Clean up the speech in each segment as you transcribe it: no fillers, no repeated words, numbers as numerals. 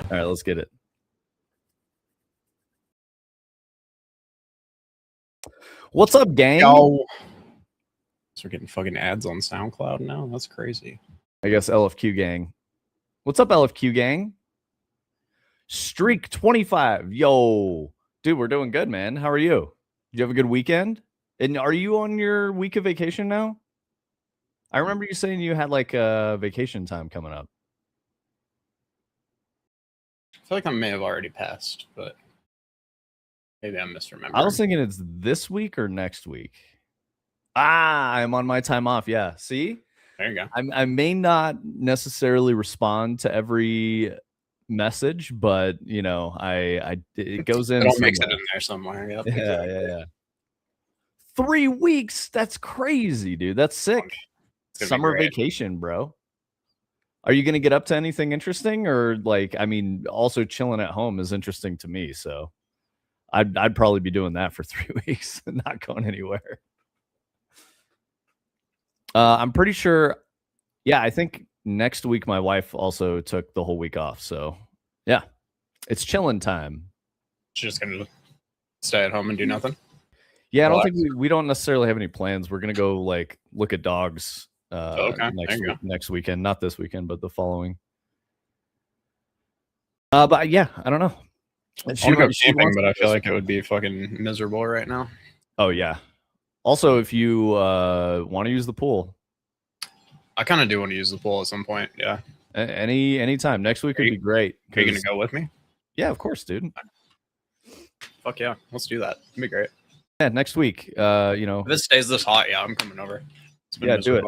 All right, let's get it. What's up, gang? Yo. So we're getting fucking ads on SoundCloud now? That's crazy. I guess LFQ gang. What's up, LFQ gang? Streak 25. Yo. Dude, we're doing good, man. How are you? Did you have a good weekend? And are you on your week of vacation now? I remember you saying you had like a vacation time coming up. I feel like I may have already passed, but maybe I'm misremembering. I was thinking it's this week or next week. I'm on my time off. Yeah. See? There you go. I may not necessarily respond to every message, but you know, it goes in. It all makes it in there somewhere. Yep, Yeah, exactly. yeah. 3 weeks. That's crazy, dude. That's sick. Summer vacation, bro. Are you gonna get up to anything interesting, or like? I mean, also chilling at home is interesting to me. So, I'd probably be doing that for 3 weeks and not going anywhere. I'm pretty sure. Yeah, I think next week my wife also took the whole week off. So, yeah, it's chilling time. She's just gonna stay at home and do nothing. Yeah, I don't think we don't necessarily have any plans. We're gonna go like look at dogs next weekend, not this weekend, but the following. But yeah, I don't know. I want to go camping, but I feel like it would be fucking miserable right now. Oh yeah. Also, if you want to use the pool, I kind of do want to use the pool at some point. Yeah. Anytime. Next week would be great. Are you gonna go with me? Yeah, of course, dude. Fuck yeah, let's do that. It'd be great. Yeah, next week. If it stays this hot, yeah, I'm coming over. Yeah, do it.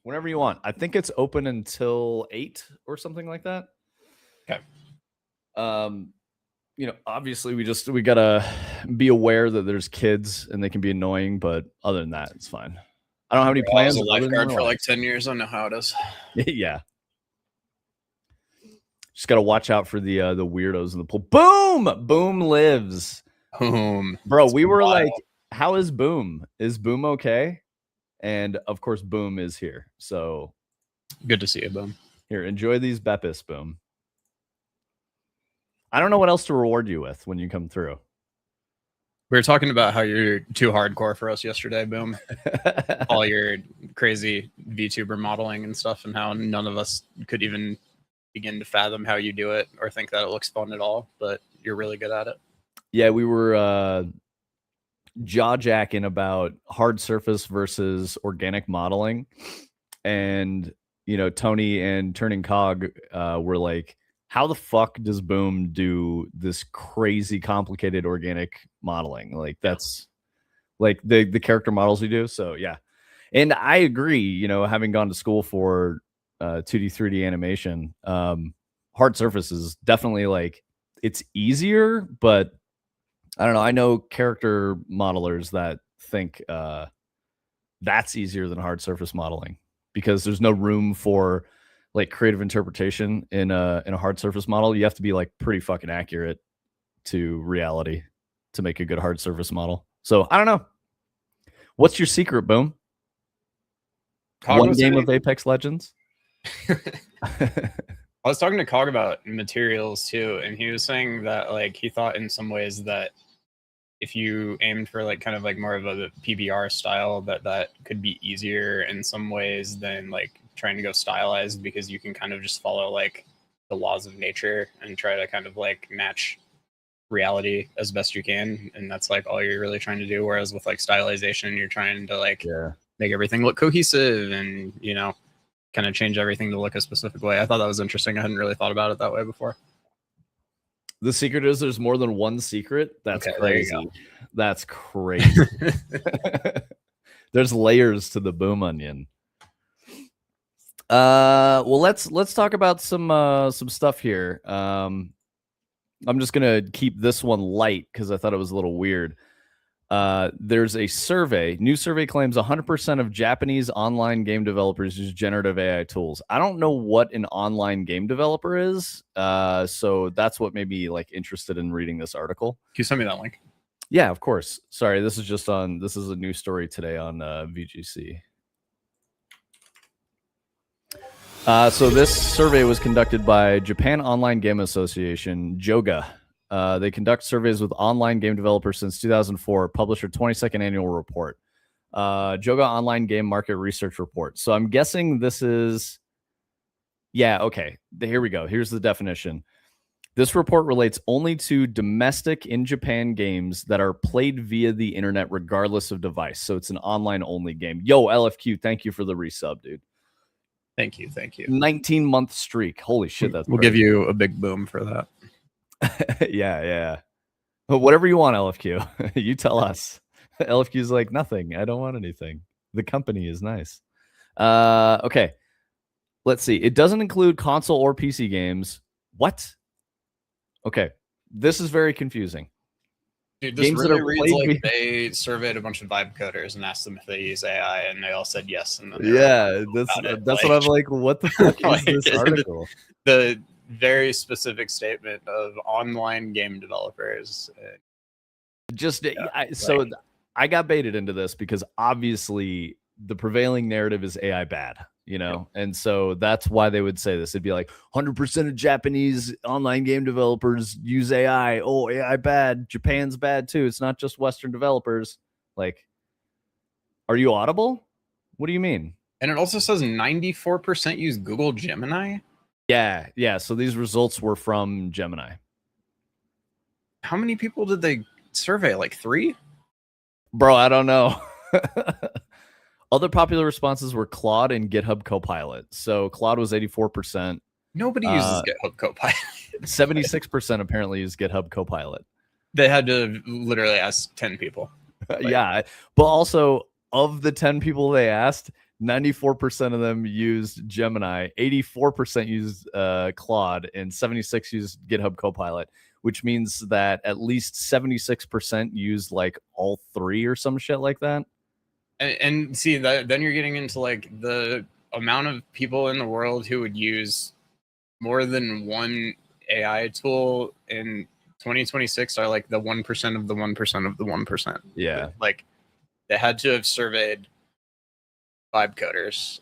Whenever you want. I think it's open until 8 or something like that. Okay. Obviously we gotta be aware that there's kids and they can be annoying, but other than that, it's fine. I don't have any plans. I was a lifeguard for like 10 years. I know how it is. Yeah. Just gotta watch out for the weirdos in the pool. Boom! Boom lives. Boom. Bro, we were like, how is Boom? Is Boom okay? And of course, Boom is here. So good to see you, Boom. Here, enjoy these Beppis, Boom. I don't know what else to reward you with when you come through. We were talking about how you're too hardcore for us yesterday, Boom. All your crazy VTuber modeling and stuff, and how none of us could even begin to fathom how you do it or think that it looks fun at all, but you're really good at it. Yeah, we were jaw-jacking about hard surface versus organic modeling. And, Tony and Turning Cog were like, how the fuck does Boom do this crazy complicated organic modeling? Like that's like the character models we do. So yeah. And I agree, having gone to school for 2D, 3D animation, hard surface is definitely like it's easier, but I don't know. I know character modelers that think that's easier than hard surface modeling because there's no room for like creative interpretation in a hard surface model. You have to be like pretty fucking accurate to reality to make a good hard surface model. So I don't know. What's your secret, Boom? One game of Apex Legends? I was talking to Cog about materials too, and he was saying that like he thought in some ways that if you aimed for like kind of like more of a PBR style, that could be easier in some ways than like trying to go stylized, because you can kind of just follow like the laws of nature and try to kind of like match reality as best you can, and that's like all you're really trying to do. Whereas with like stylization, you're trying to like make everything look cohesive and kind of change everything to look a specific way. I thought that was interesting. I hadn't really thought about it that way before. The secret is there's more than one secret. That's crazy. That's crazy. There's layers to the Boom onion. Well, let's talk about some stuff here. I'm just gonna keep this one light because I thought it was a little weird. There's a survey. New survey claims 100% of Japanese online game developers use generative AI tools. I don't know what an online game developer is. So that's what made me like interested in reading this article. Can you send me that link? Yeah, of course. Sorry, this is a new story today on VGC. So this survey was conducted by Japan Online Game Association, JOGA. They conduct surveys with online game developers since 2004, published their 22nd annual report. JOGA Online Game Market Research Report. So I'm guessing this is... Yeah, okay. Here we go. Here's the definition. This report relates only to domestic in Japan games that are played via the internet regardless of device. So it's an online-only game. Yo, LFQ, thank you for the resub, dude. Thank you. 19-month streak. Holy shit, that's we'll give you a big boom for that. Yeah. Whatever you want, LFQ. You tell us. LFQ's like, nothing. I don't want anything. The company is nice. Okay. Let's see. It doesn't include console or PC games. What? Okay. This is very confusing. Dude, this really reads like they surveyed a bunch of vibe coders and asked them if they use AI, and they all said yes. And then that's what I'm like. What the fuck is this article? The very specific statement of online game developers. So I got baited into this because obviously the prevailing narrative is AI bad, you know, and so that's why they would say this. It'd be like 100% of Japanese online game developers use AI. Oh, AI bad. Japan's bad too. It's not just Western developers. Like, are you audible? What do you mean? And it also says 94% use Google Gemini. Yeah. So these results were from Gemini. How many people did they survey? Like 3? Bro, I don't know. Other popular responses were Claude and GitHub Copilot. So Claude was 84%. Nobody uses GitHub Copilot. 76% apparently use GitHub Copilot. They had to literally ask 10 people. Yeah. But also, of the 10 people they asked, 94% of them used Gemini, 84% used Claude, and 76% used GitHub Copilot, which means that at least 76% used like all 3 or some shit like that. And see that then you're getting into like the amount of people in the world who would use more than one AI tool in 2026 are like the 1% of the 1% of the 1%. Yeah. Like they had to have surveyed vibe coders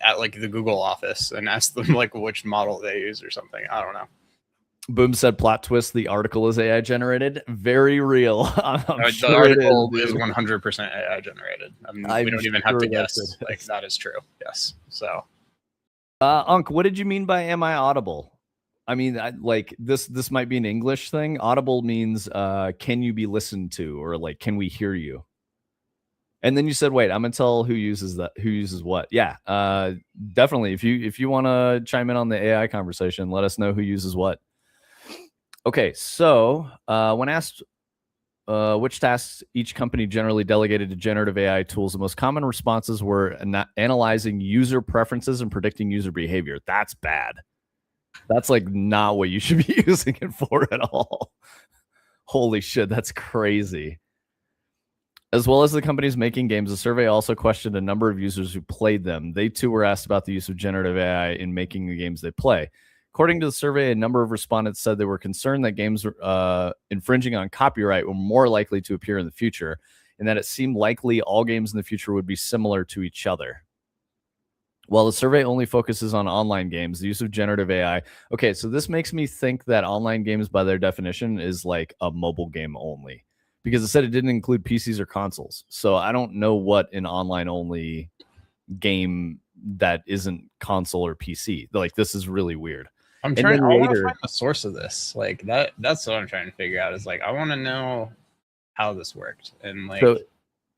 at like the Google office and asked them like which model they use or something. I don't know. Boom said plot twist, the article is AI generated. Very real. The sure article is 100% AI generated. We don't even have to guess. Like that is true. Yes. So Unc, what did you mean by am I audible? I mean, like this might be an English thing. Audible means can you be listened to, or like can we hear you? And then you said, wait, I'm gonna tell who uses what. Yeah, definitely. If you want to chime in on the AI conversation, let us know who uses what. Okay, so when asked which tasks each company generally delegated to generative AI tools, the most common responses were analyzing user preferences and predicting user behavior. That's bad. That's like not what you should be using it for at all. Holy shit, that's crazy. As well as the companies making games, the survey also questioned a number of users who played them. They too were asked about the use of generative AI in making the games they play. According to the survey, a number of respondents said they were concerned that games infringing on copyright were more likely to appear in the future, and that it seemed likely all games in the future would be similar to each other. While the survey only focuses on online games, the use of generative AI. Okay, so this makes me think that online games, by their definition, is like a mobile game only, because it said it didn't include PCs or consoles. So I don't know what an online only game that isn't console or PC. Like, this is really weird. I want to find the source of this. Like that's what I'm trying to figure out. Is like I want to know how this worked. And like, so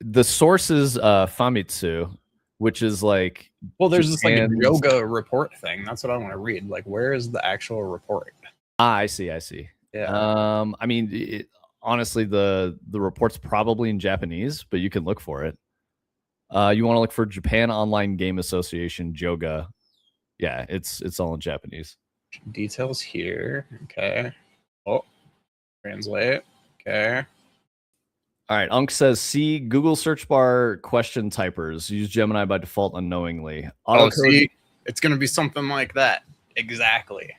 the source is Famitsu, which is like, well, there's this like a yoga report thing. That's what I want to read. Like, where is the actual report? I see. Yeah. I mean, honestly, the report's probably in Japanese, but you can look for it. You want to look for Japan Online Game Association, JOGA. Yeah, it's all in Japanese. Details here. Okay. Oh, translate. Okay. All right. Unc says, see Google search bar question typers. Use Gemini by default unknowingly. See, it's going to be something like that. Exactly.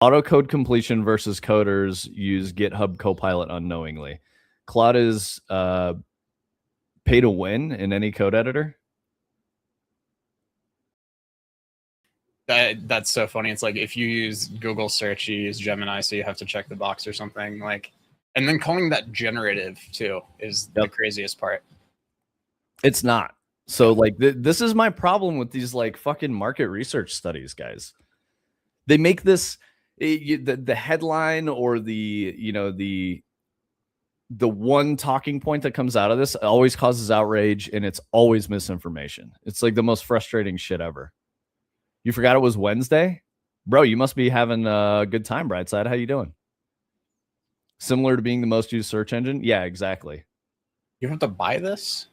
Autocode completion versus coders use GitHub Copilot unknowingly. Claude is pay to win in any code editor. That's so funny. It's like if you use Google search, you use Gemini, so you have to check the box or something. Like, and then calling that generative too is the craziest part. It's not. So like this is my problem with these like fucking market research studies, guys. They make this the headline or the one talking point that comes out of this always causes outrage, and it's always misinformation. It's like the most frustrating shit ever. You forgot it was Wednesday? Bro, you must be having a good time, Brightside. How you doing? Similar to being the most used search engine? Yeah, exactly. You have to buy this?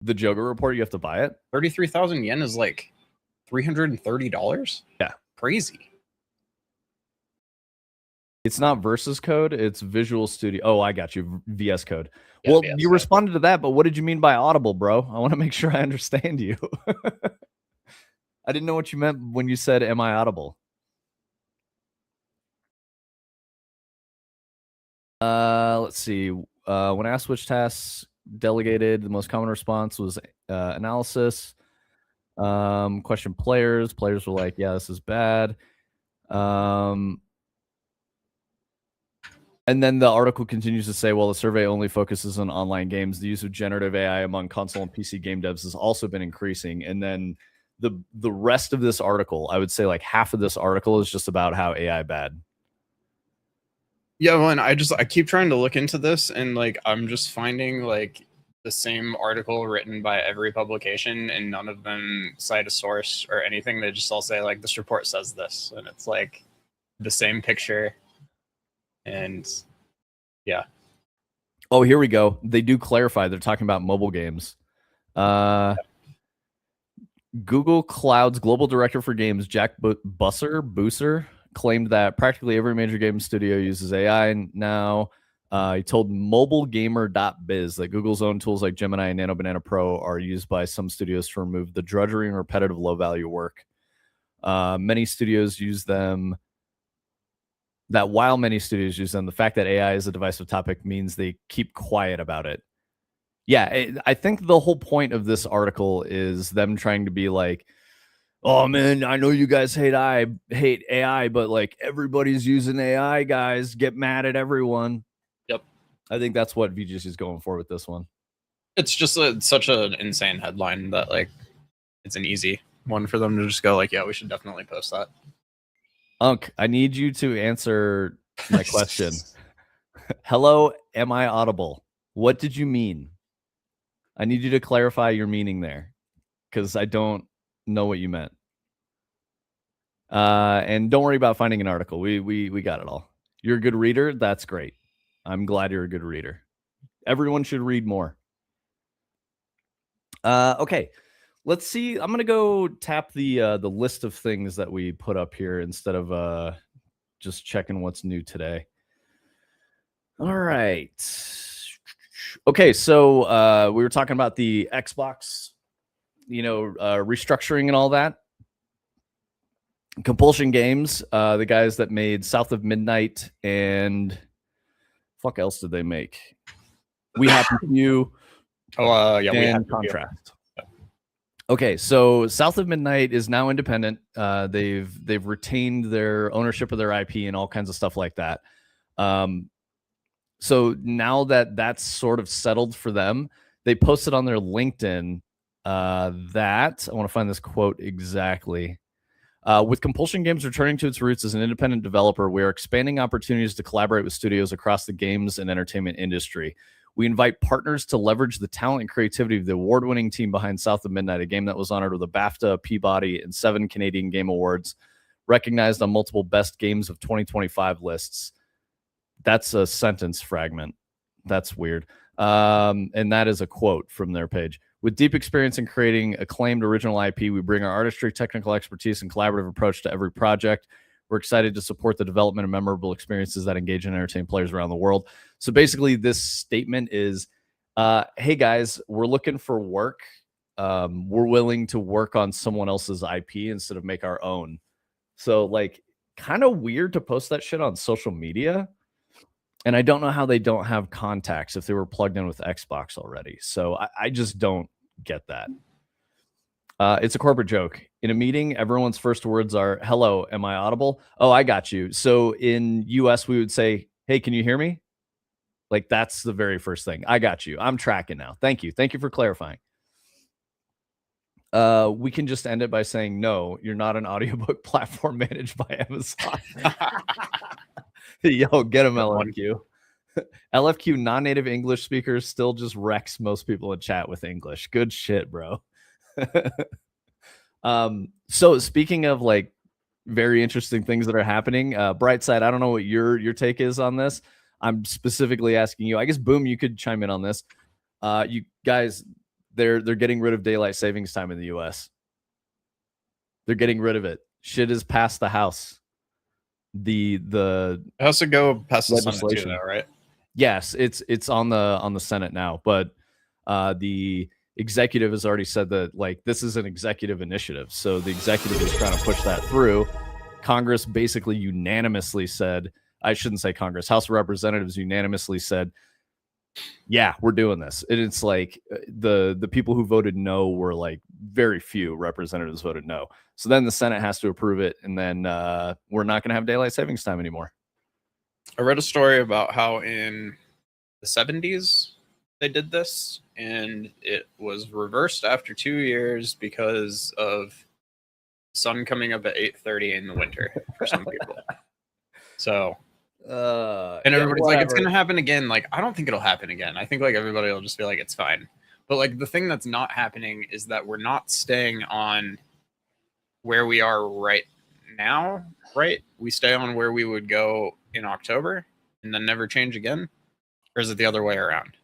The Joga report, you have to buy it? 33,000 yen is like $330? Yeah. Crazy. It's not Versus Code, it's Visual Studio. Oh, I got you. VS Code. Yeah, well, VS you Code. responded to that, but what did you mean by Audible, bro? I want to make sure I understand you. I didn't know what you meant when you said, am I audible? Let's see. When asked which tasks delegated, the most common response was analysis. Question players. Players were like, yeah, this is bad. And then the article continues to say, well, the survey only focuses on online games. The use of generative AI among console and PC game devs has also been increasing. And then the rest of this article, I would say like half of this article is just about how AI bad. Yeah, well, and I keep trying to look into this, and like I'm just finding like the same article written by every publication, and none of them cite a source or anything. They just all say like this report says this, and it's like the same picture. And yeah. Oh, here we go. They do clarify. They're talking about mobile games. Google Cloud's global director for games, Jack Busser, claimed that practically every major game studio uses AI now. He told mobilegamer.biz that Google's own tools like Gemini and Nano Banana Pro are used by some studios to remove the drudgery and repetitive low-value work. Many studios use them. That while many studios use them, the fact that AI is a divisive topic means they keep quiet about it. Yeah, I think the whole point of this article is them trying to be like, oh man, I know you guys hate AI, but like everybody's using AI, guys. Get mad at everyone. Yep. I think that's what VGC is going for with this one. It's just such an insane headline that like it's an easy one for them to just go like, yeah, we should definitely post that. Unc, I need you to answer my question. Hello, am I audible? What did you mean? I need you to clarify your meaning there, because I don't know what you meant. And don't worry about finding an article. We got it all. You're a good reader. That's great. I'm glad you're a good reader. Everyone should read more. Okay, let's see. I'm gonna go tap the list of things that we put up here instead of just checking what's new today. All right. Okay, so we were talking about the Xbox, restructuring and all that. Compulsion Games, the guys that made South of Midnight and fuck else did they make? We Happy Few. Oh, yeah, we had Contrast. Okay, so South of Midnight is now independent. They've retained their ownership of their IP and all kinds of stuff like that. So now that that's sort of settled for them, they posted on their LinkedIn that I want to find this quote exactly. With Compulsion Games returning to its roots as an independent developer, we are expanding opportunities to collaborate with studios across the games and entertainment industry. We invite partners to leverage the talent and creativity of the award-winning team behind South of Midnight, a game that was honored with a BAFTA, Peabody, and 7 Canadian Game Awards, recognized on multiple Best Games of 2025 lists. That's a sentence fragment. That's weird. And that is a quote from their page. With deep experience in creating acclaimed original IP, we bring our artistry, technical expertise, and collaborative approach to every project. We're excited to support the development of memorable experiences that engage and entertain players around the world. So basically, this statement is, hey guys, we're looking for work. We're willing to work on someone else's IP instead of make our own. So like, kind of weird to post that shit on social media. And I don't know how they don't have contacts if they were plugged in with Xbox already. So I just don't get that. It's a corporate joke. In a meeting, everyone's first words are, "Hello, am I audible?" "Oh, I got you." So in US, we would say, "Hey, can you hear me?" Like, that's the very first thing. "I got you. I'm tracking now. Thank you. Thank you for clarifying." We can just end it by saying, "No, you're not an audiobook platform managed by Amazon." Yo, get him, LFQ. LFQ, non-native English speakers, still just wrecks most people in chat with English. Good shit, bro. So speaking of like very interesting things that are happening, Brightside, I don't know what your take is on this. I'm specifically asking you. I guess Boom, you could chime in on this. You guys, they're getting rid of daylight savings time in the US. They're getting rid of it. Shit is past the House. The It has to go past the Senate too, legislation. though, right? Yes, it's on the Senate now, but the executive has already said that like this is an executive initiative. So the executive is trying to push that through. Congress basically unanimously said, I shouldn't say Congress, House of Representatives unanimously said, yeah, we're doing this. And it's like the people who voted no were like very few representatives voted no. So then the Senate has to approve it, and then we're not going to have daylight savings time anymore. I read a story about how in the 70s they did this, and it was reversed after 2 years because of the sun coming up at 8:30 in the winter for some people. So, and everybody's like, it's gonna happen again. Like, I don't think it'll happen again. I think like everybody will just be like, it's fine. But like the thing that's not happening is that we're not staying on where we are right now, right? We stay on where we would go in October and then never change again? Or is it the other way around?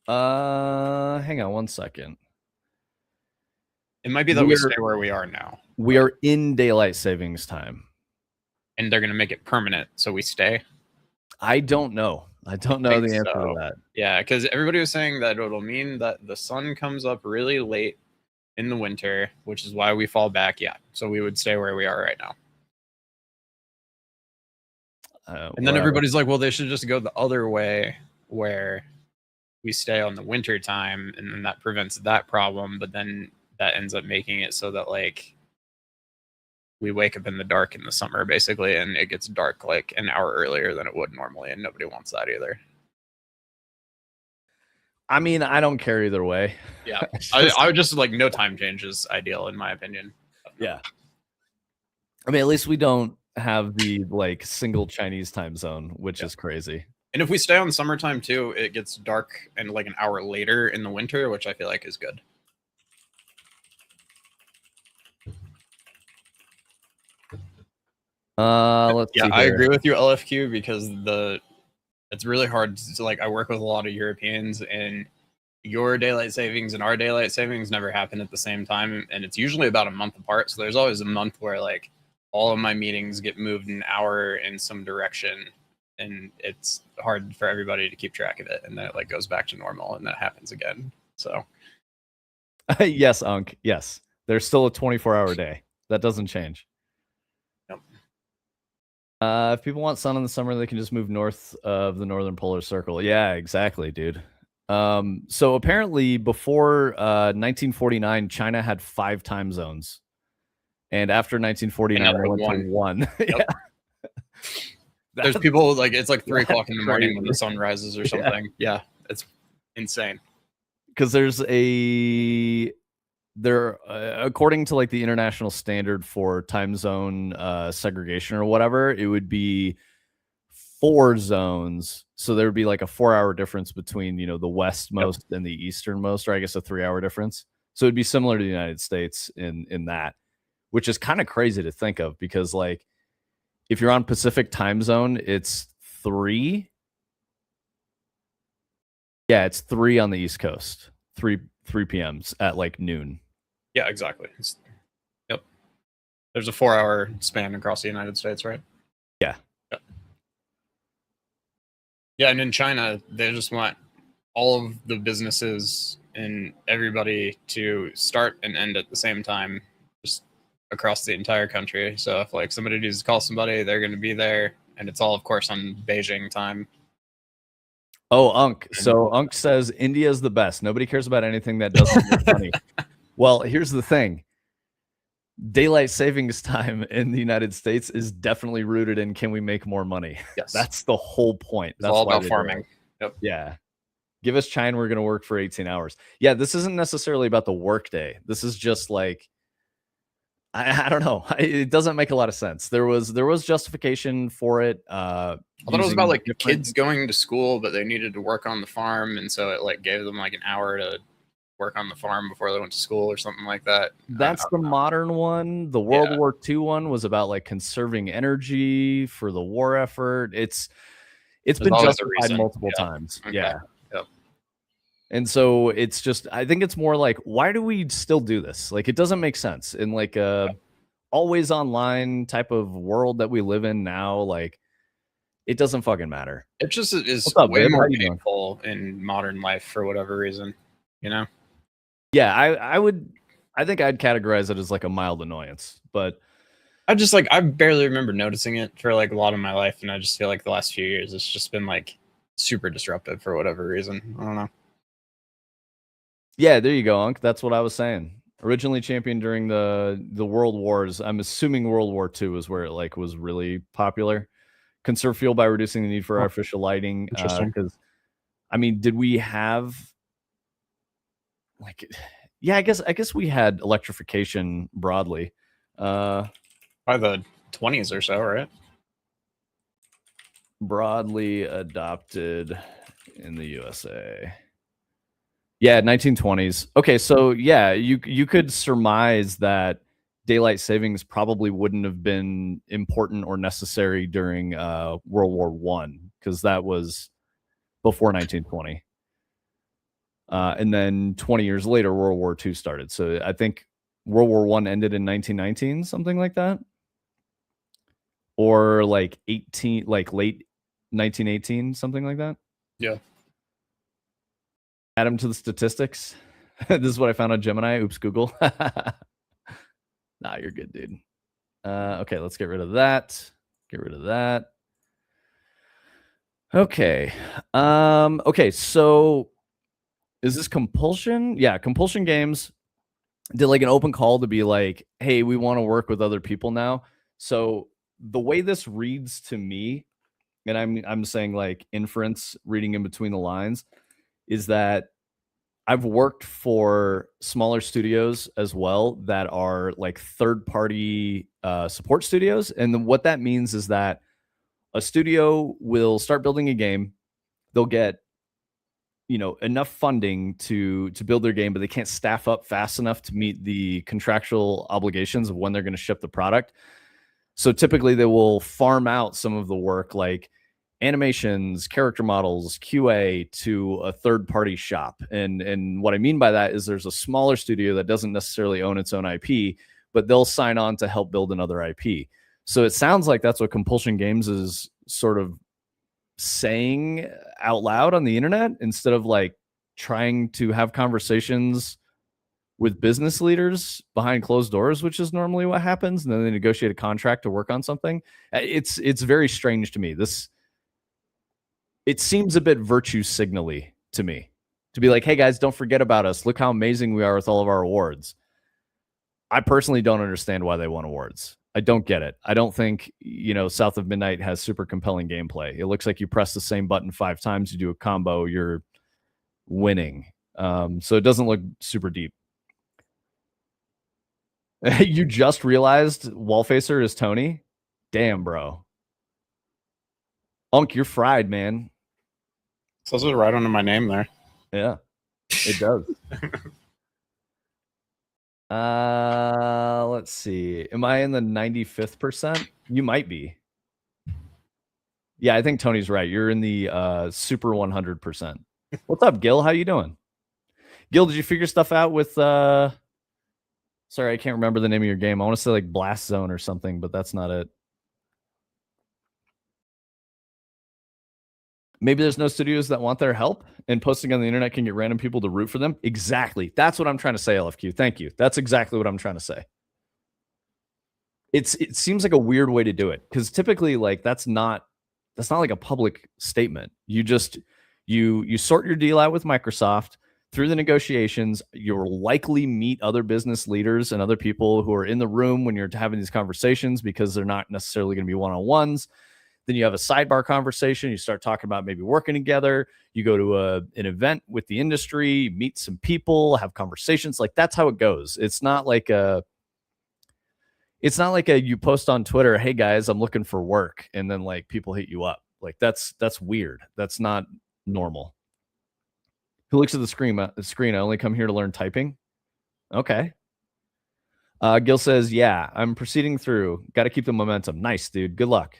Hang on one second. It might be that we stay where we are now. We are in daylight savings time. And they're going to make it permanent, so we stay? I don't know. I don't know the answer to that. Yeah, because everybody was saying that it'll mean that the sun comes up really late in the winter, which is why we fall back. Yeah, so we would stay where we are right now. And then everybody's like, well, they should just go the other way where we stay on the winter time, and then that prevents that problem. But then that ends up making it so that like we wake up in the dark in the summer, basically, and it gets dark like an hour earlier than it would normally, and nobody wants that either. I mean, I don't care either way. Yeah, I would just like no time change is ideal in my opinion. Yeah. I mean, at least we don't have the like single Chinese time zone, which is crazy. And if we stay on summertime too, it gets dark and like an hour later in the winter, which I feel like is good. Let's see. I agree with you, LFQ, because it's really hard to like I work with a lot of Europeans, and your daylight savings and our daylight savings never happen at the same time, and it's usually about a month apart. So there's always a month where like all of my meetings get moved an hour in some direction, and it's hard for everybody to keep track of it, and then it like goes back to normal, and that happens again. So yes, Unc. Yes, there's still a 24-hour day. That doesn't change. If people want sun in the summer, they can just move north of the northern polar circle. Yeah, exactly, dude. So apparently before 1949, China had 5 time zones. And after 1949, they went to 1. Yep. There's people like it's like 3 o'clock in the morning when the sun rises or something. Yeah, it's insane. Because according to like the international standard for time zone segregation or whatever, it would be 4 zones. So there would be like a 4-hour difference between, you know, the westmost and the easternmost, or I guess a 3-hour difference. So it'd be similar to the United States in that, which is kind of crazy to think of, because like if you're on Pacific time zone, it's 3. Yeah, it's 3 on the East Coast. 3 p.m. at like noon. Yeah, exactly. Yep. There's a 4-hour span across the United States, right? Yeah. Yeah, and in China, they just want all of the businesses and everybody to start and end at the same time, just across the entire country. So if like somebody needs to call somebody, they're going to be there, and it's all, of course, on Beijing time. Oh, Unc. So Unc says India is the best. Nobody cares about anything that doesn't make money. Well, here's the thing. Daylight savings time in the United States is definitely rooted in can we make more money? Yes. That's the whole point. It's That's all why about they do farming. it. Yep. Yeah. Give us China, we're going to work for 18 hours. Yeah, this isn't necessarily about the workday. This is just like I don't know. It doesn't make a lot of sense. There was justification for it. I thought it was about using like different- kids going to school, but they needed to work on the farm, and so it like gave them like an hour to work on the farm before they went to school or something like that. That's the modern one. The World War II one was about like conserving energy for the war effort. It's been always a justified reason. multiple Yeah. times. Okay. Yeah. Yep. And so it's just I think it's more like why do we still do this? Like it doesn't make sense in like a always online type of world that we live in now. Like it doesn't fucking matter. It just is What's up, way babe? How more you doing? painful in modern life for whatever reason, you know? Yeah, I think I'd categorize it as like a mild annoyance, but I barely remember noticing it for like a lot of my life, and I just feel like the last few years it's just been like super disruptive for whatever reason. I don't know. yeah, there you go, Unc. That's what I was saying. Originally championed during the World Wars. I'm assuming World War II is where it like was really popular. Conserve fuel by reducing the need for artificial lighting. Interesting. Because I mean, did we have like yeah, I guess we had electrification broadly. By the 20s or so, right? Broadly adopted in the USA. Yeah, 1920s. Okay, so yeah, you could surmise that daylight savings probably wouldn't have been important or necessary during World War One because that was before 1920. And then 20 years later, World War II started. So I think World War One ended in 1919, something like that, or like late 1918, something like that. Yeah. Add them to the statistics. This is what I found on Gemini. Oops, Google. Nah, you're good, dude. Okay, let's get rid of that. Get rid of that. Okay. Okay, so is this compulsion? Yeah, compulsion games did like an open call to be like, hey, we want to work with other people now. So the way this reads to me, and I'm saying like inference, reading in between the lines, is that I've worked for smaller studios as well that are like third party support studios. And then what that means is that a studio will start building a game. They'll get, enough funding to build their game, but they can't staff up fast enough to meet the contractual obligations of when they're going to ship the product. So typically they will farm out some of the work like animations, character models, QA to a third-party shop. And what I mean by that is there's a smaller studio that doesn't necessarily own its own IP, but they'll sign on to help build another IP. So it sounds like that's what Compulsion Games is sort of saying out loud on the internet instead of like trying to have conversations with business leaders behind closed doors, which is normally what happens, and then they negotiate a contract to work on something. It's very strange to me. It seems a bit virtue signally to me to be like, hey guys, don't forget about us. Look how amazing we are with all of our awards. I personally don't understand why they won awards. I don't get it. I don't think, South of Midnight has super compelling gameplay. It looks like you press the same button 5 times, you do a combo, you're winning. So it doesn't look super deep. You just realized Wallfacer is Tony? Damn, bro. Unk, you're fried, man. Says it right under my name there. Yeah, it does. Let's see. Am I in the 95th percent? You might be. Yeah, I think Tony's right. You're in the super 100%. What's up, Gil? How you doing? Gil, did you figure stuff out with sorry, I can't remember the name of your game. I want to say like Blast Zone or something, but that's not it. Maybe there's no studios that want their help and posting on the internet can get random people to root for them. Exactly. That's what I'm trying to say, LFQ. Thank you. That's exactly what I'm trying to say. It seems like a weird way to do it because typically like that's not like a public statement. You just you sort your deal out with Microsoft. through the negotiations, you'll likely meet other business leaders and other people who are in the room when you're having these conversations, because they're not necessarily going to be one-on-ones. Then you have a sidebar conversation. You start talking about maybe working together. You go to an event with the industry, meet some people, have conversations. Like, that's how it goes. It's not like you post on Twitter, "Hey guys, I'm looking for work," and then like people hit you up. Like, that's weird. That's not normal. Who looks at the screen? I only come here to learn typing. Okay. Gil says, "Yeah, I'm proceeding through. Got to keep the momentum." Nice, dude. Good luck.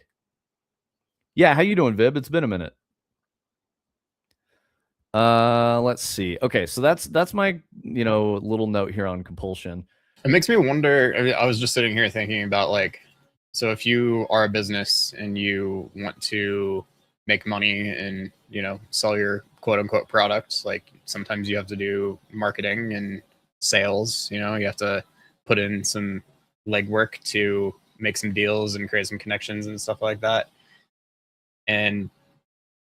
Yeah, how you doing, Vib? It's been a minute. Let's see. Okay, so that's my little note here on compulsion. It makes me wonder. I mean, I was just sitting here thinking about, like, so if you are a business and you want to make money and sell your quote unquote products, like sometimes you have to do marketing and sales. You have to put in some legwork to make some deals and create some connections and stuff like that. And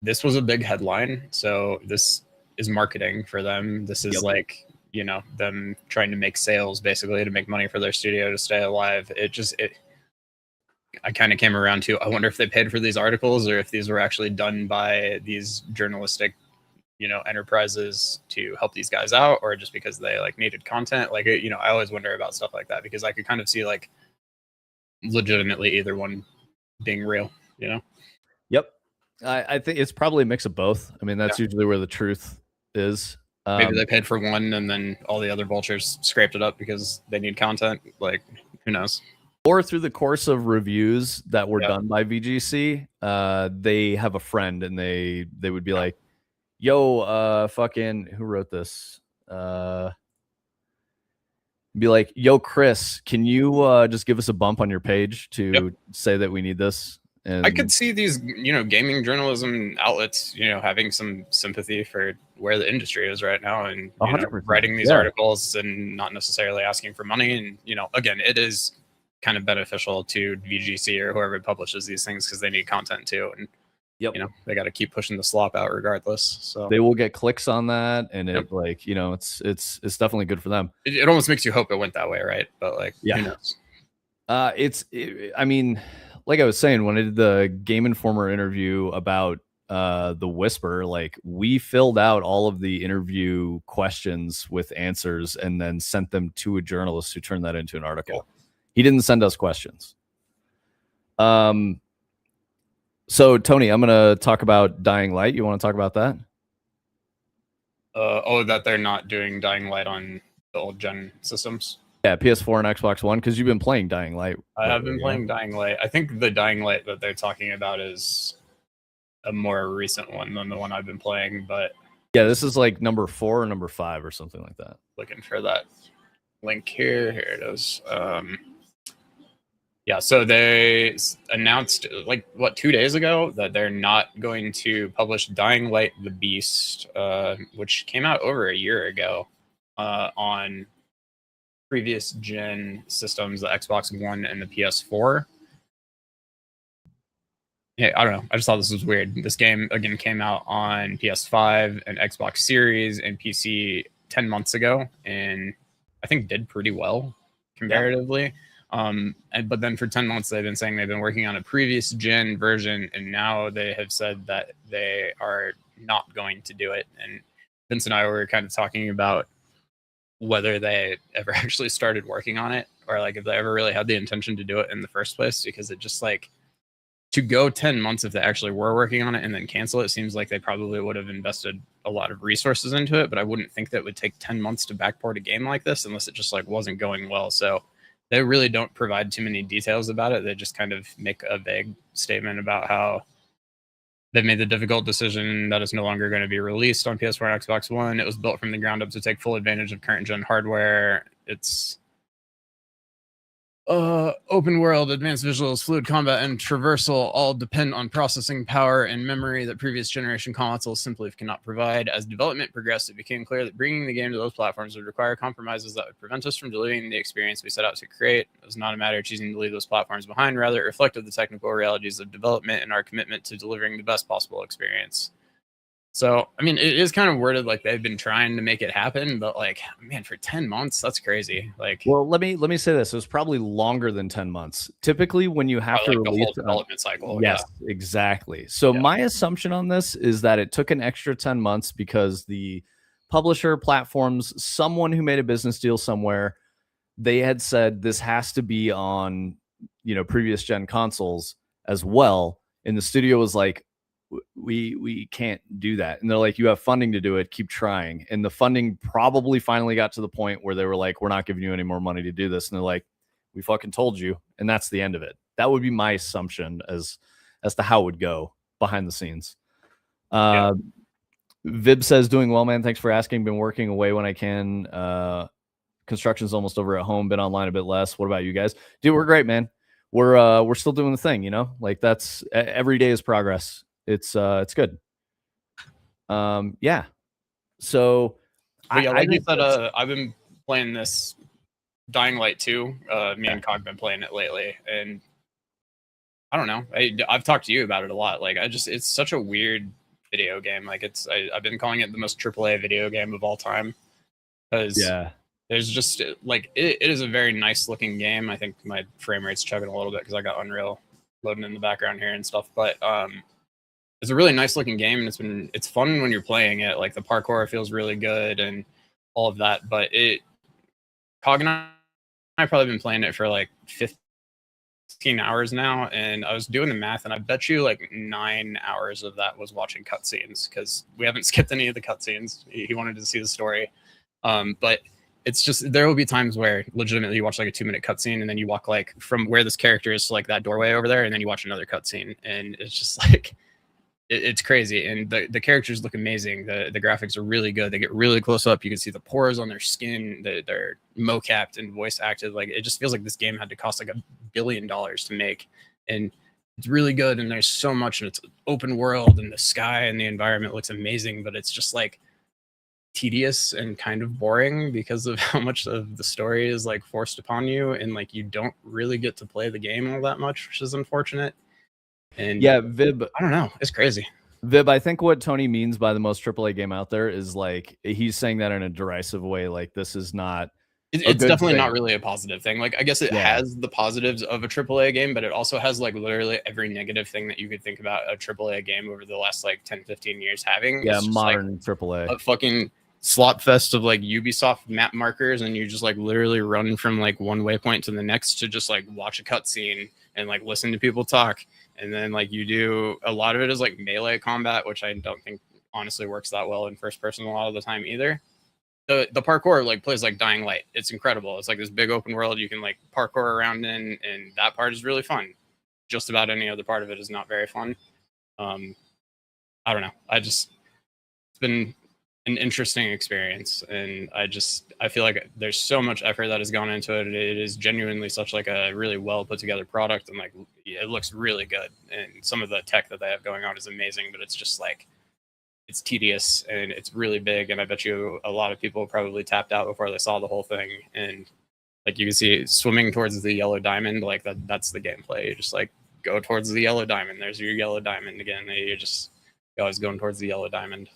this was a big headline, so this is marketing for them. This is like them trying to make sales, basically, to make money for their studio to stay alive. I kind of came around to, I wonder if they paid for these articles, or if these were actually done by these journalistic enterprises to help these guys out, or just because they like needed content. Like, I always wonder about stuff like that, because I could kind of see like legitimately either one being real. Yep. I think it's probably a mix of both. I mean, that's usually where the truth is. Maybe they paid for one and then all the other vultures scraped it up because they need content. Like, who knows? Or through the course of reviews that were done by VGC, they have a friend and they would be like, "Yo, fucking, who wrote this?" Be like, "Yo, Chris, can you just give us a bump on your page to say that we need this?" And I could see these, gaming journalism outlets, having some sympathy for where the industry is right now, and writing these articles and not necessarily asking for money. And again, it is kind of beneficial to VGC or whoever publishes these things, because they need content too, and they got to keep pushing the slop out regardless. So they will get clicks on that, and it it's definitely good for them. It almost makes you hope it went that way, right? But like, who knows? I mean, like I was saying, when I did the Game Informer interview about the Whisper, like, we filled out all of the interview questions with answers and then sent them to a journalist who turned that into an article. He didn't send us questions. So Tony, I'm going to talk about Dying Light. You want to talk about that? That they're not doing Dying Light on the old gen systems. Yeah, PS4 and Xbox One, because you've been playing Dying Light. I have been playing Dying Light. I think the Dying Light that they're talking about is a more recent one than the one I've been playing, but yeah, this is like number 4 or number 5 or something like that. Looking for that link here. Here it is. Yeah, so they announced, like, 2 days ago, that they're not going to publish Dying Light the Beast, which came out over a year ago, on previous gen systems, the Xbox One and the PS4. Yeah, I don't know. I just thought this was weird. This game, again, came out on PS5 and Xbox Series and PC 10 months ago, and I think did pretty well comparatively. But then for 10 months, they've been saying they've been working on a previous gen version, and now they have said that they are not going to do it. And Vince and I were kind of talking about whether they ever actually started working on it, or like if they ever really had the intention to do it in the first place, because it just, like, to go 10 months if they actually were working on it and then cancel it seems like they probably would have invested a lot of resources into it. But I wouldn't think that it would take 10 months to backport a game like this unless it just, like, wasn't going well. So they really don't provide too many details about it. They just kind of make a vague statement about how they've made the difficult decision that it's no longer going to be released on PS4 and Xbox One. It was built from the ground up to take full advantage of current gen hardware. It's open world, advanced visuals, fluid combat, and traversal all depend on processing power and memory that previous generation consoles simply cannot provide. As development progressed, it became clear that bringing the game to those platforms would require compromises that would prevent us from delivering the experience we set out to create. It was not a matter of choosing to leave those platforms behind. Rather, it reflected the technical realities of development and our commitment to delivering the best possible experience. So, I mean, it is kind of worded like they've been trying to make it happen, but like, man, for 10 months, that's crazy. Like, Well, let me say this. It was probably longer than 10 months. Typically, when you have probably to like the release whole development cycle. Yeah. yes, exactly. So Yeah. my assumption on this is that it took an extra 10 months because the publisher platforms, someone who made a business deal somewhere, they had said this has to be on, previous gen consoles as well. And the studio was like, we can't do that. And they're like, you have funding to do it, keep trying. And the funding probably finally got to the point where they were like, we're not giving you any more money to do this. And they're like, we fucking told you. And that's the end of it. That would be my assumption as to how it would go behind the scenes. Yeah. Vib says, doing well, man. Thanks for asking. Been working away when I can. Construction's almost over at home. Been online a bit less. What about you guys? Dude, we're great, man. We're still doing the thing, like that's every day is progress. It's good. Yeah. So But yeah, I like you think said, I've been playing this Dying Light 2. Me and Cog been playing it lately, and I don't know. I've talked to you about it a lot. Like, it's such a weird video game. Like, I've been calling it the most AAA video game of all time because yeah. there's just like it is a very nice looking game. I think my frame rate's chugging a little bit because I got Unreal loading in the background here and stuff. But it's a really nice looking game, and it's fun when you're playing it. Like the parkour feels really good and all of that. But Cog and I've probably been playing it for like 15 hours now, and I was doing the math, and I bet you like 9 hours of that was watching cutscenes because we haven't skipped any of the cutscenes. He wanted to see the story, but it's just there will be times where legitimately you watch like a 2-minute cutscene, and then you walk like from where this character is to like that doorway over there, and then you watch another cutscene, and it's just like it's crazy. And the characters look amazing. The graphics are really good. They get really close up. You can see the pores on their skin. They're mocapped and voice acted. Like it just feels like this game had to cost like $1 billion to make, and it's really good. And there's so much, and it's open world, and the sky and the environment looks amazing. But it's just like tedious and kind of boring because of how much of the story is like forced upon you, and like you don't really get to play the game all that much, which is unfortunate. And Yeah, Vib, I don't know, it's crazy. Vib, I think what Tony means by the most AAA game out there is like he's saying that in a derisive way. Like this is not It's definitely not really a positive thing. Like I guess it Yeah. has the positives of a AAA game, but it also has like literally every negative thing that you could think about a AAA game over the last like 10-15 years having. Yeah, It's just modern like AAA. a fucking slot fest of like Ubisoft map markers, and you just like literally run from like one waypoint to the next to just like watch a cutscene and like listen to people talk. And then like you do a lot of it is like melee combat, which I don't think honestly works that well in first person a lot of the time either. The parkour like plays like Dying Light. It's incredible. It's like this big open world you can like parkour around in, and that part is really fun. Just about any other part of it is not very fun. I don't know. It's been an interesting experience, and I feel like there's so much effort that has gone into it. It is genuinely such like a really well put together product, and like it looks really good, and some of the tech that they have going on is amazing, but it's just like it's tedious and it's really big, and I bet you a lot of people probably tapped out before they saw the whole thing. And like you can see swimming towards the yellow diamond, like that's the gameplay. You just like go towards the yellow diamond. There's your yellow diamond again. You're always going towards the yellow diamond.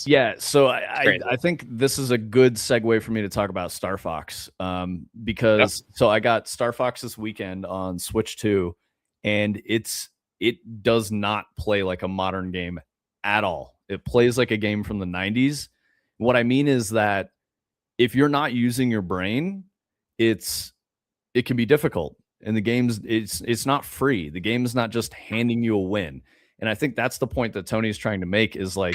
Yeah, so I think this is a good segue for me to talk about Star Fox, because so I got Star Fox this weekend on Switch 2, and it does not play like a modern game at all. It plays like a game from the 90s. What I mean is that if you're not using your brain, it can be difficult. And the game's it's not free. The game is not just handing you a win. And I think that's the point that Tony's trying to make is like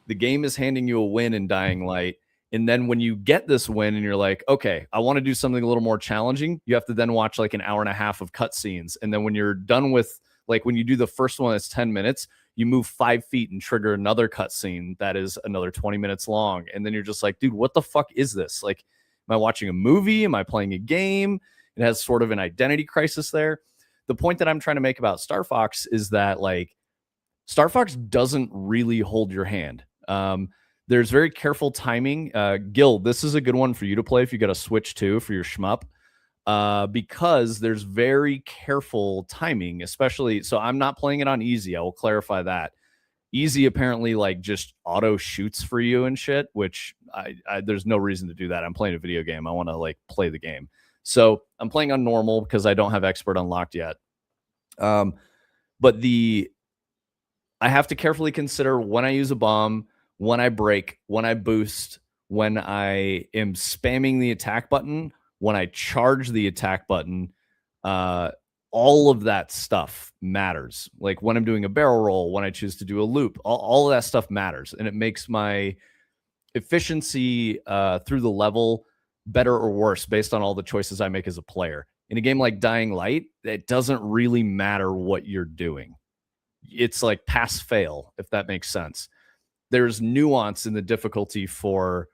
the game is handing you a win in Dying Light. And then when you get this win and you're like, okay, I want to do something a little more challenging, you have to then watch like an hour and a half of cutscenes. And then when you're done with, like when you do the first one, it's 10 minutes, you move 5 feet and trigger another cutscene that is another 20 minutes long. And then you're just like, dude, what the fuck is this? Like, am I watching a movie? Am I playing a game? It has sort of an identity crisis there. The point that I'm trying to make about Star Fox is that like Star Fox doesn't really hold your hand. There's very careful timing. Gil, this is a good one for you to play if you got a Switch 2 for your shmup, because there's very careful timing, especially. So I'm not playing it on easy. I will clarify that. Easy apparently like just auto shoots for you and shit, which I there's no reason to do that. I'm playing a video game. I want to like play the game. So I'm playing on normal because I don't have expert unlocked yet. But I have to carefully consider when I use a bomb, when I break, when I boost, when I am spamming the attack button, when I charge the attack button. All of that stuff matters. Like when I'm doing a barrel roll, when I choose to do a loop, all of that stuff matters. And it makes my efficiency through the level better or worse based on all the choices I make as a player. In a game like Dying Light, it doesn't really matter what you're doing. It's like pass fail, if that makes sense. There's nuance in the difficulty for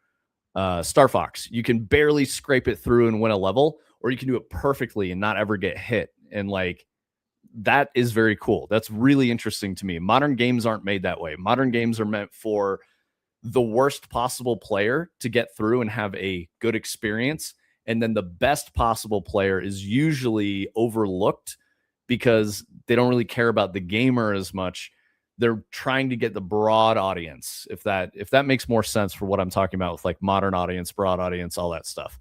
Star Fox. You can barely scrape it through and win a level, or you can do it perfectly and not ever get hit. And like that is very cool. That's really interesting to me. Modern games aren't made that way. Modern games are meant for the worst possible player to get through and have a good experience. And then the best possible player is usually overlooked because they don't really care about the gamer as much. They're trying to get the broad audience, if that makes more sense for what I'm talking about with like modern audience, broad audience, all that stuff.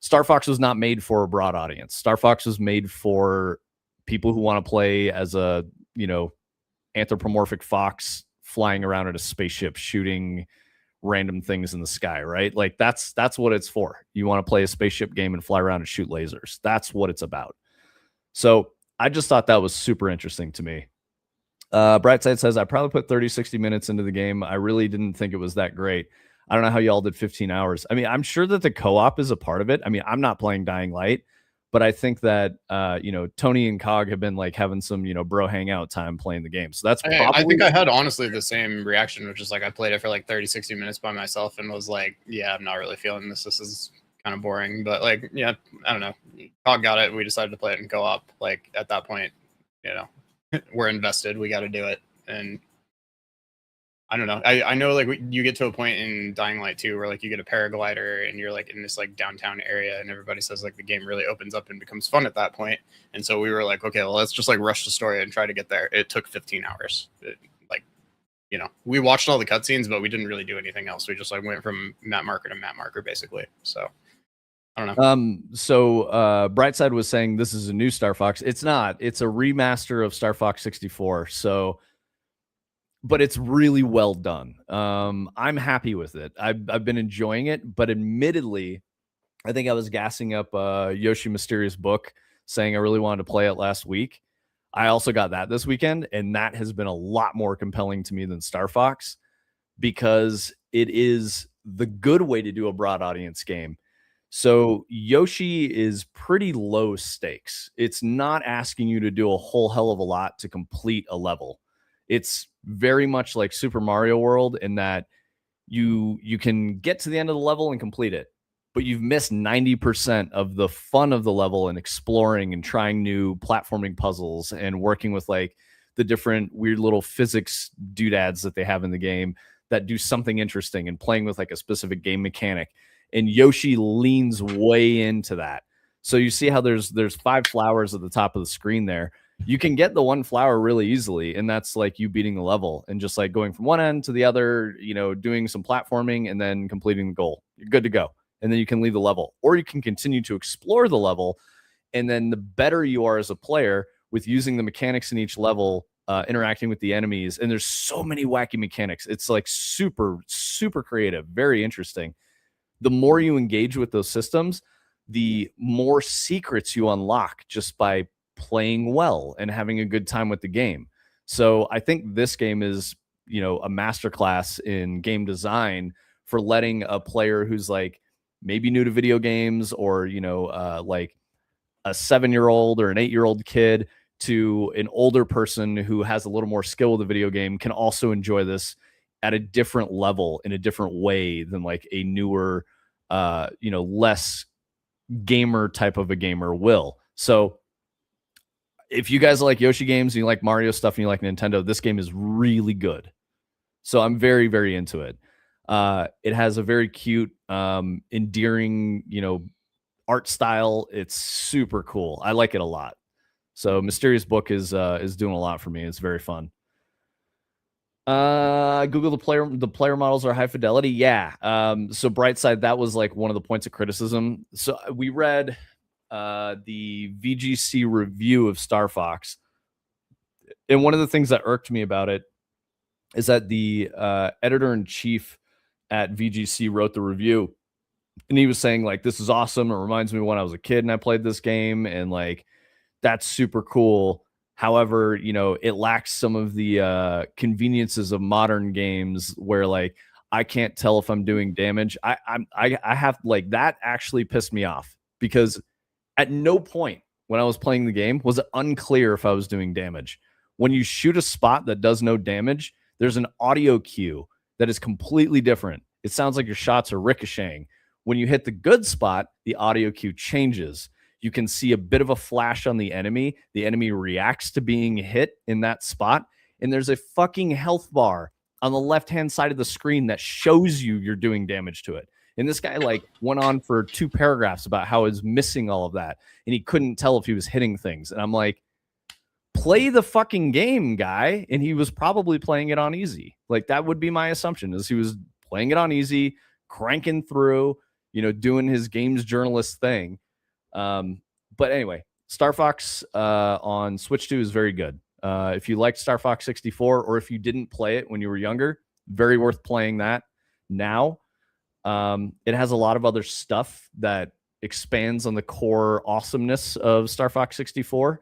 Star Fox was not made for a broad audience. Star Fox was made for people who want to play as a, anthropomorphic fox flying around in a spaceship shooting random things in the sky, right? Like that's what it's for. You want to play a spaceship game and fly around and shoot lasers. That's what it's about. So I just thought that was super interesting to me. Brightside says, I probably put 30, 60 minutes into the game. I really didn't think it was that great. I don't know how y'all did 15 hours. I mean, I'm sure that the co-op is a part of it. I mean, I'm not playing Dying Light, but I think that, Tony and Cog have been like having some, bro hangout time playing the game. So that's probably... I think I had honestly the same reaction, which is like I played it for like 30, 60 minutes by myself and was like, yeah, I'm not really feeling this. This is kind of boring. But like, yeah, I don't know. Cog got it. We decided to play it in co-op. Like at that point, we're invested. We got to do it. And I don't know. I know like you get to a point in Dying Light 2 where like you get a paraglider and you're like in this like downtown area and everybody says like the game really opens up and becomes fun at that point. And so we were like, okay, well, let's just like rush the story and try to get there. It took 15 hours. We watched all the cutscenes, but we didn't really do anything else. We just like went from map marker to map marker basically. So I don't know. So Brightside was saying this is a new Star Fox. It's not. It's a remaster of Star Fox 64. So, but it's really well done. I'm happy with it. I've been enjoying it, but admittedly, I think I was gassing up Yoshi Mysterious Book, saying I really wanted to play it last week. I also got that this weekend, and that has been a lot more compelling to me than Star Fox because it is the good way to do a broad audience game. So Yoshi is pretty low stakes. It's not asking you to do a whole hell of a lot to complete a level. It's very much like Super Mario World in that you can get to the end of the level and complete it, but you've missed 90% of the fun of the level and exploring and trying new platforming puzzles and working with like the different weird little physics doodads that they have in the game that do something interesting and playing with like a specific game mechanic. And Yoshi leans way into that. So you see how there's 5 flowers at the top of the screen there. You can get the one flower really easily, and that's like you beating the level and just like going from one end to the other, doing some platforming and then completing the goal. You're good to go. And then you can leave the level, or you can continue to explore the level. And then the better you are as a player with using the mechanics in each level, interacting with the enemies. And there's so many wacky mechanics. It's like super, super creative, very interesting. The more you engage with those systems, the more secrets you unlock just by playing well and having a good time with the game. So I think this game is, a masterclass in game design for letting a player who's like maybe new to video games or, like a 7-year-old or an 8-year-old kid to an older person who has a little more skill with the video game can also enjoy this at a different level in a different way than like a newer, less gamer type of a gamer will. So if you guys like Yoshi games and you like Mario stuff and you like Nintendo, this game is really good. So I'm very, very into it. It has a very cute, endearing, art style. It's super cool. I like it a lot. So Mysterious Book is doing a lot for me. It's very fun. Google the player models are high fidelity. Yeah. So Brightside, that was like one of the points of criticism. So we read the VGC review of Star Fox, and one of the things that irked me about it is that the editor in chief at VGC wrote the review, and he was saying like, "This is awesome. It reminds me of when I was a kid and I played this game, and like that's super cool." However, it lacks some of the conveniences of modern games where like I can't tell if I'm doing damage. I have like that actually pissed me off because at no point when I was playing the game was it unclear if I was doing damage. When you shoot a spot that does no damage, there's an audio cue that is completely different. It sounds like your shots are ricocheting. When you hit the good spot, the audio cue changes. You can see a bit of a flash on the enemy. The enemy reacts to being hit in that spot. And there's a fucking health bar on the left-hand side of the screen that shows you you're doing damage to it. And this guy like went on for 2 paragraphs about how he's missing all of that. And he couldn't tell if he was hitting things. And I'm like, play the fucking game, guy. And he was probably playing it on easy. Like that would be my assumption, is he was playing it on easy, cranking through, doing his games journalist thing. But anyway, Star Fox on Switch 2 is very good. If you liked Star Fox 64, or if you didn't play it when you were younger, very worth playing that now. It has a lot of other stuff that expands on the core awesomeness of Star Fox 64.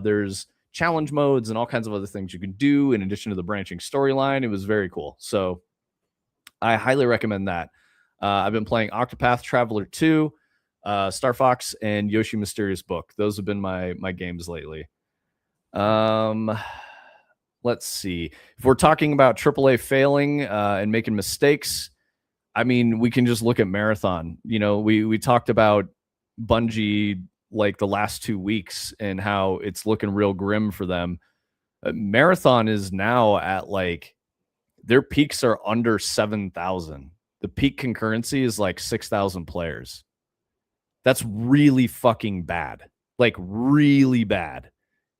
There's challenge modes and all kinds of other things you can do in addition to the branching storyline. It was very cool. So I highly recommend that. I've been playing Octopath Traveler 2, Star Fox, and Yoshi Mysterious Book. Those have been my games lately. Let's see. If we're talking about AAA failing and making mistakes, I mean, we can just look at Marathon. We talked about Bungie like the last 2 weeks and how it's looking real grim for them. Marathon is now at like their peaks are under 7,000. The peak concurrency is like 6,000 players. That's really fucking bad. Like really bad.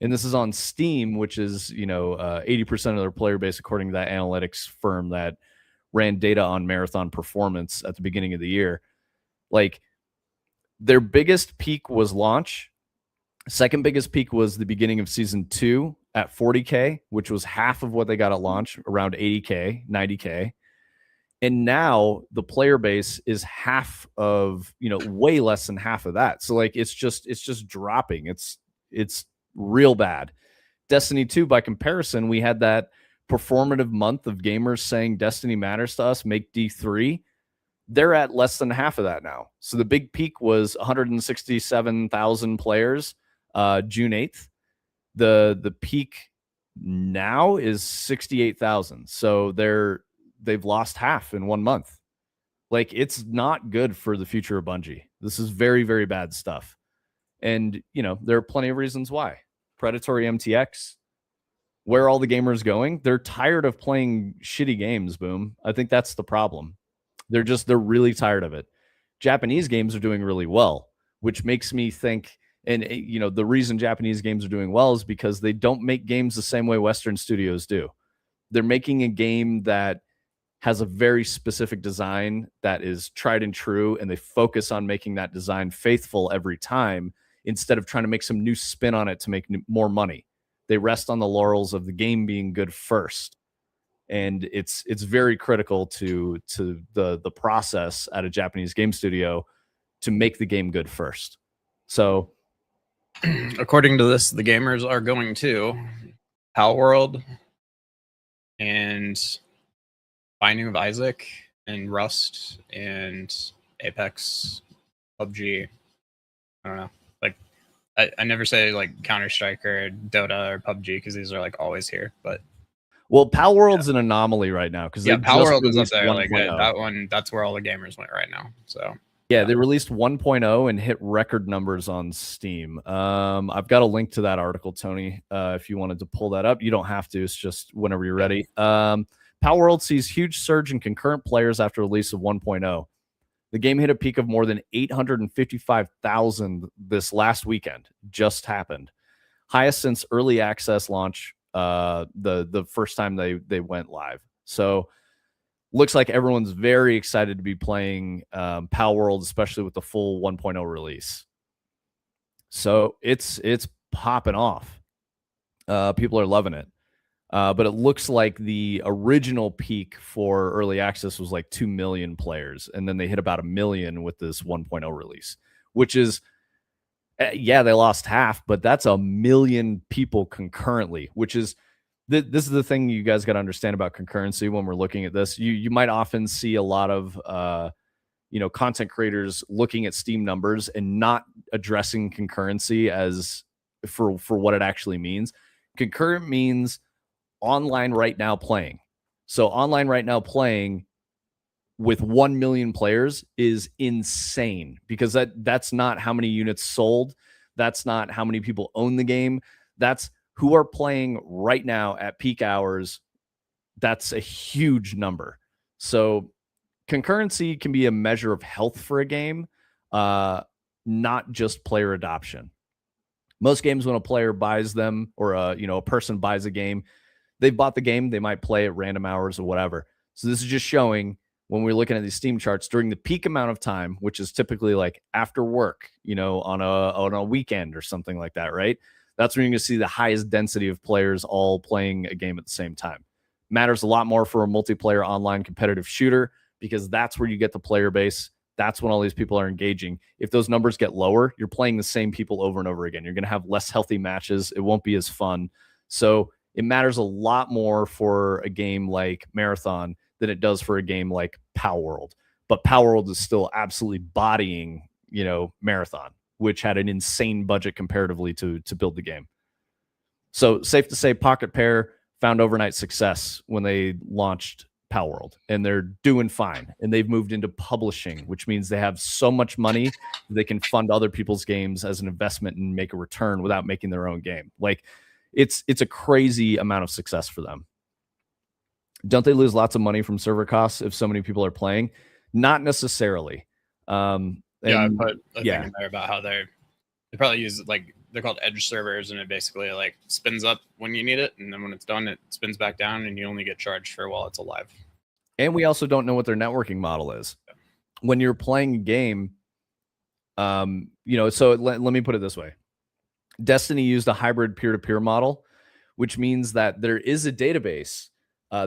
And this is on Steam, which is, 80% of their player base, according to that analytics firm that ran data on Marathon performance at the beginning of the year. Like their biggest peak was launch. Second biggest peak was the beginning of season 2 at 40K, which was half of what they got at launch, around 80K, 90K. And now the player base is half of, way less than half of that. So like it's just dropping. It's real bad. Destiny 2, by comparison, we had that performative month of gamers saying Destiny matters to us, make D3. They're at less than half of that now. So the big peak was 167,000 players June 8th. The peak now is 68,000. So they've lost half in 1 month. Like it's not good for the future of Bungie. This is very, very bad stuff. And, there are plenty of reasons why. Predatory MTX, where are all the gamers going? They're tired of playing shitty games, Boom. I think that's the problem. They're really tired of it. Japanese games are doing really well, which makes me think, and the reason Japanese games are doing well is because they don't make games the same way Western studios do. They're making a game that has a very specific design that is tried and true, and they focus on making that design faithful every time instead of trying to make some new spin on it to make more money. They rest on the laurels of the game being good first. And it's very critical to the process at a Japanese game studio to make the game good first. So according to this, the gamers are going to Pal World and Binding of Isaac and Rust and Apex, PUBG. I don't know. Like I never say like Counter-Strike or Dota or PUBG because these are like always here, but well, Pal World's an anomaly right now because Pal World is up there. Like that one, that's where all the gamers went right now. So yeah, they released 1.0 and hit record numbers on Steam. I've got a link to that article, Tony, if you wanted to pull that up. You don't have to. It's just whenever you're ready. Pal World sees huge surge in concurrent players after release of 1.0. The game hit a peak of more than 855,000 this last weekend. Just happened. Highest since early access launch the first time they went live. So looks like everyone's very excited to be playing Pal World, especially with the full 1.0 release. So it's popping off. People are loving it. But it looks like the original peak for early access was like 2 million players. And then they hit about 1 million with this 1.0 release, which is, yeah, they lost half, but that's 1 million people concurrently, which is, this is the thing you guys got to understand about concurrency when we're looking at this. You might often see a lot of, content creators looking at Steam numbers and not addressing concurrency as for what it actually means. Concurrent means online right now playing. So online right now playing with 1 million players is insane, because that's not how many units sold. That's not how many people own the game. That's who are playing right now at peak hours. That's a huge number. So concurrency can be a measure of health for a game, not just player adoption. Most games, when a player buys them, or a person buys a game, they've bought the game, they might play at random hours or whatever. So this is just showing, when we're looking at these Steam charts, during the peak amount of time, which is typically like after work, on a weekend or something like that, right? That's when you're going to see the highest density of players all playing a game at the same time. Matters a lot more for a multiplayer online competitive shooter, because that's where you get the player base. That's when all these people are engaging. If those numbers get lower, you're playing the same people over and over again. You're going to have less healthy matches. It won't be as fun. So it matters a lot more for a game like Marathon than it does for a game like Pal World. But Pal World is still absolutely bodying, Marathon, which had an insane budget comparatively to build the game. So safe to say, Pocket Pair found overnight success when they launched Pal World, and they're doing fine. And they've moved into publishing, which means they have so much money they can fund other people's games as an investment and make a return without making their own game. Like, it's a crazy amount of success for them. Don't they lose lots of money from server costs if so many people are playing? Not necessarily. I put a thing in there about how they probably use, like, they're called edge servers, and it basically like spins up when you need it, and then when it's done, it spins back down, and you only get charged for while it's alive. And we also don't know what their networking model is. When you're playing a game, so let me put it this way. Destiny used a hybrid peer-to-peer model, which means that there is a database,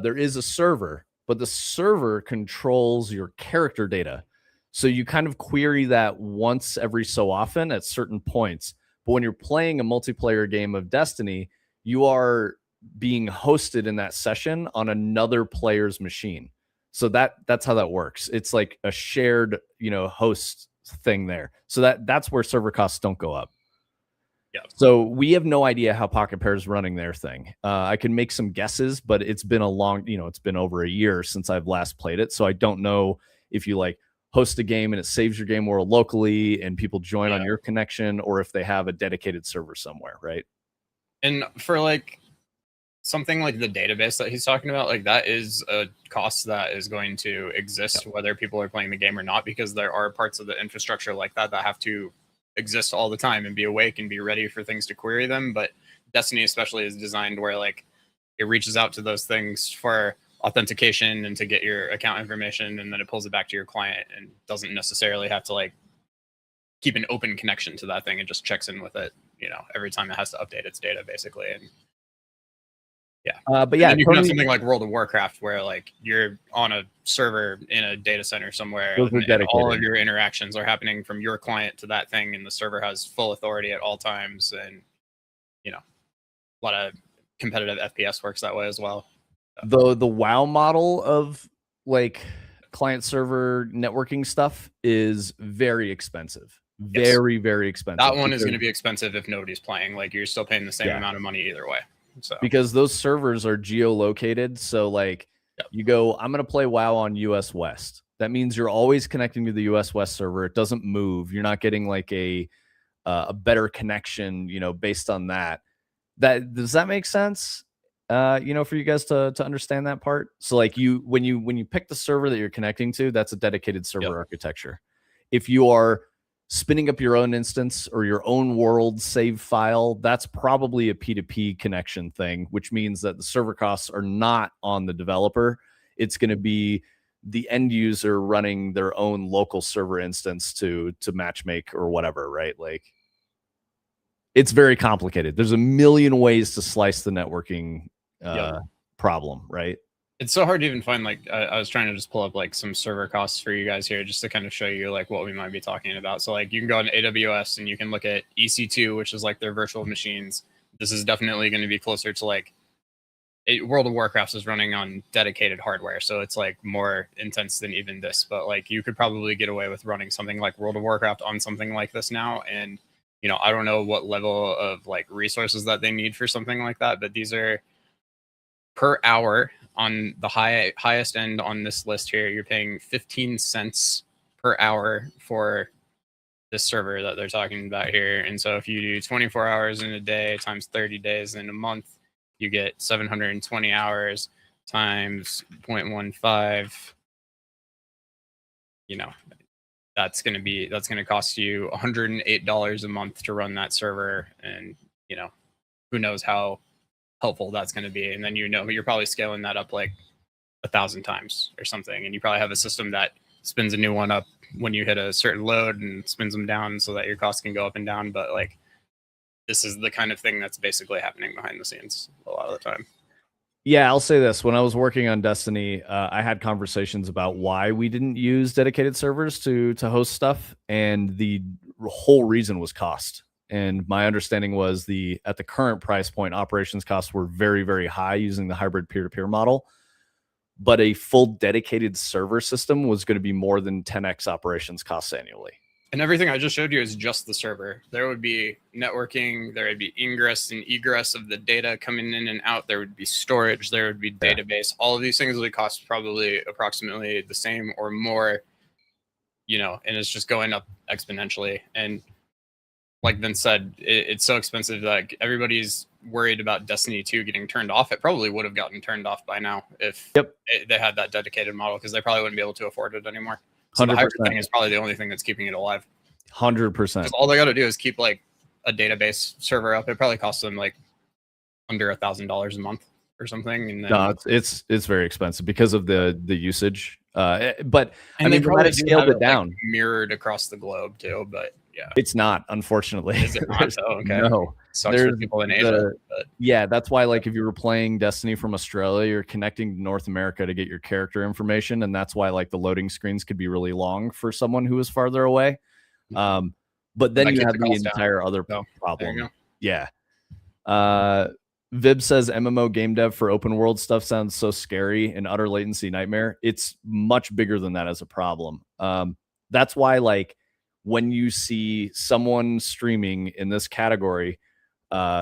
there is a server, but the server controls your character data. So you kind of query that once every so often at certain points. But when you're playing a multiplayer game of Destiny, you are being hosted in that session on another player's machine. So that's how that works. It's like a shared, host thing there. So that's where server costs don't go up. Yeah. So we have no idea how Pocket Pair is running their thing. I can make some guesses, but it's been it's been over a year since I've last played it. So I don't know if you like host a game and it saves your game world locally and people join on your connection, or if they have a dedicated server somewhere, right? And for like something like the database that he's talking about, like that is a cost that is going to exist whether people are playing the game or not, because there are parts of the infrastructure like that have to exist all the time and be awake and be ready for things to query them. But Destiny especially is designed where like it reaches out to those things for authentication and to get your account information, and then it pulls it back to your client and doesn't necessarily have to like keep an open connection to that thing. It just checks in with it, every time it has to update its data, basically. And but yeah, you can have something like World of Warcraft where like you're on a server in a data center somewhere, and all of your interactions are happening from your client to that thing, and the server has full authority at all times. And a lot of competitive FPS works that way as well. The WoW model of like client server networking stuff is very expensive. Very, very expensive. That one is going to be expensive if nobody's playing. Like you're still paying the same amount of money either way. So because those servers are geolocated. So like you go, I'm going to play WoW on US West. That means you're always connecting to the US West server. It doesn't move. You're not getting like a better connection, based on that. Does that make sense? For you guys to understand that part. So like when you pick the server that you're connecting to, that's a dedicated server architecture. If you are spinning up your own instance or your own world save file, that's probably a P2P connection thing, which means that the server costs are not on the developer. It's going to be the end user running their own local server instance to matchmake or whatever, right? Like, it's very complicated. There's a million ways to slice the networking problem, right? It's so hard to even find, like, I was trying to just pull up like some server costs for you guys here just to kind of show you like what we might be talking about. So like you can go on AWS and you can look at EC2, which is like their virtual machines. This is definitely going to be closer to like World of Warcraft is running on dedicated hardware, so it's like more intense than even this. But like you could probably get away with running something like World of Warcraft on something like this now. And you know, I don't know what level of like resources that they need for something like that, but these are per hour on the highest end on this list here. You're paying 15 cents per hour for this server that they're talking about here. And so if you do 24 hours in a day times 30 days in a month, you get 720 hours times 0.15. You know, that's going to cost you $108 a month to run that server. And, you know, who knows how helpful that's going to be. And then, you know, you're probably scaling that up like 1,000 times or something. And you probably have a system that spins a new one up when you hit a certain load and spins them down so that your costs can go up and down. But like, this is the kind of thing that's basically happening behind the scenes a lot of the time. Yeah, I'll say this. When I was working on Destiny, I had conversations about why we didn't use dedicated servers to host stuff. And the whole reason was cost. And my understanding was at the current price point, operations costs were very, very high using the hybrid peer-to-peer model. But a full dedicated server system was going to be more than 10x operations costs annually. And everything I just showed you is just the server. There would be networking, there would be ingress and egress of the data coming in and out. There would be storage, there would be database. All of these things would cost probably approximately the same or more, you know, and it's just going up exponentially. And like Vince said, it's so expensive that everybody's worried about Destiny 2 getting turned off. It probably would have gotten turned off by now if they had that dedicated model, because they probably wouldn't be able to afford it anymore. So 100%. The hybrid thing is probably the only thing that's keeping it alive. 100%. Because all they got to do is keep like a database server up. It probably costs them like under $1,000 a month or something. And then, no, it's very expensive because of the usage. But I mean, they probably scaled it down, like, mirrored across the globe too. But yeah, it's not, unfortunately. Is it not? Oh, okay. No, sucks for people in Asia. But yeah, that's why, like, if you were playing Destiny from Australia, you're connecting to North America to get your character information, and that's why like the loading screens could be really long for someone who is farther away. But then you have the entire other problem. Yeah. Vib says MMO game dev for open world stuff sounds so scary and utter latency nightmare. It's much bigger than that as a problem. That's why, like, when you see someone streaming in this category,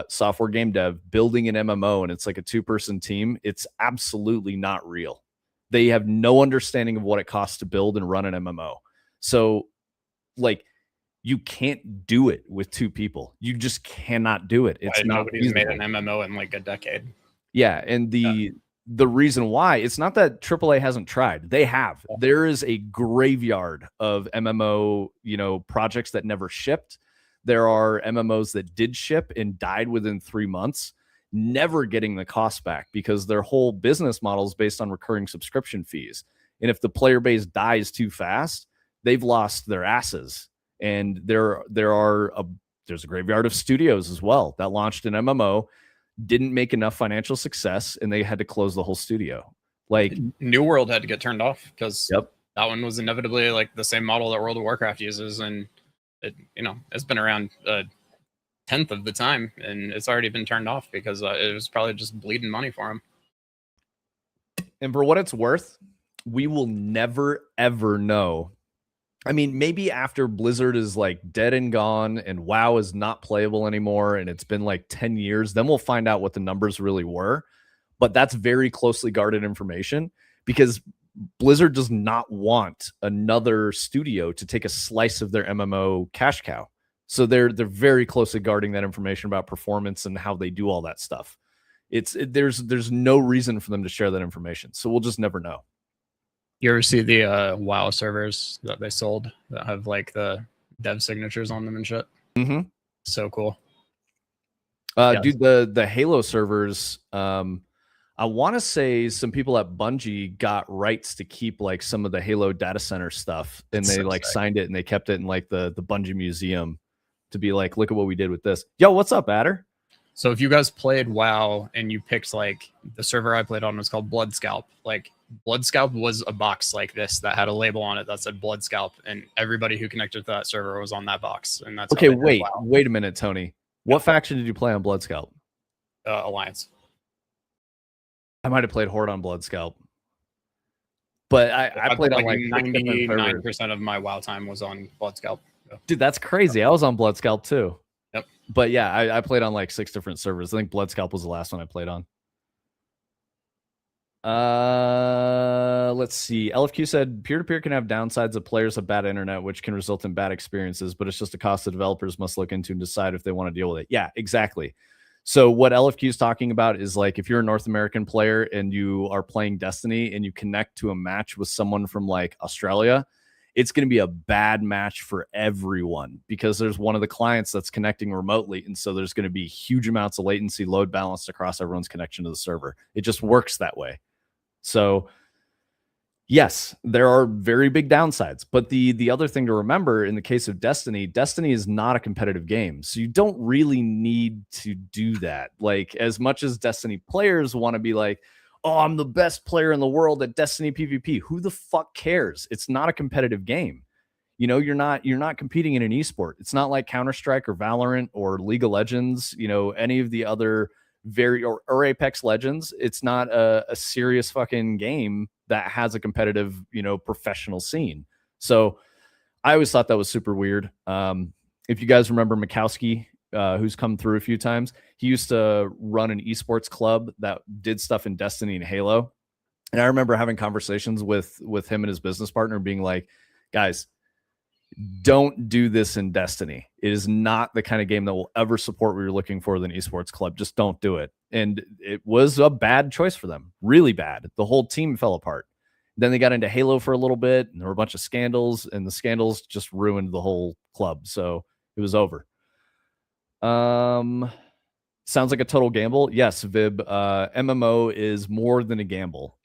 software game dev building an MMO, and it's like a 2-person team, it's absolutely not real. They have no understanding of what it costs to build and run an MMO. So, like, you can't do it with 2 people. You just cannot do it. It's not nobody's made an MMO in like a decade. Yeah, and the reason why, it's not that AAA hasn't tried. They have. There is a graveyard of MMO, you know, projects that never shipped. There are MMOs that did ship and died within 3 months, never getting the cost back because their whole business model is based on recurring subscription fees. And if the player base dies too fast, they've lost their asses. And there's a graveyard of studios as well that launched an MMO, didn't make enough financial success, and they had to close the whole studio. Like, New World had to get turned off because that one was inevitably like the same model that World of Warcraft uses, and it, you know, it's been around a 10th of the time, and it's already been turned off because it was probably just bleeding money for them. And for what it's worth, we will never ever know. I mean, maybe after Blizzard is like dead and gone and WoW is not playable anymore and it's been like 10 years, then we'll find out what the numbers really were. But that's very closely guarded information because Blizzard does not want another studio to take a slice of their MMO cash cow. So they're very closely guarding that information about performance and how they do all that stuff. There's no reason for them to share that information. So we'll just never know. You ever see the WoW servers that they sold that have like the dev signatures on them and shit. Mm-hmm. So cool. Dude, the Halo servers, I want to say some people at Bungie got rights to keep like some of the Halo data center stuff, and That's they so like sick. signed it and they kept it in like the Bungie museum to be like, look at what we did with this. Yo, what's up, Adder? So if you guys played WoW and you picked like the server I played on was called Blood Scalp, like Blood Scalp was a box like this that had a label on it that said Blood Scalp, and everybody who connected to that server was on that box, and that's Okay, how they did wait a minute, Tony. What faction did you play on Bloodscalp? Alliance. I might have played Horde on Bloodscalp, but I played on like 99% of my WoW time was on Blood Scalp. So. Dude, that's crazy. I was on Bloodscalp too. Yep. But yeah, I played on like 6 different servers. I think Bloodscalp was the last one I played on. Let's see. LFQ said peer-to-peer can have downsides of players of bad internet, which can result in bad experiences, but it's just a cost the developers must look into and decide if they want to deal with it. Yeah, exactly. So what LFQ is talking about is like if you're a North American player and you are playing Destiny and you connect to a match with someone from like Australia, it's going to be a bad match for everyone because there's one of the clients that's connecting remotely. And so there's going to be huge amounts of latency load balanced across everyone's connection to the server. It just works that way. So yes, there are very big downsides, but the other thing to remember in the case of Destiny is not a competitive game. So you don't really need to do that. Like as much as Destiny players want to be like, oh, I'm the best player in the world at Destiny PvP. Who the fuck cares? It's not a competitive game. You know, you're not competing in an esport. It's not like Counter-Strike or Valorant or League of Legends, you know, any of the other or Apex Legends. It's not a serious fucking game that has a competitive, you know, professional scene. So I always thought that was super weird. If you guys remember Mikowski, who's come through a few times, he used to run an esports club that did stuff in Destiny and Halo. And I remember having conversations with him and his business partner being like, guys, don't do this in Destiny. It is not the kind of game that will ever support what you're looking for with an esports club. Just don't do it. And it was a bad choice for them. Really bad. The whole team fell apart. Then they got into Halo for a little bit, and there were a bunch of scandals, and the scandals just ruined the whole club. So it was over. Sounds like a total gamble. Yes, Vib. MMO is more than a gamble.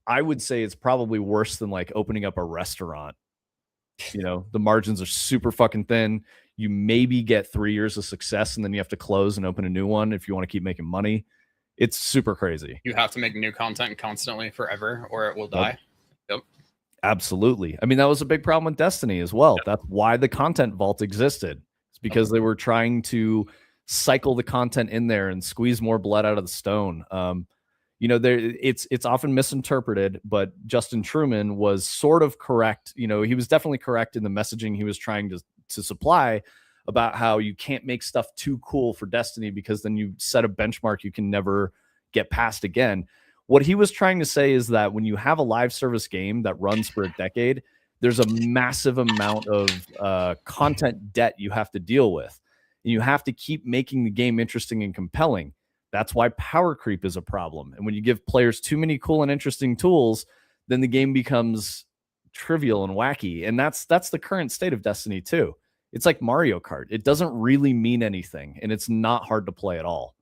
I would say it's probably worse than like opening up a restaurant. You know, the margins are super fucking thin. You maybe get 3 years of success and then you have to close and open a new one if you want to keep making money. It's super crazy. You have to make new content constantly forever or it will die. Yep. Absolutely. I mean, that was a big problem with Destiny as well. Yep. That's why the content vault existed. It's because they were trying to cycle the content in there and squeeze more blood out of the stone. You know, it's often misinterpreted, but Justin Truman was sort of correct. You know, he was definitely correct in the messaging he was trying to supply about how you can't make stuff too cool for Destiny because then you set a benchmark you can never get past again. What he was trying to say is that when you have a live service game that runs for a decade, there's a massive amount of content debt you have to deal with. And you have to keep making the game interesting and compelling. That's why power creep is a problem. And when you give players too many cool and interesting tools, then the game becomes trivial and wacky. And that's the current state of Destiny 2. It's like Mario Kart. It doesn't really mean anything, and it's not hard to play at all.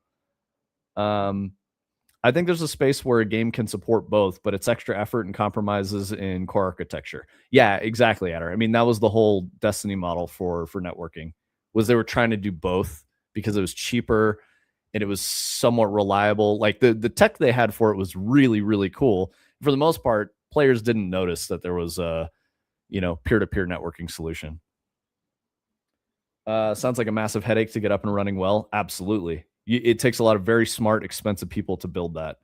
I think there's a space where a game can support both, but it's extra effort and compromises in core architecture. Yeah, exactly, Adder. I mean, that was the whole Destiny model for networking, was they were trying to do both because it was cheaper and it was somewhat reliable. Like the tech they had for it was really, really cool. For the most part, players didn't notice that there was a, you know, peer-to-peer networking solution. Sounds like a massive headache to get up and running well. Absolutely. It takes a lot of very smart, expensive people to build that.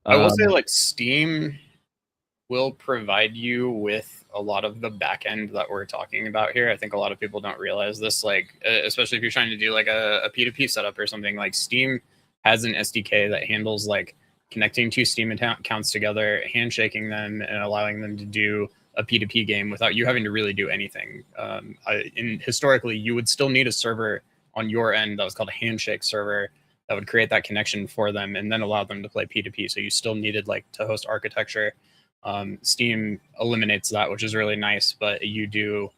I will say, like, Steam will provide you with a lot of the back end that we're talking about here. I think a lot of people don't realize this, like, especially if you're trying to do like a P2P setup or something. Like, Steam has an SDK that handles like connecting two Steam accounts together, handshaking them, and allowing them to do a P2P game without you having to really do anything. Historically, you would still need a server on your end that was called a handshake server that would create that connection for them and then allow them to play P2P. So you still needed like to host architecture. Steam eliminates that, which is really nice, but you do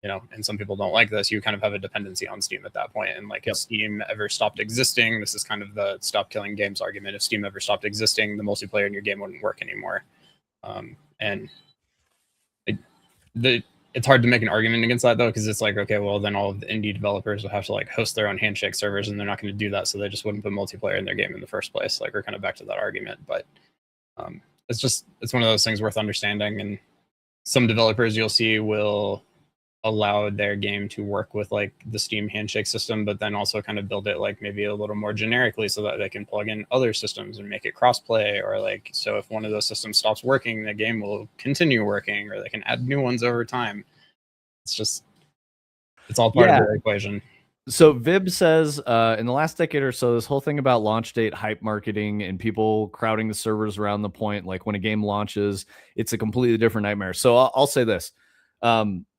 and some people don't like this, you kind of have a dependency on Steam at that point. And like, if Steam ever stopped existing, this is kind of the stop killing games argument. If Steam ever stopped existing, the multiplayer in your game wouldn't work anymore. And it's hard to make an argument against that though, because it's like, okay, well then all of the indie developers will have to like host their own handshake servers, and they're not going to do that, so they just wouldn't put multiplayer in their game in the first place. Like, we're kind of back to that argument, but it's one of those things worth understanding. And some developers you'll see will allow their game to work with like the Steam handshake system, but then also kind of build it like maybe a little more generically so that they can plug in other systems and make it crossplay, or like, so if one of those systems stops working, the game will continue working, or they can add new ones over time. It's all part of the equation. So Vib says, in the last decade or so, this whole thing about launch date hype marketing and people crowding the servers around the point, like when a game launches, it's a completely different nightmare. So I'll say this.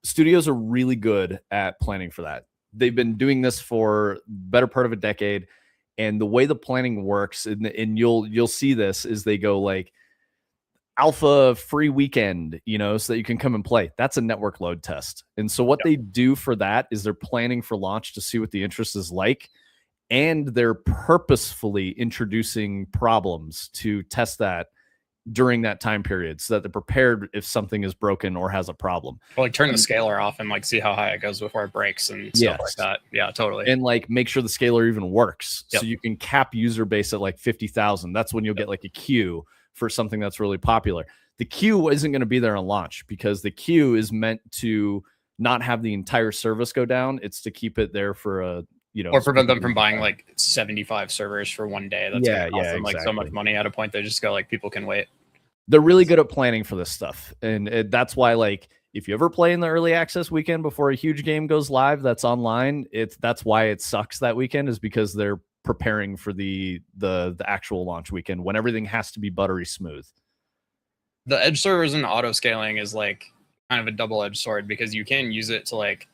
Studios are really good at planning for that. They've been doing this for better part of a decade. And the way the planning works, and you'll see this, is they go like alpha free weekend, so that you can come and play. That's a network load test. And so what they do for that is they're planning for launch to see what the interest is like. And they're purposefully introducing problems to test that during that time period, so that they're prepared if something is broken or has a problem. Or like turn the scaler off and like see how high it goes before it breaks and stuff like that. Yeah, totally. And like make sure the scaler even works. So you can cap user base at like 50,000. That's when you'll get like a queue for something that's really popular. The queue isn't going to be there on launch, because the queue is meant to not have the entire service go down. It's to keep it there for or prevent them from buying like 75 servers for one day. That's going to cost them like so much money. At a point, they just go like, people can wait. They're really good at planning for this stuff. And that's why, like, if you ever play in the early access weekend before a huge game goes live that's online, that's why it sucks that weekend, is because they're preparing for the actual launch weekend when everything has to be buttery smooth. The edge servers and auto scaling is like kind of a double-edged sword, because you can use it to like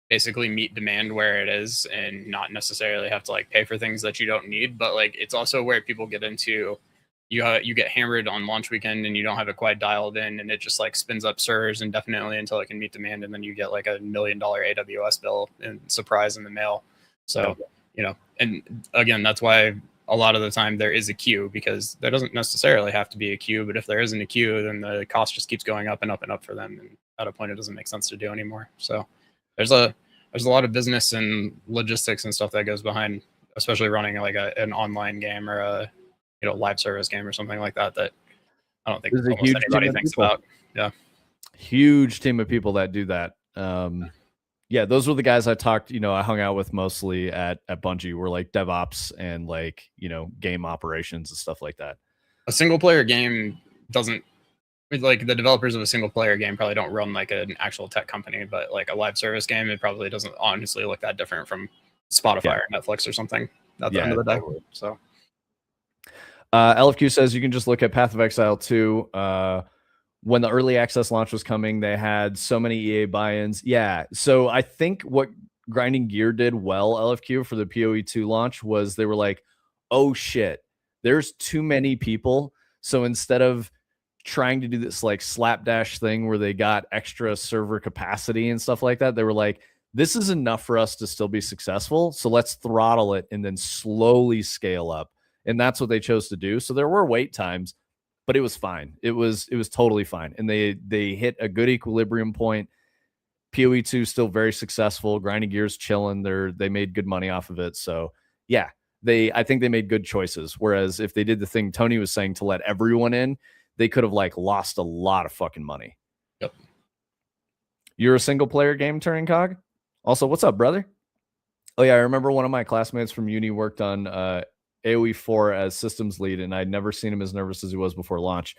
basically meet demand where it is and not necessarily have to like pay for things that you don't need. But like, it's also where people get into, you get hammered on launch weekend and you don't have it quite dialed in, and it just like spins up servers indefinitely until it can meet demand, and then you get like $1 million AWS bill and surprise in the mail. So and again, that's why a lot of the time there is a queue, because there doesn't necessarily have to be a queue, but if there isn't a queue, then the cost just keeps going up and up and up for them, and at a point it doesn't make sense to do anymore. So there's a lot of business and logistics and stuff that goes behind, especially running like an online game or a live service game or something like that I don't think almost anybody thinks about. Yeah, huge team of people that do that. Those were the guys I I hung out with mostly at Bungie, were like DevOps and like, game operations and stuff like that. A single player game doesn't, like, the developers of a single player game probably don't run like an actual tech company, but like a live service game, it probably doesn't honestly look that different from Spotify or Netflix or something at the end of the day. So LFQ says you can just look at Path of Exile 2. When the early access launch was coming, they had so many EA buy-ins. Yeah. So I think what Grinding Gear did well, LFQ, for the PoE 2 launch was they were like, oh shit, there's too many people. So instead of trying to do this like slapdash thing where they got extra server capacity and stuff like that, they were like, this is enough for us to still be successful. So let's throttle it and then slowly scale up. And that's what they chose to do. So there were wait times, but it was fine. It was totally fine. And they hit a good equilibrium point. PoE 2 still very successful. Grinding Gear's chilling. They made good money off of it. So yeah, I think they made good choices. Whereas if they did the thing Tony was saying to let everyone in, they could have like lost a lot of fucking money. Yep. You're a single player game, Turning Cog? Also, what's up, brother? Oh yeah, I remember one of my classmates from uni worked on AoE4 as systems lead, and I'd never seen him as nervous as he was before launch.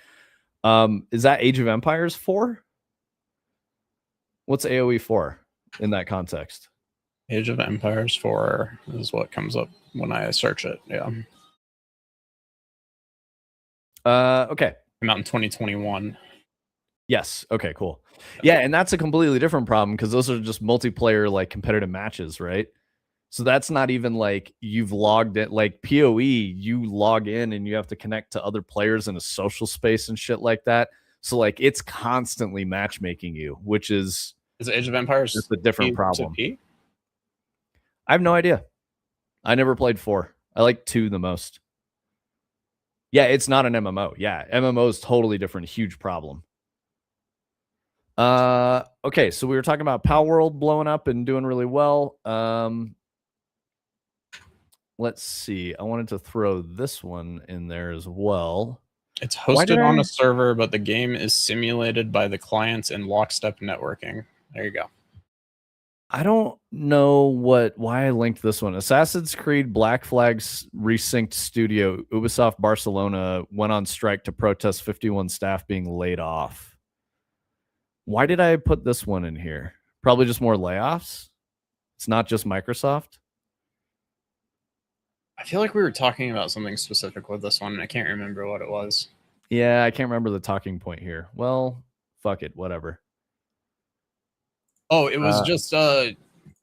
Is that Age of Empires 4? What's AoE 4 in that context? Age of Empires 4 is what comes up when I search it. Yeah. Okay. Came out in 2021. Yes. Okay, cool. Yeah, and that's a completely different problem, because those are just multiplayer like competitive matches, right? So that's not even like you've logged it. Like PoE, you log in and you have to connect to other players in a social space and shit like that. So like it's constantly matchmaking you, which is Is Age of Empires It's a different P to problem. P? I have no idea. I never played 4. I like 2 the most. Yeah, it's not an MMO. Yeah, MMO is totally different. Huge problem. Okay, so we were talking about Pal World blowing up and doing really well. Let's see. I wanted to throw this one in there as well. It's Why did hosted on I? a server, but the game is simulated by the clients in lockstep networking. There you go. I don't know why I linked this one. Assassin's Creed Black Flag's resynced studio, Ubisoft Barcelona, went on strike to protest 51 staff being laid off. Why did I put this one in here? Probably just more layoffs. It's not just Microsoft. I feel like we were talking about something specific with this one, and I can't remember what it was. Yeah, I can't remember the talking point here. Well, fuck it, whatever. Oh, it was just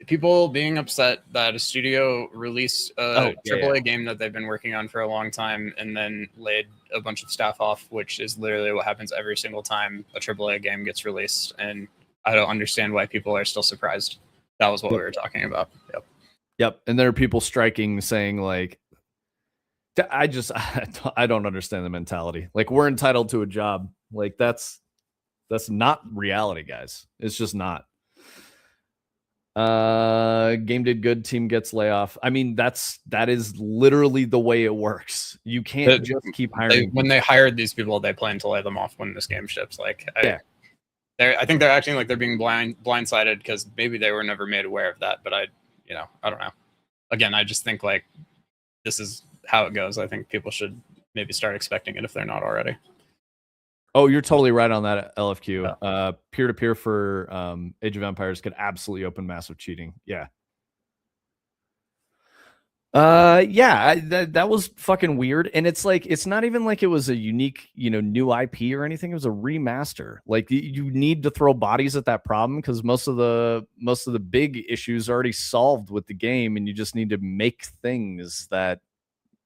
people being upset that a studio released a AAA game that they've been working on for a long time and then laid a bunch of staff off, which is literally what happens every single time a AAA game gets released. And I don't understand why people are still surprised. That was what we were talking about. Yep. Yep. And there are people striking saying like, I don't understand the mentality. Like, we're entitled to a job. Like, that's not reality, guys. It's just not. Game did good, team gets layoff. I mean, that is literally the way it works. You can't just keep hiring. When they hired these people, they plan to lay them off when this game ships. Like, yeah. I think they're acting like they're being blindsided because maybe they were never made aware of that. But I don't know. Again, I just think like this is how it goes. I think people should maybe start expecting it if they're not already. Oh, you're totally right on that, LFQ. Yeah. Peer-to-peer for Age of Empires could absolutely open massive cheating. Yeah. That was fucking weird. And it's like, it's not even like it was a unique, new IP or anything. It was a remaster. Like, you need to throw bodies at that problem because most of the big issues are already solved with the game, and you just need to make things that,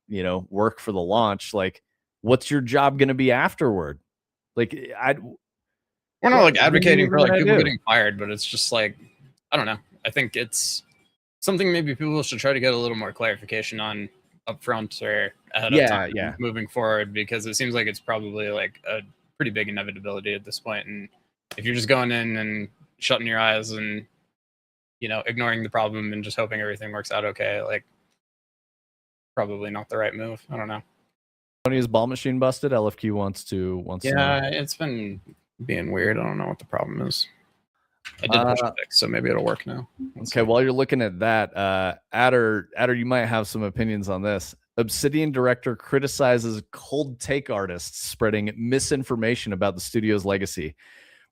work for the launch. Like, what's your job going to be afterward? Like, we're not like advocating for like people getting fired, but it's just like, I don't know. I think it's something maybe people should try to get a little more clarification on upfront or ahead of time moving forward, because it seems like it's probably like a pretty big inevitability at this point. And if you're just going in and shutting your eyes and, ignoring the problem and just hoping everything works out okay, like probably not the right move. I don't know. Tony's ball machine busted. LFQ wants to it's been being weird. I don't know what the problem is. I did push a fix, so maybe it'll work now. Let's see. While you're looking at that, Adder, you might have some opinions on this. Obsidian director criticizes cold take artists spreading misinformation about the studio's legacy.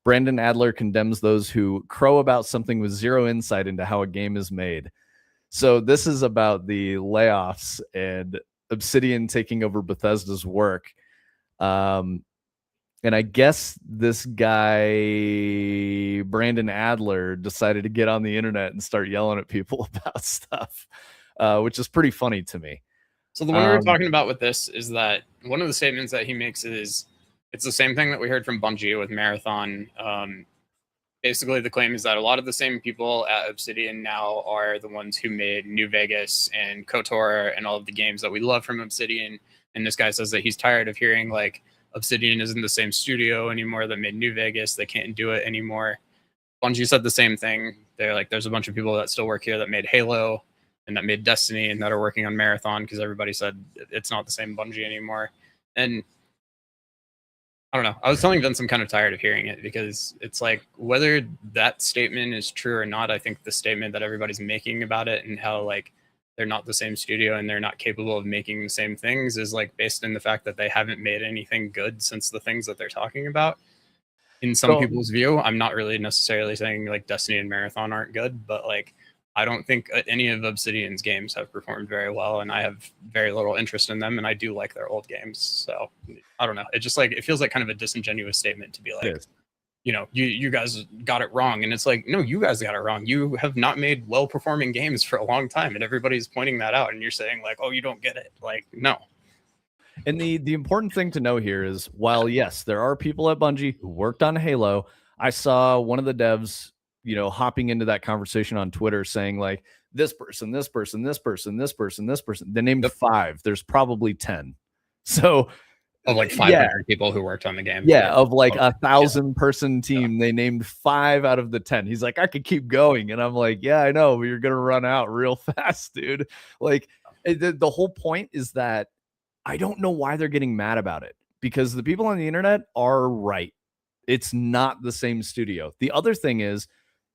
Brandon Adler condemns those who crow about something with zero insight into how a game is made. So this is about the layoffs and Obsidian taking over Bethesda's work. And I guess this guy, Brandon Adler, decided to get on the internet and start yelling at people about stuff, which is pretty funny to me. So the one we were talking about with this is that one of the statements that he makes is it's the same thing that we heard from Bungie with Marathon. Basically, the claim is that a lot of the same people at Obsidian now are the ones who made New Vegas and KOTOR and all of the games that we love from Obsidian. And this guy says that he's tired of hearing like Obsidian isn't the same studio anymore that made New Vegas. They can't do it anymore. Bungie said the same thing. They're like, there's a bunch of people that still work here that made Halo and that made Destiny and that are working on Marathon because everybody said it's not the same Bungie anymore. And I don't know. I was telling Vince I'm kind of tired of hearing it because it's like whether that statement is true or not, I think the statement that everybody's making about it and how like they're not the same studio and they're not capable of making the same things is like based in the fact that they haven't made anything good since the things that they're talking about. In some people's view, I'm not really necessarily saying like Destiny and Marathon aren't good, but like I don't think any of Obsidian's games have performed very well, and I have very little interest in them, and I do like their old games. So I don't know. It just like it feels like kind of a disingenuous statement to be like, you guys got it wrong. And it's like, no, you guys got it wrong. You have not made well-performing games for a long time, and everybody's pointing that out, and you're saying like, oh, you don't get it. Like, no. And the important thing to know here is, while yes, there are people at Bungie who worked on Halo, I saw one of the devs hopping into that conversation on Twitter saying like this person, this person, this person, this person, this person. They named 5. There's probably 10. So of like 500 people who worked on the game. Yeah, of like 1,000-person team, they named 5 out of the 10. He's like, I could keep going, and I'm like, yeah, I know, but you're gonna run out real fast, dude. Like, the whole point is that I don't know why they're getting mad about it, because the people on the internet are right. It's not the same studio. The other thing is,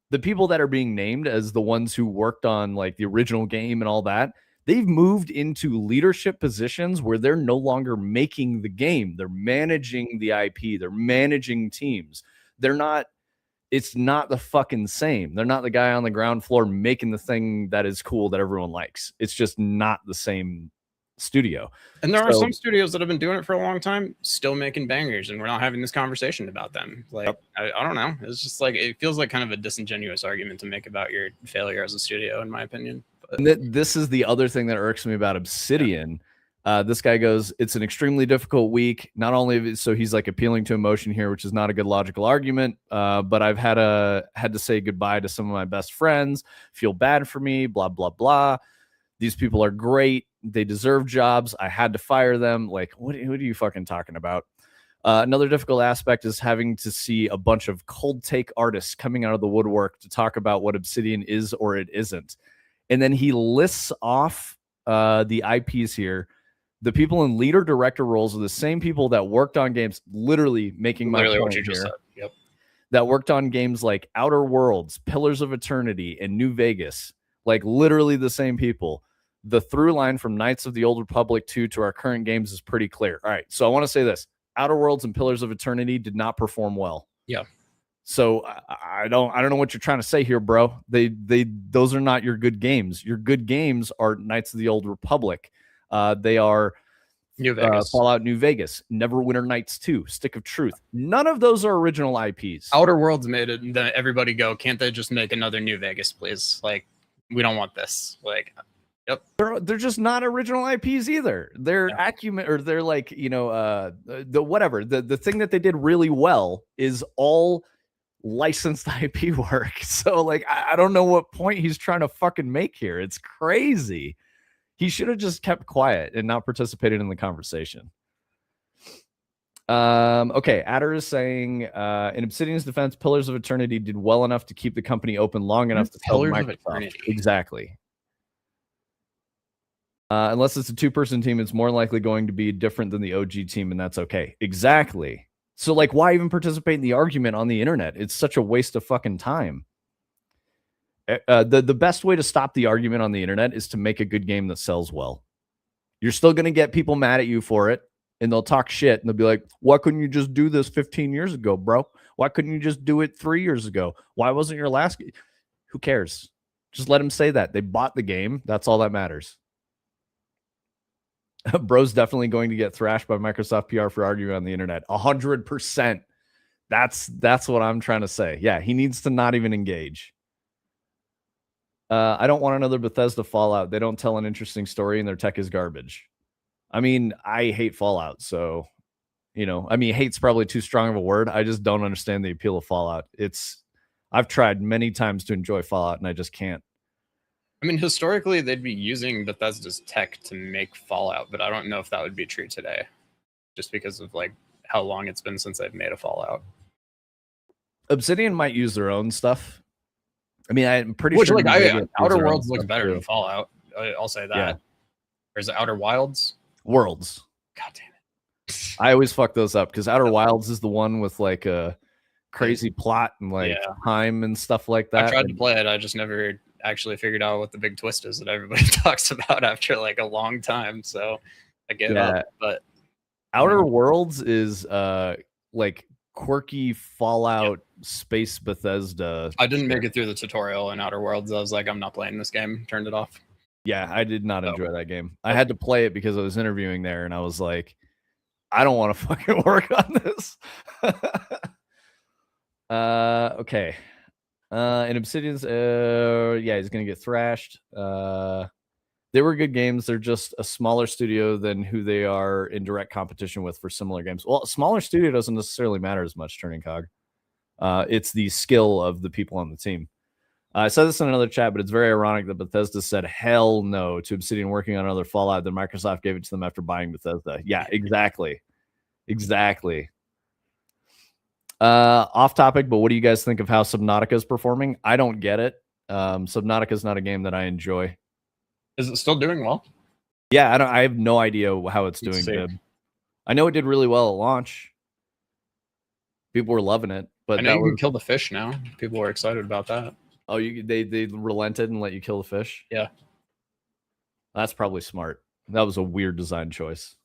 the people that are being named as the ones who worked on like the original game and all that, they've moved into leadership positions where they're no longer making the game. They're managing the IP. They're managing teams. It's not the fucking same. They're not the guy on the ground floor making the thing that is cool that everyone likes. It's just not the same studio. And there are some studios that have been doing it for a long time, still making bangers, and we're not having this conversation about them. Like, I don't know. It's just like, it feels like kind of a disingenuous argument to make about your failure as a studio, in my opinion. But this is the other thing that irks me about Obsidian. This guy goes, it's an extremely difficult week. Not only so he's like appealing to emotion here, which is not a good logical argument, but I've had to say goodbye to some of my best friends. Feel bad for me. Blah blah blah. These people are great. They deserve jobs. I had to fire them. Like, what are you fucking talking about? Another difficult aspect is having to see a bunch of cold take artists coming out of the woodwork to talk about what Obsidian is or it isn't. And then he lists off the IPs here. The people in leader director roles are the same people that worked on games, literally making my point what you here, just said. Yep. that worked on games like Outer Worlds, Pillars of Eternity, and New Vegas. Like literally the same people. The through line from Knights of the Old Republic 2 to our current games is pretty clear. All right, so I want to say this. Outer Worlds and Pillars of Eternity did not perform well. Yeah. So I don't know what you're trying to say here, bro. Those are not your good games. Your good games are Knights of the Old Republic. They are New Vegas. Fallout New Vegas, Neverwinter Nights 2, Stick of Truth. None of those are original IPs. Outer Worlds made it. Then everybody go, can't they just make another New Vegas, please? Like, we don't want this. Like, yep. They're just not original IPs either. They're acumen, or they're like, the whatever. The thing that they did really well is all licensed IP work. So like, I don't know what point he's trying to fucking make here. It's crazy. He should have just kept quiet and not participated in the conversation. Okay, Adder is saying, in Obsidian's defense, Pillars of Eternity did well enough to keep the company open long enough to tell Microsoft. Exactly. Unless it's a 2-person team, it's more likely going to be different than the OG team, and that's okay. Exactly. So, like, why even participate in the argument on the internet? It's such a waste of fucking time. The best way to stop the argument on the internet is to make a good game that sells well. You're still going to get people mad at you for it, and they'll talk shit, and they'll be like, why couldn't you just do this 15 years ago, bro? Why couldn't you just do it 3 years ago? Why wasn't your last? Who cares? Just let them say that. They bought the game. That's all that matters. Bro's definitely going to get thrashed by Microsoft PR for arguing on the internet. 100%. That's what I'm trying to say. Yeah, he needs to not even engage. I don't want another Bethesda Fallout. They don't tell an interesting story and their tech is garbage. I mean, I hate Fallout, so, hate's probably too strong of a word. I just don't understand the appeal of Fallout. I've tried many times to enjoy Fallout and I just can't. I mean, historically, they'd be using Bethesda's tech to make Fallout, but I don't know if that would be true today, just because of like how long it's been since they've made a Fallout. Obsidian might use their own stuff. I mean, I'm pretty sure. Outer Worlds looks better than Fallout. I'll say that. Yeah. Or is it Outer Wilds? Worlds. God damn it! I always fuck those up because Outer Wilds is the one with like a crazy plot and like time and stuff like that. I tried to play it. I just never actually figured out what the big twist is that everybody talks about after like a long time. So I gave up. But Outer Worlds is like quirky Fallout space Bethesda. I didn't make it through the tutorial in Outer Worlds. I was like, I'm not playing this game. Turned it off. Yeah, I did not enjoy that game. I had to play it because I was interviewing there, and I was like, I don't want to fucking work on this. Okay. In Obsidian's, he's gonna get thrashed. They were good games. They're just a smaller studio than who they are in direct competition with for similar games. Well, a smaller studio doesn't necessarily matter as much, Turning Cog. It's the skill of the people on the team. I said this in another chat, but it's very ironic that Bethesda said hell no to Obsidian working on another Fallout, then Microsoft gave it to them after buying Bethesda. Yeah, exactly. Exactly. Off topic, but what do you guys think of how Subnautica is performing? I don't get it. Subnautica is not a game that I enjoy. Is it still doing well? Yeah, I have no idea how it's doing. I know it did really well at launch. People were loving it, but I know you can kill the fish now. People were excited about that. Oh, they relented and let you kill the fish? Yeah. That's probably smart. That was a weird design choice.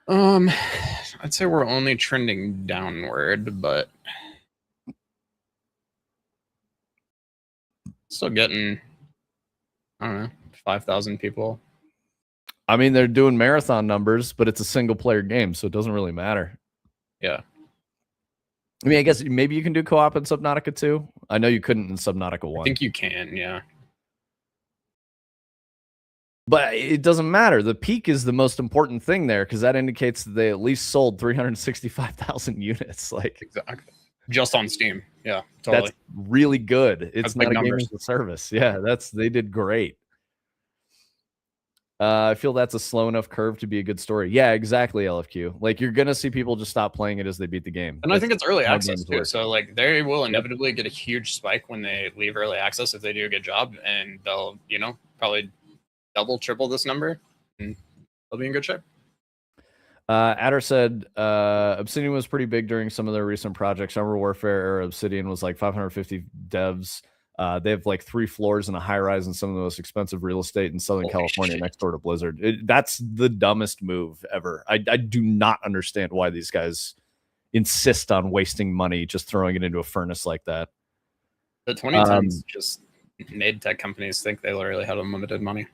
I'd say we're only trending downward, but still getting, I don't know, 5,000 people. I mean, they're doing marathon numbers, but it's a single player game, so it doesn't really matter. Yeah. I mean, I guess maybe you can do co-op in Subnautica 2. I know you couldn't in Subnautica 1. I think you can, yeah. But it doesn't matter. The peak is the most important thing there because that indicates that they at least sold 365,000 units. Like exactly. Just on Steam. Yeah, totally. That's really good. It's that's not a game as a service. Yeah, they did great. I feel that's a slow enough curve to be a good story. Yeah, exactly, LFQ. Like, you're going to see people just stop playing it as they beat the game. And I think it's early access, too. So, like, they will inevitably get a huge spike when they leave early access if they do a good job. And they'll, probably double, triple this number. And they'll be in good shape. Adder said Obsidian was pretty big during some of their recent projects. Summer Warfare era Obsidian was like 550 devs. They have like 3 floors in a high rise and some of the most expensive real estate in Southern California next door to Blizzard. That's the dumbest move ever. I do not understand why these guys insist on wasting money just throwing it into a furnace like that. The 2010s just made tech companies think they literally had unlimited money.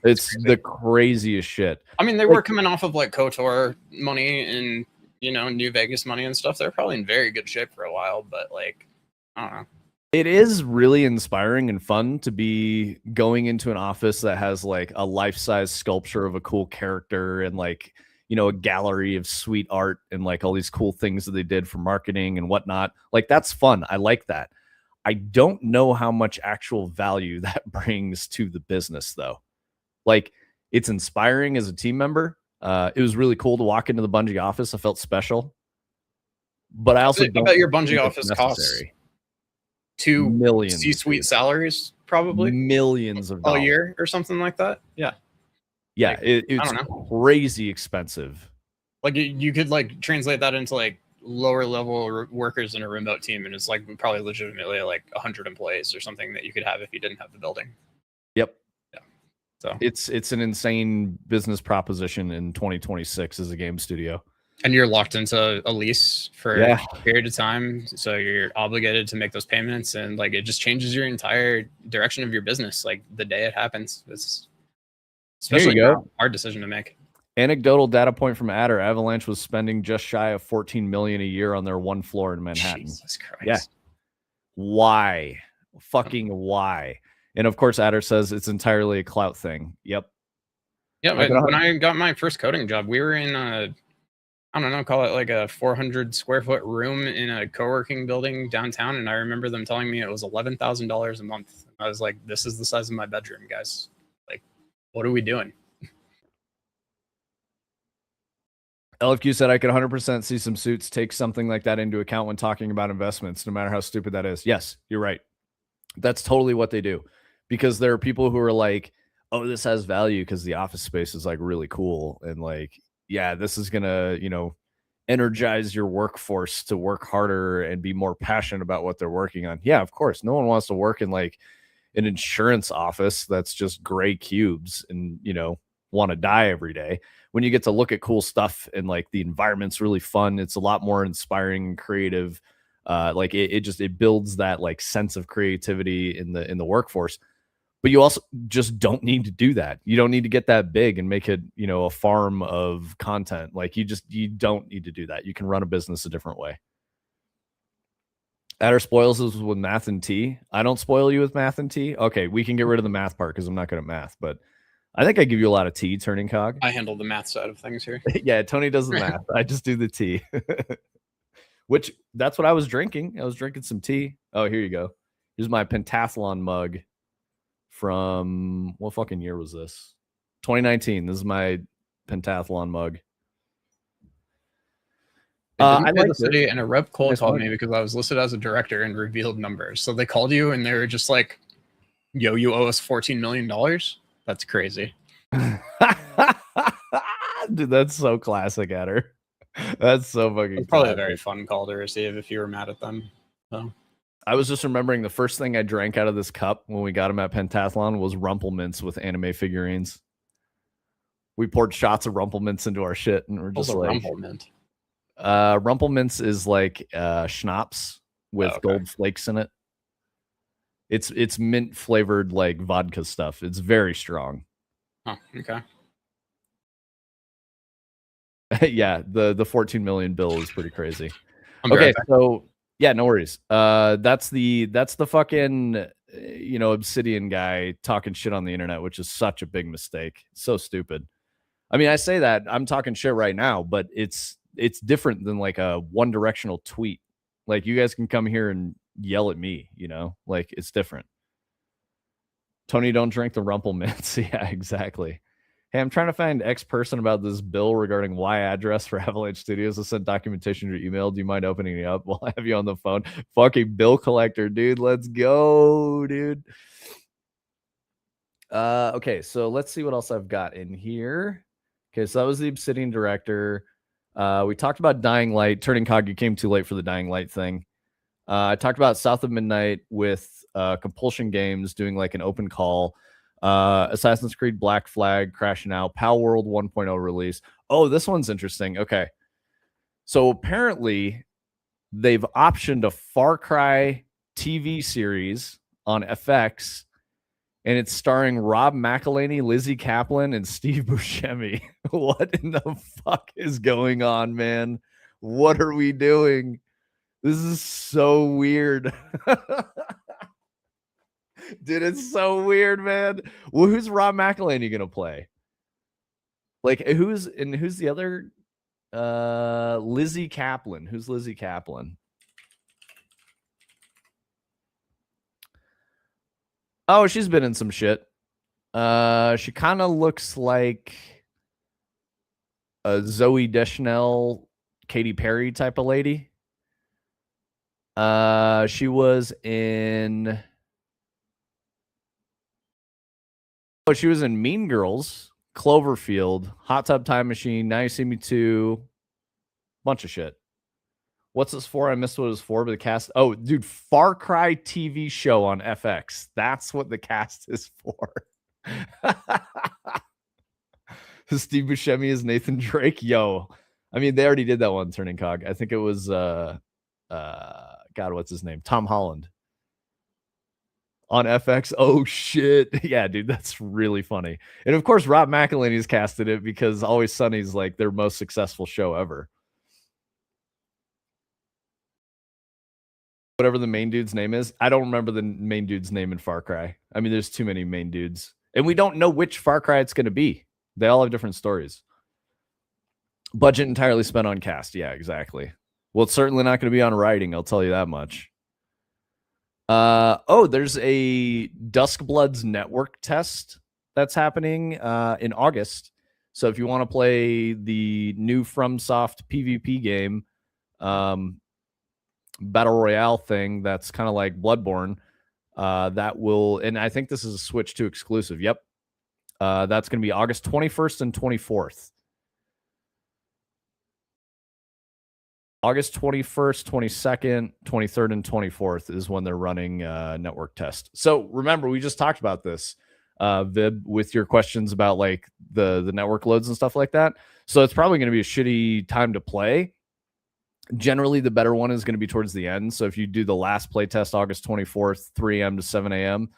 It's the craziest shit. I mean, they were coming off of like KOTOR money and, New Vegas money and stuff. They're probably in very good shape for a while, but like, I don't know. It is really inspiring and fun to be going into an office that has like a life-size sculpture of a cool character and like, a gallery of sweet art and like all these cool things that they did for marketing and whatnot. Like, that's fun. I like that. I don't know how much actual value that brings to the business, though. Like, it's inspiring as a team member. It was really cool to walk into the Bungie office. I felt special. But I also bet your Bungie office costs $2 million C-suite salaries, probably millions of dollars a year or something like that. Yeah. Yeah, it's crazy expensive. Like, you could like translate that into like lower level workers in a remote team, and it's like probably legitimately like 100 employees or something that you could have if you didn't have the building. Yep. Yeah. So it's an insane business proposition in 2026 as a game studio. And you're locked into a lease for a period of time, so you're obligated to make those payments, and like it just changes your entire direction of your business. Like the day it happens, it's especially a hard decision to make. Anecdotal data point from Adder: Avalanche was spending just shy of $14 million a year on their one floor in Manhattan. Jesus Christ! Yeah, why? Fucking why? And of course, Adder says it's entirely a clout thing. Yep. Yeah, when I got my first coding job, we were in a, I don't know, call it like a 400 square foot room in a co-working building downtown. And I remember them telling me it was $11,000 a month. I was like, this is the size of my bedroom, guys. Like, what are we doing? LFQ said I could 100% see some suits take something like that into account when talking about investments, no matter how stupid that is. Yes, you're right. That's totally what they do. Because there are people who are like, oh, this has value because the office space is like really cool. And like, yeah, this is going to, energize your workforce to work harder and be more passionate about what they're working on. Yeah, of course. No one wants to work in like an insurance office that's just gray cubes and, want to die every day. When you get to look at cool stuff and like the environment's really fun, it's a lot more inspiring and creative. Like it builds that like sense of creativity in the workforce. But you also just don't need to do that. You don't need to get that big and make it, a farm of content. Like you don't need to do that. You can run a business a different way. Adder spoils us with math and T. I don't spoil you with math and T. Okay, we can get rid of the math part because I'm not good at math, but I think I give you a lot of T, Turning Cog. I handle the math side of things here. Yeah, Tony does the math. I just do the T. Which that's what I was drinking. I was drinking some tea. Oh, here you go. Here's my pentathlon mug from what fucking year was this? 2019. This is my pentathlon mug. I like the city, and a rep cold Nice called mug. me because I was listed as a director and revealed numbers. So they called you and they were just like, "Yo, you owe us $14 million." That's crazy. Dude, that's so classic at her. That's so fucking It's probably classic. a very fun call to receive if you were mad at them. So I was just remembering the first thing I drank out of this cup when we got him at Pentathlon was Rumplemints with anime figurines. We poured shots of Rumplemints into our shit, and we're just also like, Rumplemint. Rumplemints is like schnapps with gold flakes in it. It's mint flavored like vodka stuff. It's very strong. Oh, okay. Yeah, the 14 million bill is pretty crazy. Okay, so yeah, no worries. That's the fucking Obsidian guy talking shit on the internet, which is such a big mistake. So stupid. I mean, I say that I'm talking shit right now, but it's different than like a one directional tweet. Like you guys can come here and yell at me, like it's different. Tony, don't drink the Rumple Mints. Yeah, exactly. Hey, I'm trying to find X person about this bill regarding Y address for Avalanche Studios to send documentation to your email. Do you mind opening it up? We'll have you on the phone. Fucking bill collector, dude. Let's go, dude. Okay, so let's see what else I've got in here. Okay, so that was the Obsidian director. We talked about Dying Light. Turning Cog, you came too late for the Dying Light thing. I talked about South of Midnight with Compulsion Games doing like an open call. Assassin's Creed Black Flag crashing out. Pal World 1.0 release. Oh, this one's interesting. Okay. So apparently they've optioned a Far Cry TV series on FX, and it's starring Rob McElhenney, Lizzie Kaplan, and Steve Buscemi. What in the fuck is going on, man? What are we doing? This is so weird. Dude, it's so weird, man. Well, who's Rob McElhenney gonna play? Like, who's the other? Lizzie Kaplan. Who's Lizzie Kaplan? Oh, she's been in some shit. She kind of looks like a Zooey Deschanel, Katy Perry type of lady. She was in. Oh, she was in Mean Girls, Cloverfield, Hot Tub Time Machine, Now You See Me Too, bunch of shit. What's this for? I missed what it was for, but the cast. Oh, dude, Far Cry TV show on FX. That's what the cast is for. Steve Buscemi is Nathan Drake. Yo, I mean, they already did that one, Turning Cog. I think it was God, what's his name? Tom Holland on FX. Oh shit. Yeah, dude, that's really funny. And of course, Rob McElhenney's casted it because Always Sunny's like their most successful show ever. Whatever the main dude's name is. I don't remember the main dude's name in Far Cry. I mean, there's too many main dudes. And we don't know which Far Cry it's going to be. They all have different stories. Budget entirely spent on cast. Yeah, exactly. Well, it's certainly not going to be on writing. I'll tell you that much. There's a Duskbloods network test that's happening in August. So if you want to play the new FromSoft PvP game, Battle Royale thing that's kind of like Bloodborne, that will, and I think this is a Switch 2 exclusive. Yep. That's going to be August 21st and 24th. August 21st, 22nd, 23rd, and 24th is when they're running network test. So remember, we just talked about this, Vib, with your questions about like the network loads and stuff like that. So it's probably going to be a shitty time to play. Generally, the better one is going to be towards the end. So if you do the last play test August 24th, 3 a.m. to 7 a.m.,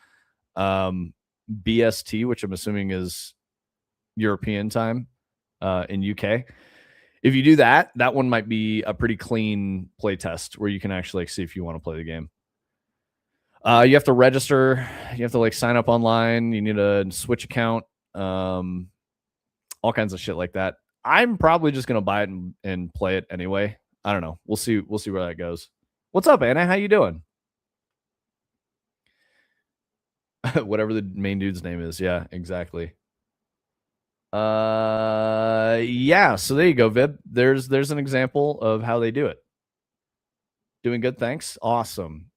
BST, which I'm assuming is European time in UK. If you do that, that one might be a pretty clean play test where you can actually like see if you want to play the game. You have to register. You have to like sign up online. You need a Switch account. All kinds of shit like that. I'm probably just going to buy it and play it anyway. I don't know. We'll see where that goes. What's up, Anna? How you doing? Whatever the main dude's name is. Yeah, exactly. Yeah, so there you go, Vib. There's an example of how they do it. Doing good, thanks. Awesome.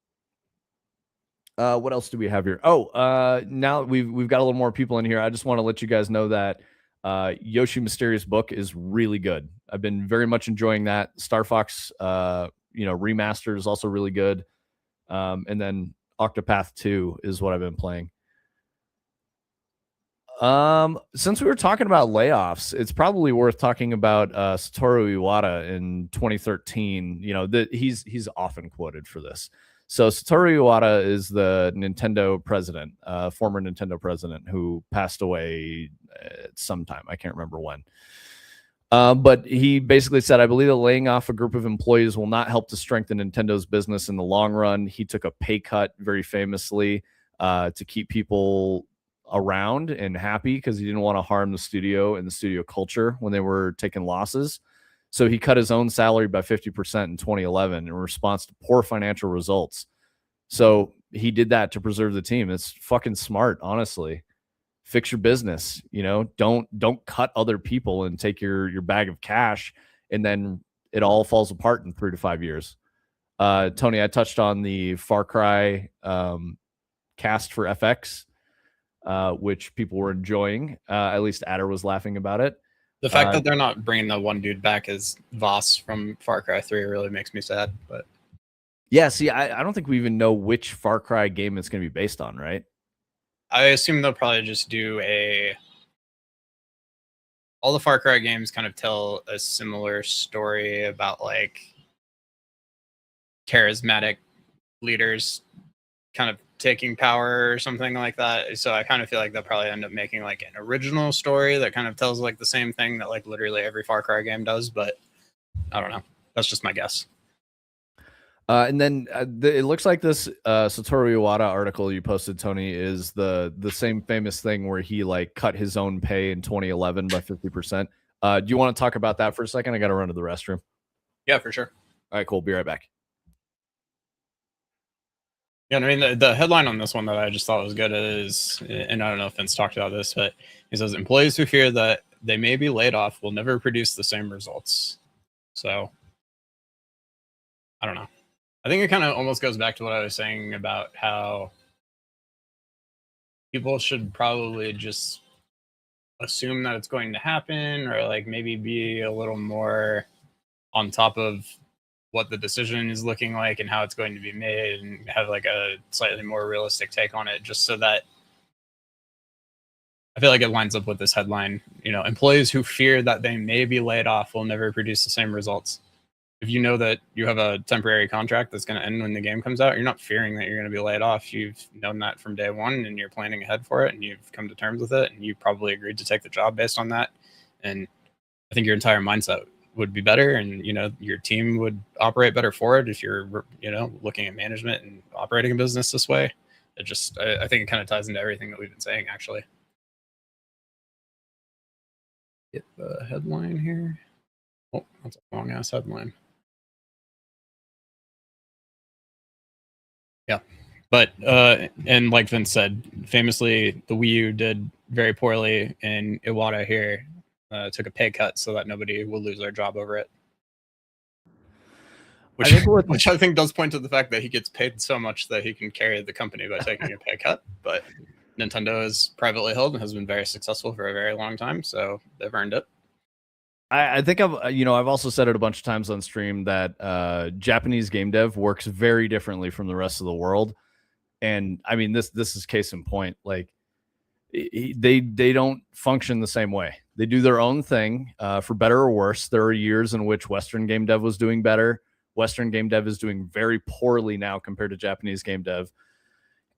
What else do we have here? Oh, now we've got a little more people in here. I just want to let you guys know that Yoshi Mysterious Book is really good. I've been very much enjoying that. Star Fox, remaster is also really good. And then Octopath 2 is what I've been playing. Since we were talking about layoffs, it's probably worth talking about Satoru Iwata in 2013. You know, he's often quoted for this. So Satoru Iwata is the Nintendo president, former Nintendo president, who passed away at some time. I can't remember when. But he basically said, I believe that laying off a group of employees will not help to strengthen Nintendo's business in the long run. He took a pay cut very famously to keep people around and happy because he didn't want to harm the studio and the studio culture when they were taking losses. So he cut his own salary by 50% in 2011 in response to poor financial results. So he did that to preserve the team. It's fucking smart, honestly. Fix your business, don't cut other people and take your bag of cash and then it all falls apart in 3 to 5 years. Tony, I touched on the Far Cry cast for FX, which people were enjoying. At least Adder was laughing about it. The fact that they're not bringing the one dude back as Voss from Far Cry 3 really makes me sad. But yeah, see, I don't think we even know which Far Cry game it's going to be based on, right? I assume they'll probably just do all the Far Cry games kind of tell a similar story about like charismatic leaders kind of taking power or something like that. So I kind of feel like they'll probably end up making like an original story that kind of tells like the same thing that like literally every Far Cry game does, but I don't know. That's just my guess. And then it looks like this Satoru Iwata article you posted, Tony, is the same famous thing where he like cut his own pay in 2011 by 50%. Do you want to talk about that for a second? I got to run to the restroom. Yeah, for sure. All right, cool. Be right back. Yeah, I mean, the headline on this one that I just thought was good is, and I don't know if Vince talked about this, but he says, employees who fear that they may be laid off will never produce the same results. So, I don't know. I think it kind of almost goes back to what I was saying about how people should probably just assume that it's going to happen, or like maybe be a little more on top of what the decision is looking like and how it's going to be made, and have like a slightly more realistic take on it, just so that I feel like it lines up with this headline. Employees who fear that they may be laid off will never produce the same results. If you know that you have a temporary contract that's going to end when the game comes out, you're not fearing that you're going to be laid off. You've known that from day one, and you're planning ahead for it, and you've come to terms with it, and you probably agreed to take the job based on that. And I think your entire mindset would be better, and your team would operate better for it if you're looking at management and operating a business this way. I think it kind of ties into everything that we've been saying, actually. Get the headline here. Oh, that's a long ass headline. Yeah, but and like Vince said, famously, the Wii U did very poorly, and Iwata here took a pay cut so that nobody will lose their job over it. Which I think does point to the fact that he gets paid so much that he can carry the company by taking a pay cut. But Nintendo is privately held and has been very successful for a very long time, so they've earned it. I think I've also said it a bunch of times on stream that Japanese game dev works very differently from the rest of the world, and I mean this is case in point. Like they don't function the same way. They do their own thing, for better or worse. There are years in which Western game dev was doing better. Western game dev is doing very poorly now compared to Japanese game dev,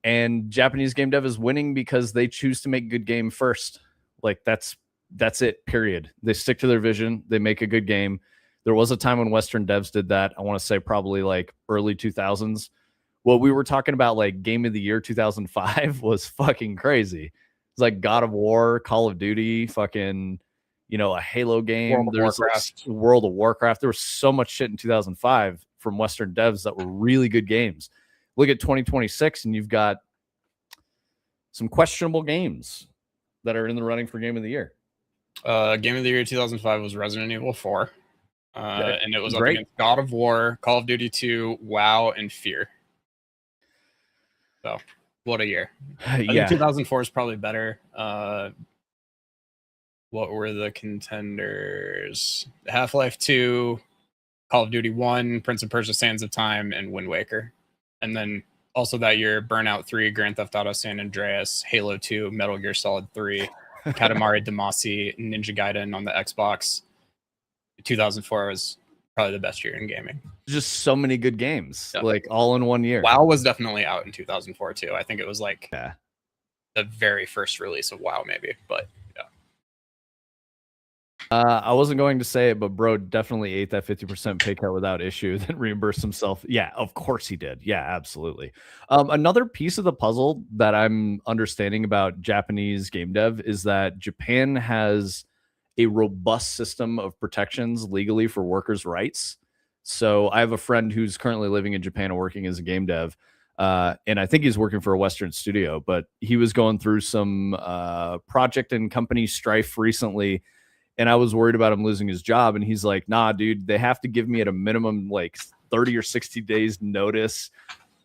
and Japanese game dev is winning because they choose to make good game first. Like that's it, period. They stick to their vision. They make a good game. There was a time when Western devs did that. I want to say probably like early 2000s. What we were talking about, like game of the year 2005, was fucking crazy. It's like God of War, Call of Duty, fucking, a Halo game. World of There's Warcraft. World of Warcraft. There was so much shit in 2005 from Western devs that were really good games. Look at 2026, and you've got some questionable games that are in the running for Game of the Year. Game of the Year 2005 was Resident Evil 4. And it was up Great. against God of War, Call of Duty 2, WoW, and Fear. So, what a year. I think 2004 is probably better. What were the contenders? Half-Life 2, Call of Duty 1, Prince of Persia: Sands of Time, and Wind Waker. And then also that year, Burnout 3, Grand Theft Auto San Andreas, Halo 2, Metal Gear Solid 3, Katamari Damacy, Ninja Gaiden on the Xbox. 2004 was probably the best year in gaming. Just so many good games, like all in one year. WoW was definitely out in 2004 too. I think it was like the very first release of WoW, maybe. But I wasn't going to say it, but bro definitely ate that 50% pay cut without issue, then reimbursed himself. Yeah, of course he did. Yeah, absolutely. Another piece of the puzzle that I'm understanding about Japanese game dev is that Japan has a robust system of protections legally for workers' rights. So I have a friend who's currently living in Japan and working as a game dev. And I think he's working for a Western studio, but he was going through some project and company strife recently. And I was worried about him losing his job. And he's like, nah, dude, they have to give me at a minimum like 30 or 60 days notice.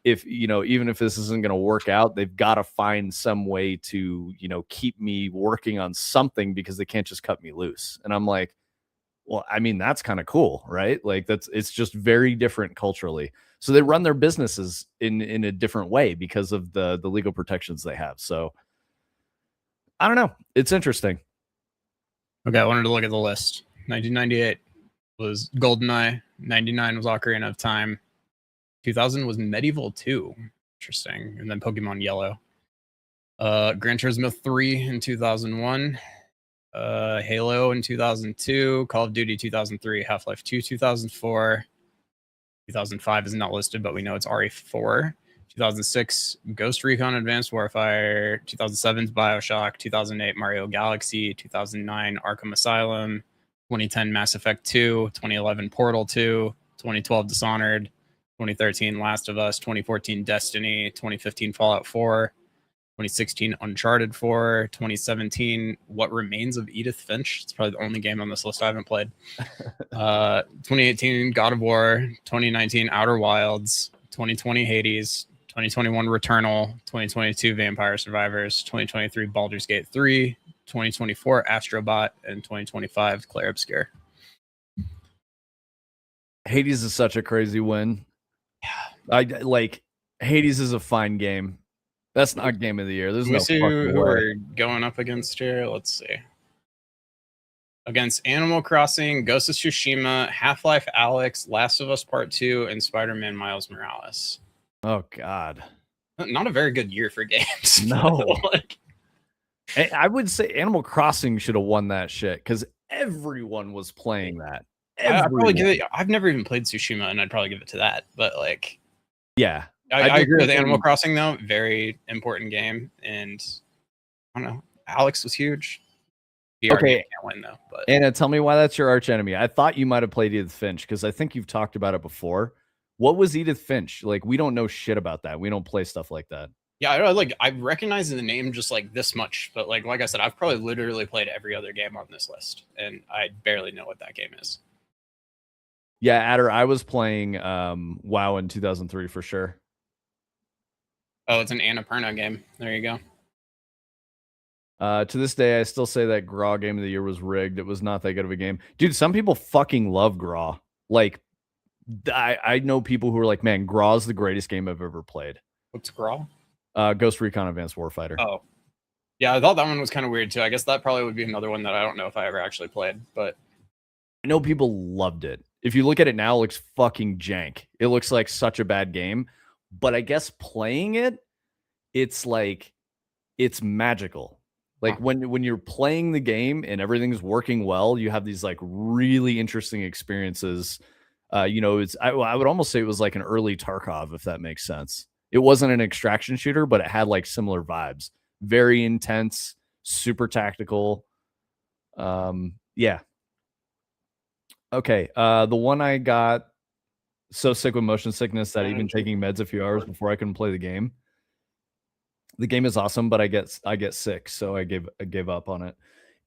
If, even if this isn't going to work out, they've got to find some way to, keep me working on something because they can't just cut me loose. And I'm like, well, I mean, that's kind of cool, right? Like it's just very different culturally. So they run their businesses in a different way because of the legal protections they have. So I don't know. It's interesting. Okay, I wanted to look at the list. 1998 was GoldenEye. 99 was Ocarina of Time. 2000 was Medieval 2. Interesting. And then Pokemon Yellow. Gran Turismo 3 in 2001. Halo in 2002. Call of Duty 2003. Half-Life 2 2004. 2005 is not listed, but we know it's RE4. 2006, Ghost Recon Advanced Warfare. 2007's Bioshock. 2008, Mario Galaxy. 2009, Arkham Asylum. 2010, Mass Effect 2. 2011, Portal 2. 2012, Dishonored. 2013, Last of Us. 2014, Destiny. 2015, Fallout 4. 2016, Uncharted 4. 2017, What Remains of Edith Finch. It's probably the only game on this list I haven't played. 2018, God of War. 2019, Outer Wilds. 2020, Hades. 2021, Returnal. 2022, Vampire Survivors. 2023, Baldur's Gate 3. 2024, Astrobot. And 2025, Clair Obscur. Hades is such a crazy win. I like Hades is a fine game. That's not game of the year. There's no see who we're going up against here. Let's see. Against Animal Crossing, Ghost of Tsushima, Half-Life Alyx, Last of Us Part 2, and Spider-Man Miles Morales. Oh, God. Not a very good year for games. No. I would say Animal Crossing should have won that shit because everyone was playing that. I'd probably give it. I've never even played Tsushima, and I'd probably give it to that. But like, yeah, I agree with Animal Crossing though. Very important game, and I don't know. Alyx was huge. Okay, can't win though. But Anna, tell me why that's your arch enemy. I thought you might have played Edith Finch because I think you've talked about it before. What was Edith Finch like? We don't know shit about that. We don't play stuff like that. Yeah, I recognize the name just like this much, but like I said, I've probably literally played every other game on this list, and I barely know what that game is. Yeah, Adder, I was playing WoW in 2003 for sure. Oh, it's an Annapurna game. There you go. To this day, I still say that Graw Game of the Year was rigged. It was not that good of a game. Dude, some people fucking love Graw. Like, I know people who are like, man, Graw's the greatest game I've ever played. What's Graw? Ghost Recon Advanced Warfighter. Oh. Yeah, I thought that one was kind of weird too. I guess that probably would be another one that I don't know if I ever actually played, but I know people loved it. If you look at it now, it looks fucking jank. It looks like such a bad game. But I guess playing it, it's like, it's magical. Like when you're playing the game and everything's working well, you have these like really interesting experiences. I would almost say it was like an early Tarkov, if that makes sense. It wasn't an extraction shooter, but it had like similar vibes. Very intense, super tactical. Yeah. Okay. The one I got so sick with motion sickness that even taking meds a few hours before I couldn't play the game. The game is awesome, but I get sick, so I gave up on it.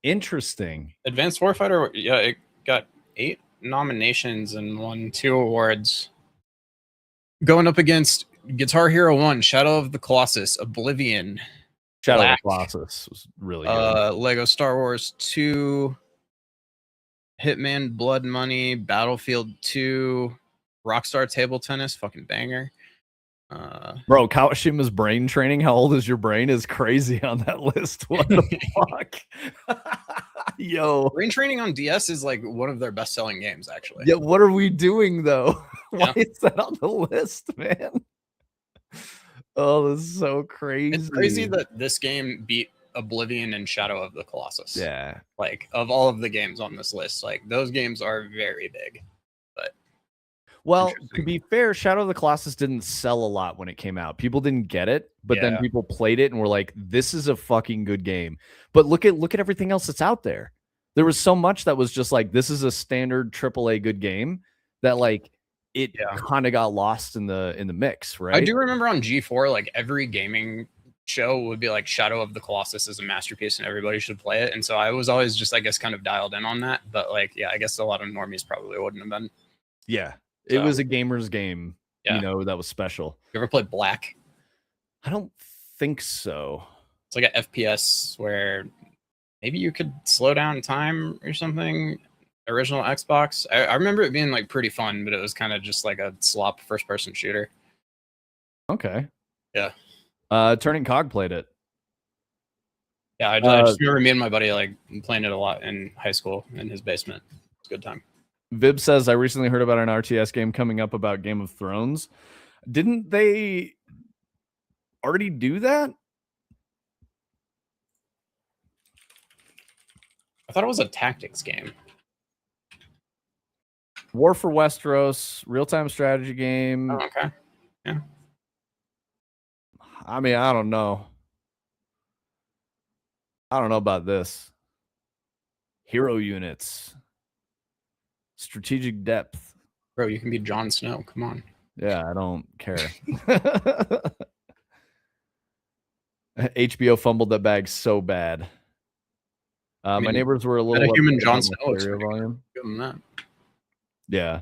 Interesting. Advanced Warfighter, yeah, it got 8 nominations and won 2 awards. Going up against Guitar Hero 1, Shadow of the Colossus, Oblivion, Shadow Black, of the Colossus was really good. Lego Star Wars 2, Hitman Blood Money, Battlefield 2, Rockstar Table Tennis, fucking banger. Bro, Kawashima's brain training. How old is your brain? Is crazy on that list. What the fuck? Yo. Brain Training on DS is like one of their best selling games, actually. Yeah, what are we doing though? Why Yeah. is that on the list, man? Oh, this is so crazy. It's crazy that this game beat Oblivion and Shadow of the Colossus. Yeah. Like, of all of the games on this list, like, those games are very big. But well, to be fair, Shadow of the Colossus didn't sell a lot when it came out. People didn't get it, but then people played it and were like, "This is a fucking good game." But look at everything else that's out there. There was so much that was just like, "This is a standard AAA good game," that like it kind of got lost in the mix, right? I do remember on G4, like every gaming show would be like, Shadow of the Colossus is a masterpiece and everybody should play it. And so I was always just, I guess, kind of dialed in on that. But like, yeah, I guess a lot of normies probably wouldn't have been. Yeah. It was a gamer's game, you know, that was special. You ever played Black? I don't think so. It's like an FPS where maybe you could slow down time or something. Original Xbox. I remember it being like pretty fun, but it was kind of just like a slop first-person shooter. Okay. Yeah. Turning Cog played it. Yeah, I just remember me and my buddy like playing it a lot in high school in his basement. It's a good time. Vib says, I recently heard about an RTS game coming up about Game of Thrones. Didn't they already do that? I thought it was a tactics game. War for Westeros, real-time strategy game. Oh, okay. Yeah. I mean, I don't know. I don't know about this. Hero units. Strategic depth. Bro, you can be Jon Snow. Come on. Yeah, I don't care. HBO fumbled that bag so bad. My neighbors were a little human Jon Snow volume. Good than that. Yeah.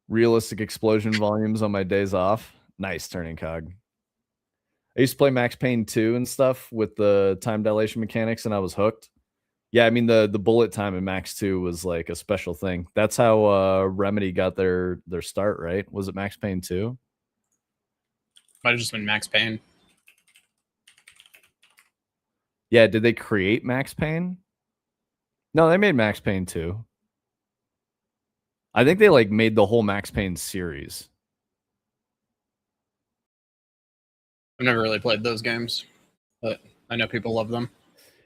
Realistic explosion volumes on my days off. Nice, Turning Cog. I used to play Max Payne 2 and stuff with the time dilation mechanics, and I was hooked. Yeah, I mean, the bullet time in Max 2 was like a special thing. That's how Remedy got their start, right? Was it Max Payne 2? Might have just been Max Payne. Yeah, did they create Max Payne? No, they made Max Payne 2. I think they like made the whole Max Payne series. I've never really played those games, but I know people love them.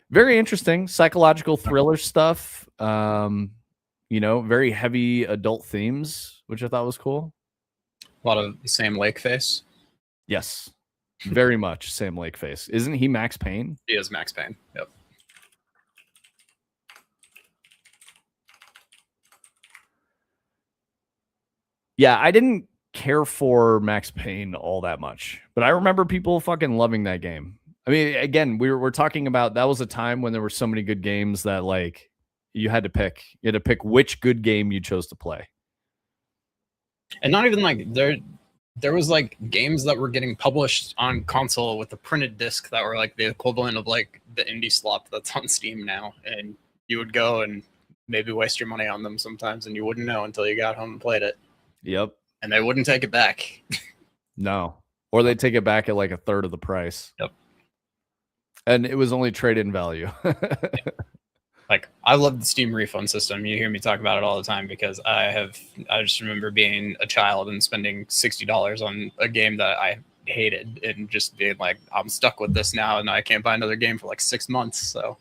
Very interesting psychological thriller stuff. You know, very heavy adult themes, which I thought was cool. A lot of Sam Lake face. Yes, very much Sam Lake face. Isn't he Max Payne? He is Max Payne. Yep. Yeah, I didn't care for Max Payne all that much, but I remember people fucking loving that game. I mean, again, we're talking about that was a time when there were so many good games that like you had to pick. You had to pick which good game you chose to play. And not even like there was like games that were getting published on console with a printed disc that were like the equivalent of like the indie slop that's on Steam now, and you would go and maybe waste your money on them sometimes, and you wouldn't know until you got home and played it. Yep. And they wouldn't take it back. No. Or they'd take it back at like a third of the price. Yep. And it was only trade-in value. Like, I love the Steam refund system. You hear me talk about it all the time because I just remember being a child and spending $60 on a game that I hated and just being like, I'm stuck with this now and I can't buy another game for like 6 months. So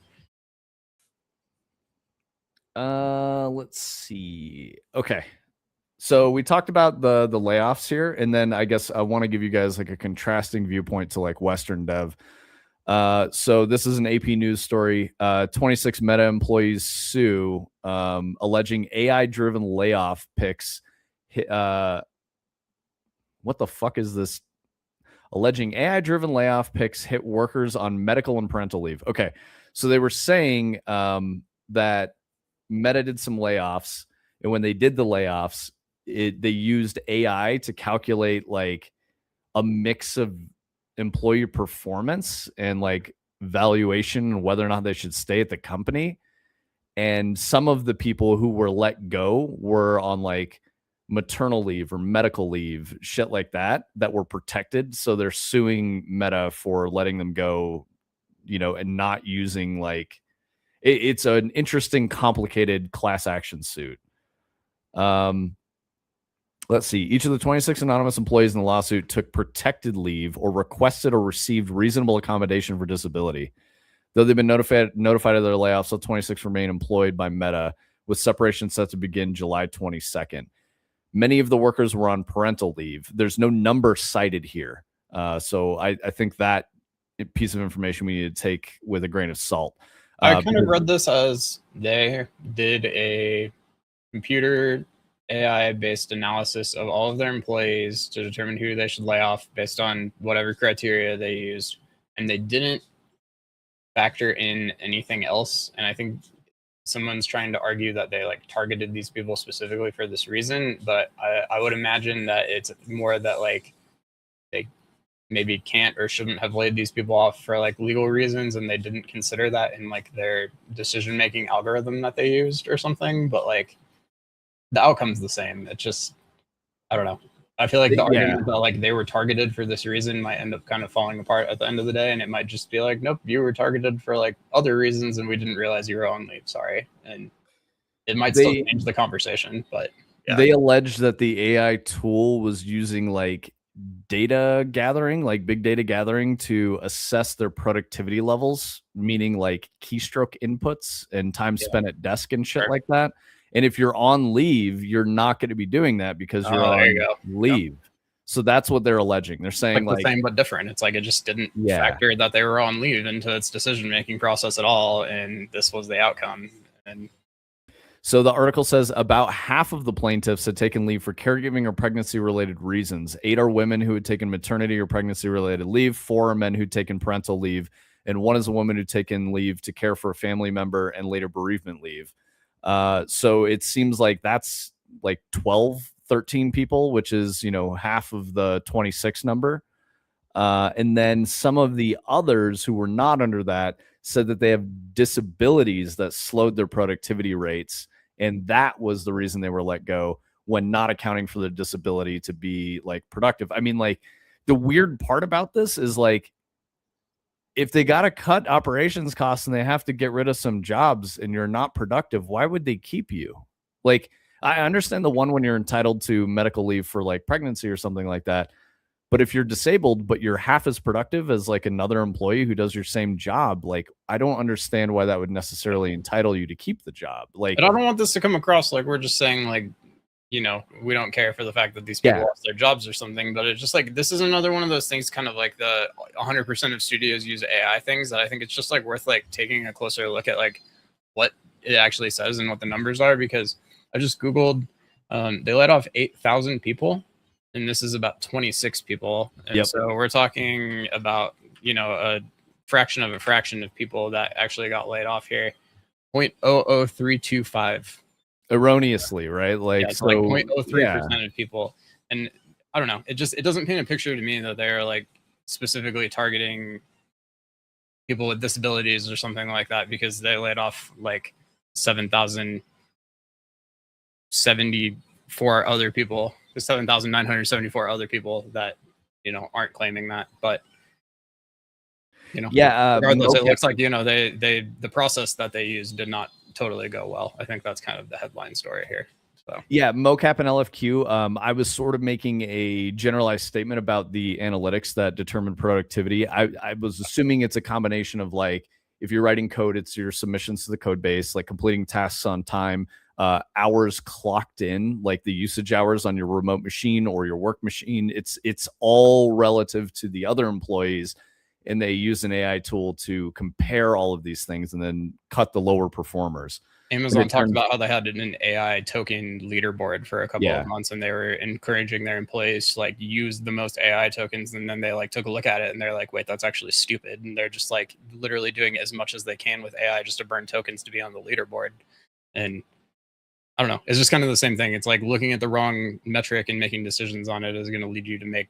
let's see. Okay. So we talked about the layoffs here, and then I guess I want to give you guys like a contrasting viewpoint to like Western dev. So this is an AP News story. 26 Meta employees sue, alleging AI-driven layoff picks. What the fuck is this? Alleging AI-driven layoff picks hit workers on medical and parental leave. Okay, so they were saying that Meta did some layoffs, and when they did the layoffs, they used AI to calculate like a mix of employee performance and like valuation and whether or not they should stay at the company. And some of the people who were let go were on like maternal leave or medical leave, shit like that, that were protected. So they're suing Meta for letting them go, and not using like it's an interesting, complicated class action suit. Let's see. Each of the 26 anonymous employees in the lawsuit took protected leave or requested or received reasonable accommodation for disability. Though they've been notified of their layoffs, all 26 remain employed by Meta, with separation set to begin July 22nd. Many of the workers were on parental leave. There's no number cited here. So I think that piece of information we need to take with a grain of salt. I kind of read this as they did a computer AI-based analysis of all of their employees to determine who they should lay off based on whatever criteria they used, and they didn't factor in anything else. And I think someone's trying to argue that they like targeted these people specifically for this reason, but I would imagine that it's more that like they maybe can't or shouldn't have laid these people off for like legal reasons, and they didn't consider that in like their decision-making algorithm that they used or something. But like the outcome's the same. It's just, I don't know. I feel like the argument that like they were targeted for this reason might end up kind of falling apart at the end of the day, and it might just be like, nope, you were targeted for like other reasons, and we didn't realize you were on leave. Sorry, and it might still change the conversation. But yeah. They alleged that the AI tool was using like data gathering, like big data gathering, to assess their productivity levels, meaning like keystroke inputs and time spent at desk and shit like that. And if you're on leave, you're not going to be doing that because you're on leave. Yep. So that's what they're alleging. They're saying like the same but different. It's like it just didn't factor that they were on leave into its decision-making process at all, and this was the outcome. And so the article says about half of the plaintiffs had taken leave for caregiving or pregnancy-related reasons. 8 are women who had taken maternity or pregnancy-related leave. 4 are men who'd taken parental leave, and 1 is a woman who'd taken leave to care for a family member and later bereavement leave. So it seems like that's like 12, 13 people, which is, half of the 26 number. And then some of the others who were not under that said that they have disabilities that slowed their productivity rates. And that was the reason they were let go, when not accounting for the disability to be like productive. I mean, like the weird part about this is like, if they got to cut operations costs and they have to get rid of some jobs and you're not productive, why would they keep you? Like, I understand the one when you're entitled to medical leave for like pregnancy or something like that. But if you're disabled, but you're half as productive as like another employee who does your same job, like, I don't understand why that would necessarily entitle you to keep the job. Like, but I don't want this to come across like we're just saying like, we don't care for the fact that these people lost their jobs or something, but it's just like, this is another one of those things, kind of like the 100% of studios use AI things, that I think it's just like worth like taking a closer look at like what it actually says and what the numbers are, because I just Googled, they let off 8,000 people, and this is about 26 people. And so we're talking about, a fraction of a fraction of people that actually got laid off here, 0.00325. Erroneously, right? Like, so like 0.03% of people. And I don't know, it doesn't paint a picture to me that they're like specifically targeting people with disabilities or something like that, because they laid off like 7,074 other people, 7,974 other people that aren't claiming that. But regardless, it looks like the process that they used did not totally go well. I think that's kind of the headline story here. So mocap and LFQ. I was sort of making a generalized statement about the analytics that determine productivity. I was assuming it's a combination of like, if you're writing code, it's your submissions to the code base, like completing tasks on time, hours clocked in, like the usage hours on your remote machine or your work machine. It's all relative to the other employees. and they use an AI tool to compare all of these things and then cut the lower performers. Amazon talked about how they had an AI token leaderboard for a couple of months, and they were encouraging their employees to like use the most AI tokens. And then they like took a look at it and they're like, wait, that's actually stupid. And they're just like literally doing as much as they can with AI just to burn tokens to be on the leaderboard. And I don't know, it's just kind of the same thing. It's like looking at the wrong metric and making decisions on it is going to lead you to make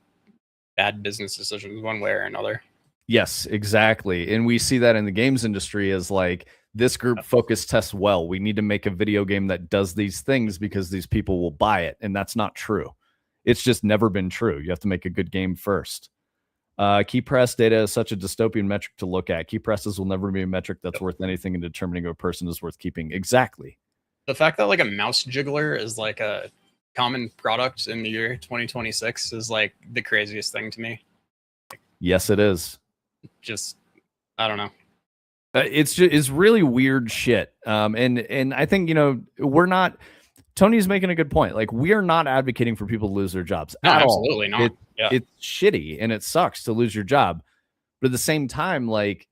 bad business decisions one way or another. Yes, exactly. And we see that in the games industry as like, this group focus tests well. We need to make a video game that does these things because these people will buy it. And that's not true. It's just never been true. You have to make a good game first. Key press data is such a dystopian metric to look at. Key presses will never be a metric that's worth anything in determining if a person is worth keeping. Exactly. The fact that like a mouse jiggler is like a common product in the year 2026 is like the craziest thing to me. Yes, it is. Just, I don't know. It's really weird shit. And I think, you know, we're not, Tony's making a good point. Like, we are not advocating for people to lose their jobs. No, absolutely not. It's shitty and it sucks to lose your job. But at the same time, like,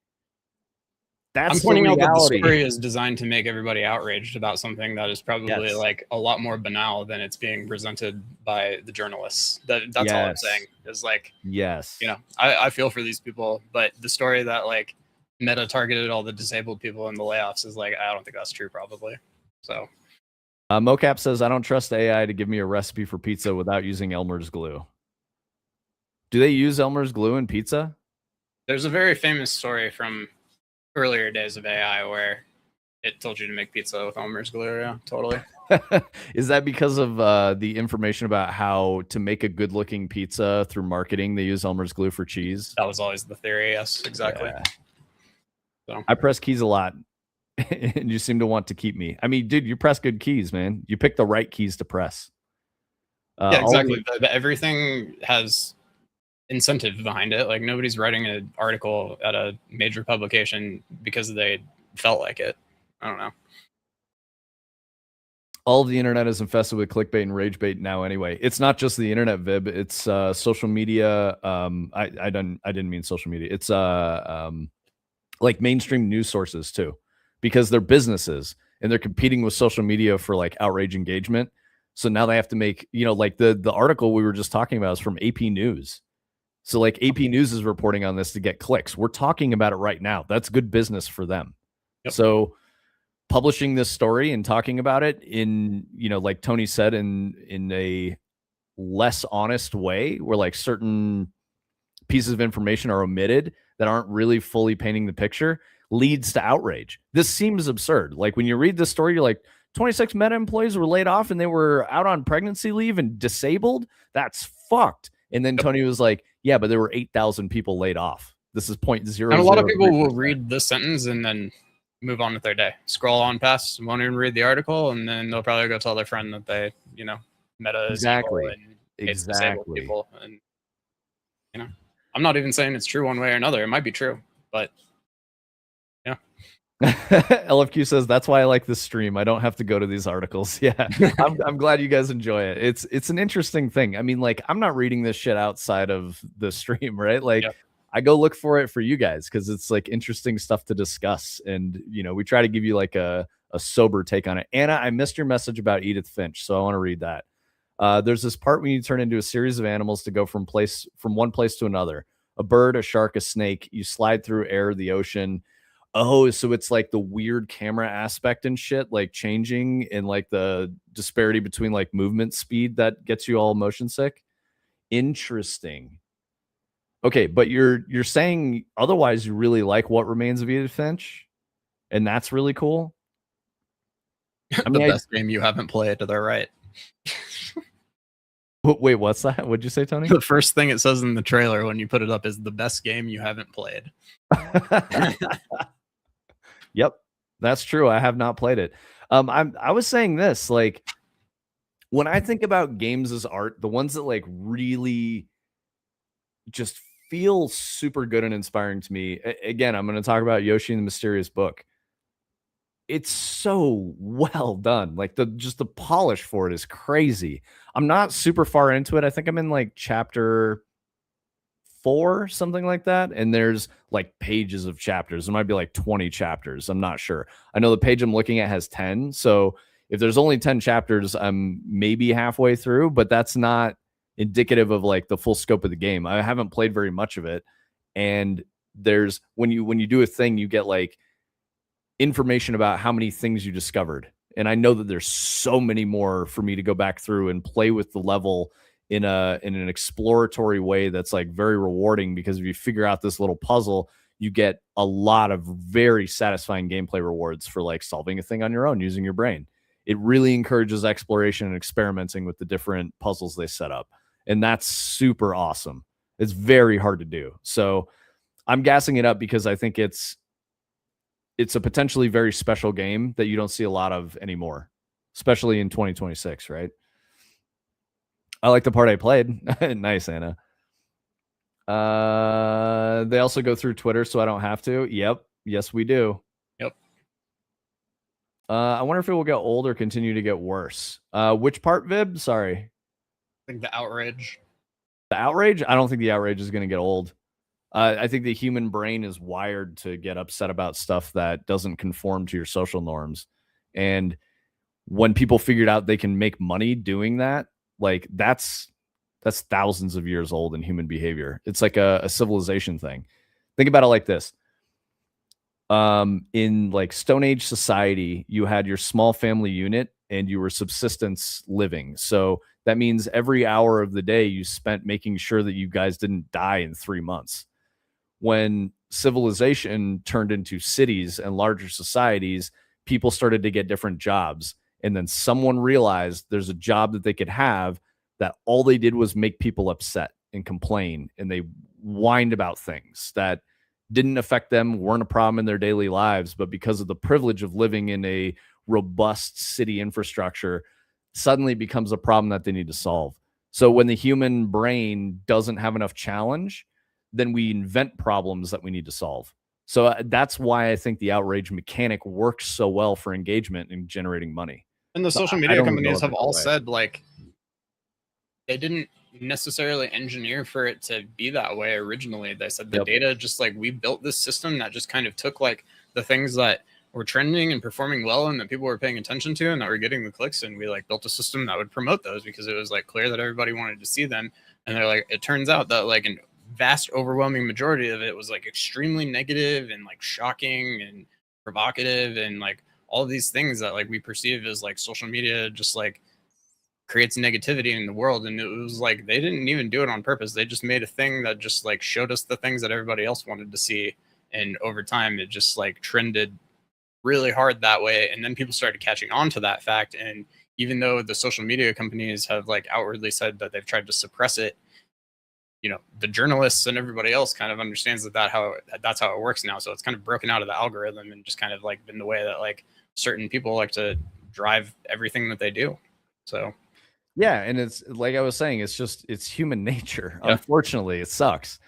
that's I'm pointing out that the story is designed to make everybody outraged about something that is probably like a lot more banal than it's being presented by the journalists. That's all I'm saying is like, you know, I feel for these people, but the story that like Meta targeted all the disabled people in the layoffs is like, I don't think that's true probably. So Mocap says, I don't trust AI to give me a recipe for pizza without using Elmer's glue. Do they use Elmer's glue in pizza? There's a very famous story from earlier days of AI where it told you to make pizza with Elmer's glue. Yeah, totally. Is that because of the information about how to make a good looking pizza through marketing? They use Elmer's glue for cheese. That was always the theory. Yes, exactly. Yeah. So. I press keys a lot and you seem to want to keep me. I mean, dude, you press good keys, man. You pick the right keys to press. Yeah, exactly. Everything has incentive behind it. Like nobody's writing an article at a major publication because they felt like it. I don't know. All of the internet is infested with clickbait and rage bait now anyway. It's not just the internet, Vib. It's social media. I didn't mean social media. It's like mainstream news sources too, because they're businesses and they're competing with social media for like outrage engagement. So now they have to make, you know, like the article we were just talking about is from AP News. So like AP News is reporting on this to get clicks. We're talking about it right now. That's good business for them. So publishing this story and talking about it in, you know, like Tony said, in a less honest way, where like certain pieces of information are omitted that aren't really fully painting the picture, leads to outrage. This seems absurd. Like when you read this story, you're like, 26 Meta employees were laid off and they were out on pregnancy leave and disabled. That's fucked. And then Tony was like, yeah, but there were 8,000 people laid off. This is 0.0. And a lot of people will read this sentence and then move on with their day, scroll on past, won't even read the article, and then they'll probably go tell their friend that they, you know, Meta is evil and hates disabled people. And you know, I'm not even saying it's true one way or another. It might be true, but yeah. LFQ says that's why I like this stream. I don't have to go to these articles. Yeah, I'm glad you guys enjoy it. It's an interesting thing. I mean, like, I'm not reading this shit outside of the stream, right? Like, I go look for it for you guys because it's like interesting stuff to discuss, and you know, we try to give you like a sober take on it. Anna, I missed your message about Edith Finch, so I want to read that. There's this part when you turn into a series of animals to go from one place to another. A bird, a shark, a snake. You slide through air, the ocean. Oh, so it's like the weird camera aspect and shit, like changing and like the disparity between like movement speed that gets you all motion sick. Interesting. Okay, but you're saying otherwise you really like What Remains of Edith Finch, and that's really cool. I mean, the best game you haven't played to the right. Wait, what's that? What'd you say, Tony? The first thing it says in the trailer when you put it up is the best game you haven't played. Yep, that's true. I have not played it. I was saying this, like, when I think about games as art, the ones that like really just feel super good and inspiring to me. Again, I'm going to talk about Yoshi and the Mysterious Book. It's so well done. Like the polish for it is crazy. I'm not super far into it. I think I'm in like chapter 4, something like that. And there's like pages of chapters. There might be like 20 chapters. I'm not sure. I know the page I'm looking at has 10. So if there's only 10 chapters, I'm maybe halfway through, but that's not indicative of like the full scope of the game. I haven't played very much of it. And there's when you do a thing, you get like information about how many things you discovered. And I know that there's so many more for me to go back through and play with the level in an exploratory way that's like very rewarding, because if you figure out this little puzzle, you get a lot of very satisfying gameplay rewards for like solving a thing on your own using your brain. It really encourages exploration and experimenting with the different puzzles they set up. And that's super awesome. It's very hard to do. So I'm gassing it up because I think it's a potentially very special game that you don't see a lot of anymore, especially in 2026, right? I like the part I played. Nice, Anna. They also go through Twitter, so I don't have to. Yep. Yes, we do. Yep. I wonder if it will get old or continue to get worse. Which part, Vib? Sorry. I think the outrage. The outrage? I don't think the outrage is going to get old. I think the human brain is wired to get upset about stuff that doesn't conform to your social norms. And when people figured out they can make money doing that, like that's thousands of years old in human behavior. It's like a civilization thing. Think about it like this. In like Stone Age society, you had your small family unit and you were subsistence living. So that means every hour of the day you spent making sure that you guys didn't die in 3 months. When civilization turned into cities and larger societies, people started to get different jobs. And then someone realized there's a job that they could have that all they did was make people upset and complain. And they whined about things that didn't affect them, weren't a problem in their daily lives. But because of the privilege of living in a robust city infrastructure, suddenly becomes a problem that they need to solve. So when the human brain doesn't have enough challenge, then we invent problems that we need to solve. So that's why I think the outrage mechanic works so well for engagement and generating money. And the So social I media don't companies know have if all it's said like they didn't necessarily engineer for it to be that way originally. They said the Yep. data just like we built this system that just kind of took like the things that were trending and performing well and that people were paying attention to and that were getting the clicks, and we like built a system that would promote those because it was like clear that everybody wanted to see them. And they're like, it turns out that like an vast overwhelming majority of it was like extremely negative and like shocking and provocative and like all these things that like we perceive as like social media just like creates negativity in the world. And it was like they didn't even do it on purpose. They just made a thing that just like showed us the things that everybody else wanted to see, and over time it just like trended really hard that way. And then people started catching on to that fact, and even though the social media companies have like outwardly said that they've tried to suppress it, you know, the journalists and everybody else kind of understands that's how it works now. So it's kind of broken out of the algorithm and just kind of like been the way that like certain people like to drive everything that they do. So yeah, and it's like I was saying, it's human nature. Yeah. Unfortunately, it sucks.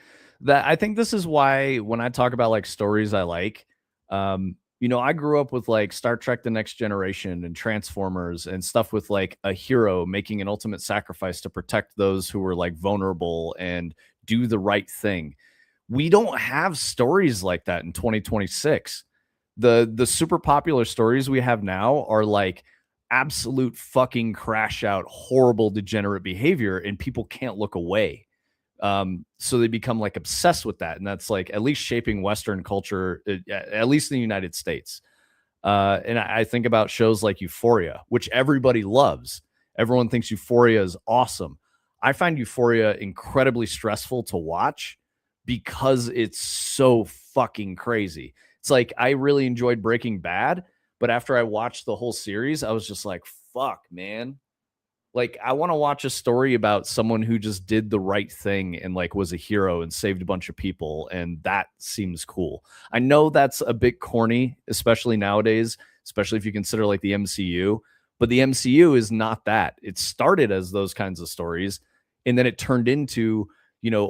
That I think this is why when I talk about like stories I like, I grew up with like Star Trek The Next Generation and Transformers and stuff with like a hero making an ultimate sacrifice to protect those who were like vulnerable and do the right thing. We don't have stories like that in 2026. The super popular stories we have now are like absolute fucking crash out, horrible, degenerate behavior, and people can't look away. So they become like obsessed with that, and that's like at least shaping Western culture, at least in the United States. And I think about shows like Euphoria, which everybody loves. Everyone thinks Euphoria is awesome. I find Euphoria incredibly stressful to watch because it's so fucking crazy. It's like I really enjoyed Breaking Bad, but after I watched the whole series, I was just like, fuck, man. Like, I want to watch a story about someone who just did the right thing and like was a hero and saved a bunch of people. And that seems cool. I know that's a bit corny, especially nowadays, especially if you consider like the MCU, but the MCU is not that. It started as those kinds of stories, and then it turned into,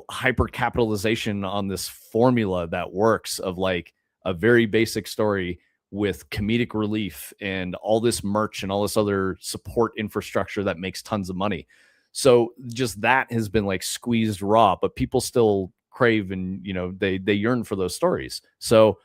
hyper capitalization on this formula that works of like a very basic story with comedic relief and all this merch and all this other support infrastructure that makes tons of money. So just that has been like squeezed raw, but people still crave and, you know, they yearn for those stories. So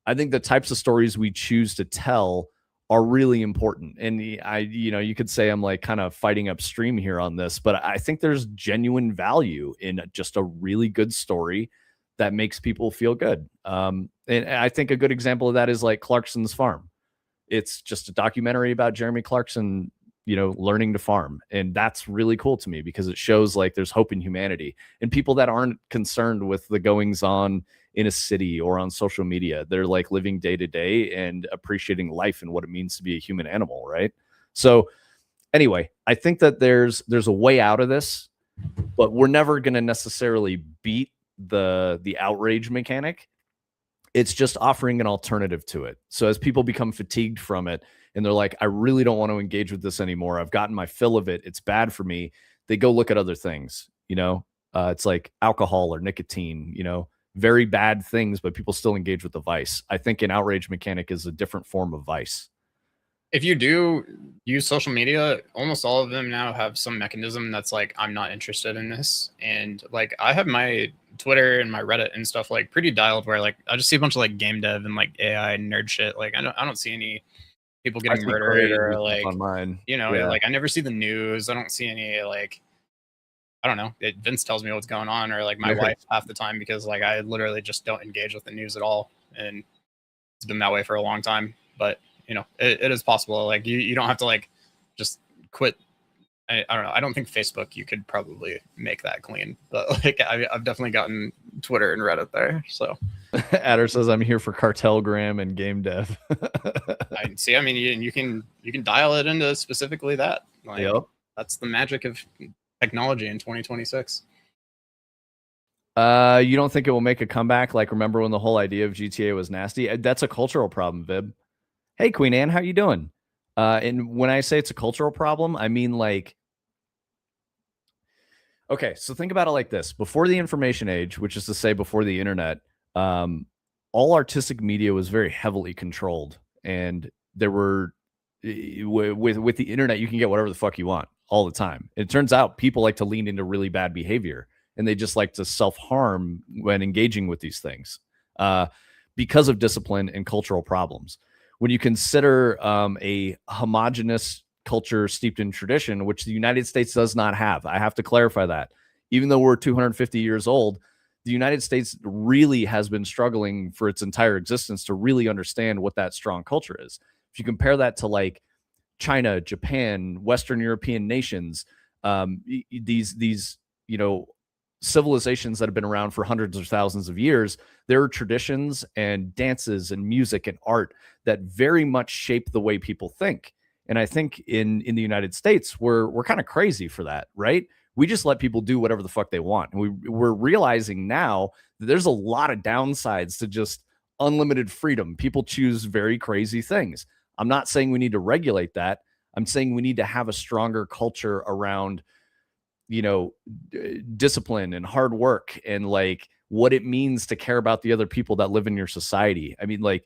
I think the types of stories we choose to tell are really important. And you know, you could say I'm like kind of fighting upstream here on this, but I think there's genuine value in just a really good story that makes people feel good. And I think a good example of that is like Clarkson's Farm. It's just a documentary about Jeremy Clarkson, you know, learning to farm. And that's really cool to me because it shows like there's hope in humanity and people that aren't concerned with the goings on in a city or on social media. They're like living day to day and appreciating life and what it means to be a human animal, right? So anyway, I think that there's a way out of this, but we're never going to necessarily beat the outrage mechanic. It's just offering an alternative to it. So as people become fatigued from it and they're like, I really don't want to engage with this anymore. I've gotten my fill of it. It's bad for me. They go look at other things, you know, it's like alcohol or nicotine, you know, very bad things, but people still engage with the vice. I think an outrage mechanic is a different form of vice. If you do use social media, almost all of them now have some mechanism that's like, I'm not interested in this. And like, I have my Twitter and my Reddit and stuff like pretty dialed where like I just see a bunch of like game dev and like AI nerd shit. Like I don't see any people getting murdered or like on mine. You know, like I never see the news. I don't see any like I don't know. Vince tells me what's going on, or like my wife half the time, because like I literally just don't engage with the news at all, and it's been that way for a long time. But you know, it is possible. Like you don't have to like just quit. I don't know. I don't think Facebook you could probably make that clean, but like I've definitely gotten Twitter and Reddit there. So Adder says I'm here for cartelgram and game dev. I see. I mean, you can dial it into specifically that. Like, that's the magic of technology in 2026. You don't think it will make a comeback? Like, remember when the whole idea of GTA was nasty? That's a cultural problem, Vib. Hey, Queen Anne, how you doing? And when I say it's a cultural problem, I mean like, okay, so think about it like this. Before the information age, which is to say before the internet, all artistic media was very heavily controlled. And there were, with the internet, you can get whatever the fuck you want all the time. It turns out people like to lean into really bad behavior, and they just like to self-harm when engaging with these things because of discipline and cultural problems. When you consider a homogenous culture steeped in tradition, which the United States does not have, I have to clarify that. Even though we're 250 years old, the United States really has been struggling for its entire existence to really understand what that strong culture is. If you compare that to like China, Japan, Western European nations, these you know, civilizations that have been around for hundreds or thousands of years, there are traditions and dances and music and art that very much shape the way people think. And I think in the United States, we're kind of crazy for that, right? We just let people do whatever the fuck they want. And we're realizing now that there's a lot of downsides to just unlimited freedom. People choose very crazy things. I'm not saying we need to regulate that. I'm saying we need to have a stronger culture around, you know, discipline and hard work and like what it means to care about the other people that live in your society. I mean, like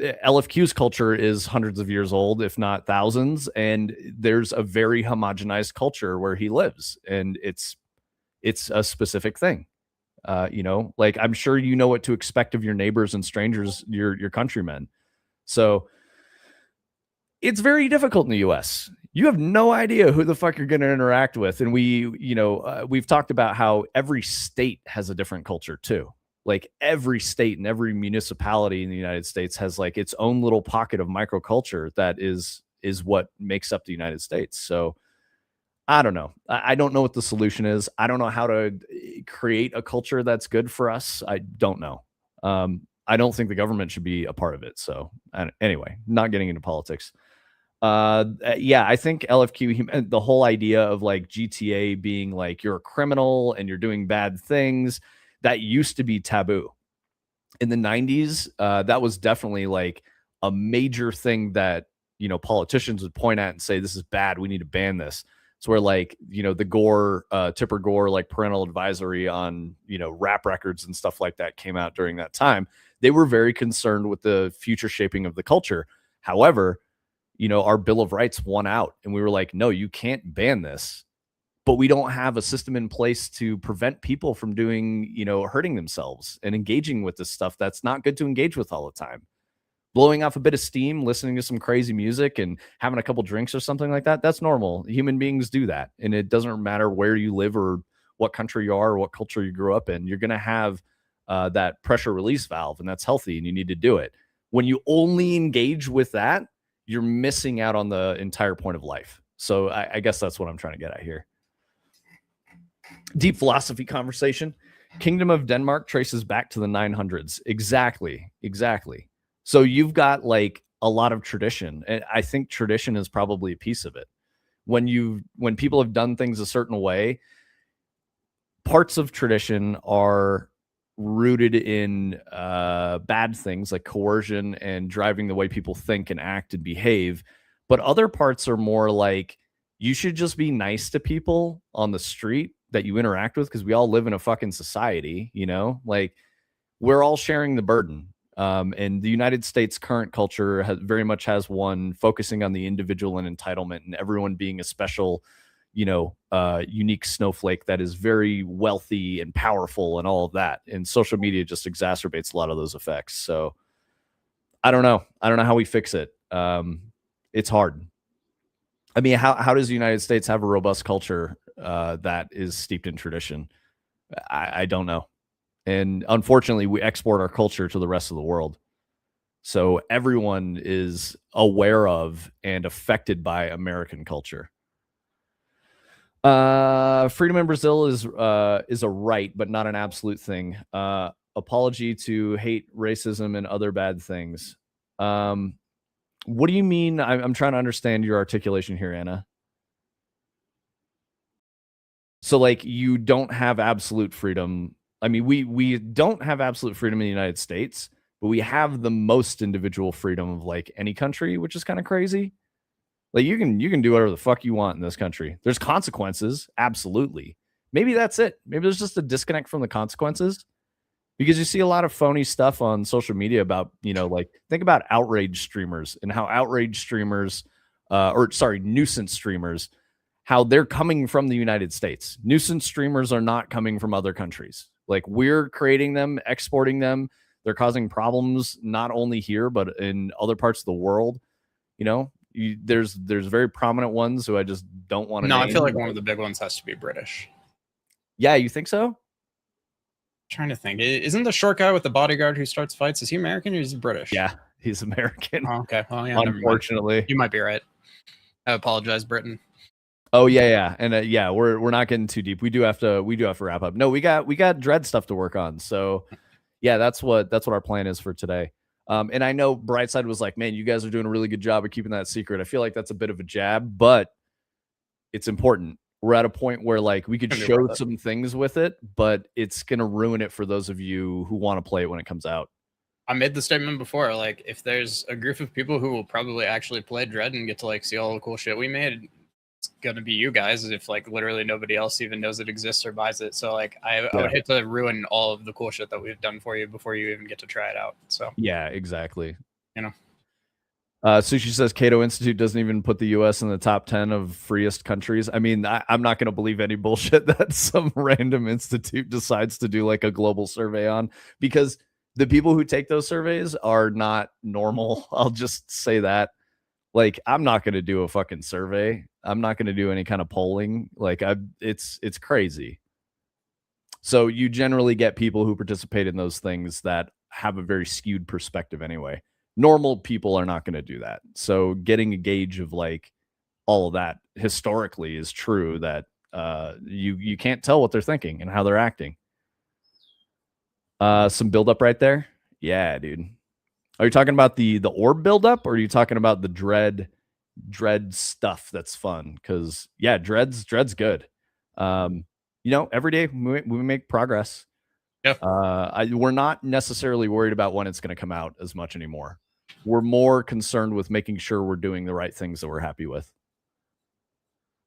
LFQ's culture is hundreds of years old, if not thousands, and there's a very homogenized culture where he lives, and it's a specific thing. You know, like I'm sure you know what to expect of your neighbors and strangers, your countrymen. So it's very difficult in the US. You have no idea who the fuck you're going to interact with. And we've talked about how every state has a different culture too. Like every state and every municipality in the United States has like its own little pocket of microculture that is what makes up the United States. So I don't know. I don't know what the solution is. I don't know how to create a culture that's good for us. I don't know. I don't think the government should be a part of it. So anyway, not getting into politics. Yeah, I think LFQ, the whole idea of like GTA being like you're a criminal and you're doing bad things, that used to be taboo in the 90s. That was definitely like a major thing that, you know, politicians would point at and say, this is bad, we need to ban this. It's where like, you know, the Gore, Tipper Gore, like parental advisory on, you know, rap records and stuff like that came out during that time. They were very concerned with the future shaping of the culture. However, you know, our Bill of Rights won out and we were like, no, you can't ban this. but we don't have a system in place to prevent people from doing, hurting themselves and engaging with this stuff that's not good to engage with all the time. Blowing off a bit of steam, listening to some crazy music and having a couple drinks or something like that, that's normal. Human beings do that. And it doesn't matter where you live or what country you are or what culture you grew up in. You're going to have that pressure release valve, and that's healthy, and you need to do it. When you only engage with that, you're missing out on the entire point of life. So I guess that's what I'm trying to get at here. Deep philosophy conversation. Kingdom of Denmark traces back to the 900s. Exactly. So you've got like a lot of tradition, and I think tradition is probably a piece of it. When people have done things a certain way, parts of tradition are rooted in bad things like coercion and driving the way people think and act and behave. But other parts are more like, you should just be nice to people on the street that you interact with, because we all live in a fucking society, like we're all sharing the burden. And the United States current culture very much has one focusing on the individual and entitlement, and everyone being a special, unique snowflake that is very wealthy and powerful and all of that. And social media just exacerbates a lot of those effects. So I don't know how we fix it. It's hard. I mean, how does the United States have a robust culture that is steeped in tradition? I don't know. And unfortunately, we export our culture to the rest of the world. So everyone is aware of and affected by American culture. Freedom in Brazil is a right, but not an absolute thing. Apology to hate racism and other bad things. What do you mean? I'm trying to understand your articulation here, Anna. So like, you don't have absolute freedom. I mean, we don't have absolute freedom in the United States, but we have the most individual freedom of like any country, which is kind of crazy. Like you can do whatever the fuck you want in this country. There's consequences, absolutely. Maybe that's it. Maybe there's just a disconnect from the consequences, because you see a lot of phony stuff on social media about, like, think about outrage streamers and how outrage streamers, nuisance streamers, how they're coming from the United States. Nuisance streamers are not coming from other countries. Like, we're creating them, exporting them. They're causing problems not only here, but in other parts of the world. There's very prominent ones who I just don't want to name. I feel like one of the big ones has to be British. Yeah, you think so? Trying to think. Isn't the short guy with the bodyguard who starts fights, is he American or is he British? Yeah, he's American. Oh, okay. Well, yeah, unfortunately. You might be right. I apologize, Britain. Oh yeah. And we're not getting too deep. We do have to wrap up. No, we got dread stuff to work on. So yeah, that's what our plan is for today. And I know Brightside was like, man, you guys are doing a really good job of keeping that secret. I feel like that's a bit of a jab, but it's important. We're at a point where like we could show some things with it, but it's going to ruin it for those of you who want to play it when it comes out. I made the statement before, like, if there's a group of people who will probably actually play Dread and get to like see all the cool shit we made, it's gonna be you guys, if like literally nobody else even knows it exists or buys it. So like I would hate to ruin all of the cool shit that we've done for you before you even get to try it out. So yeah, exactly. Sushi says Cato Institute doesn't even put the U.S. in the top 10 of freest countries. I mean, I'm not going to believe any bullshit that some random institute decides to do like a global survey on, because the people who take those surveys are not normal. I'll just say that. Like, I'm not going to do a fucking survey. I'm not going to do any kind of polling. Like, it's crazy. So you generally get people who participate in those things that have a very skewed perspective anyway. Normal people are not going to do that. So getting a gauge of like all of that historically is true, that you can't tell what they're thinking and how they're acting. Some buildup right there. Yeah, dude. Are you talking about the orb buildup, or are you talking about the dread stuff that's fun? Because yeah, dread's good. Every day we make progress. Yeah. We're not necessarily worried about when it's going to come out as much anymore. We're more concerned with making sure we're doing the right things that we're happy with.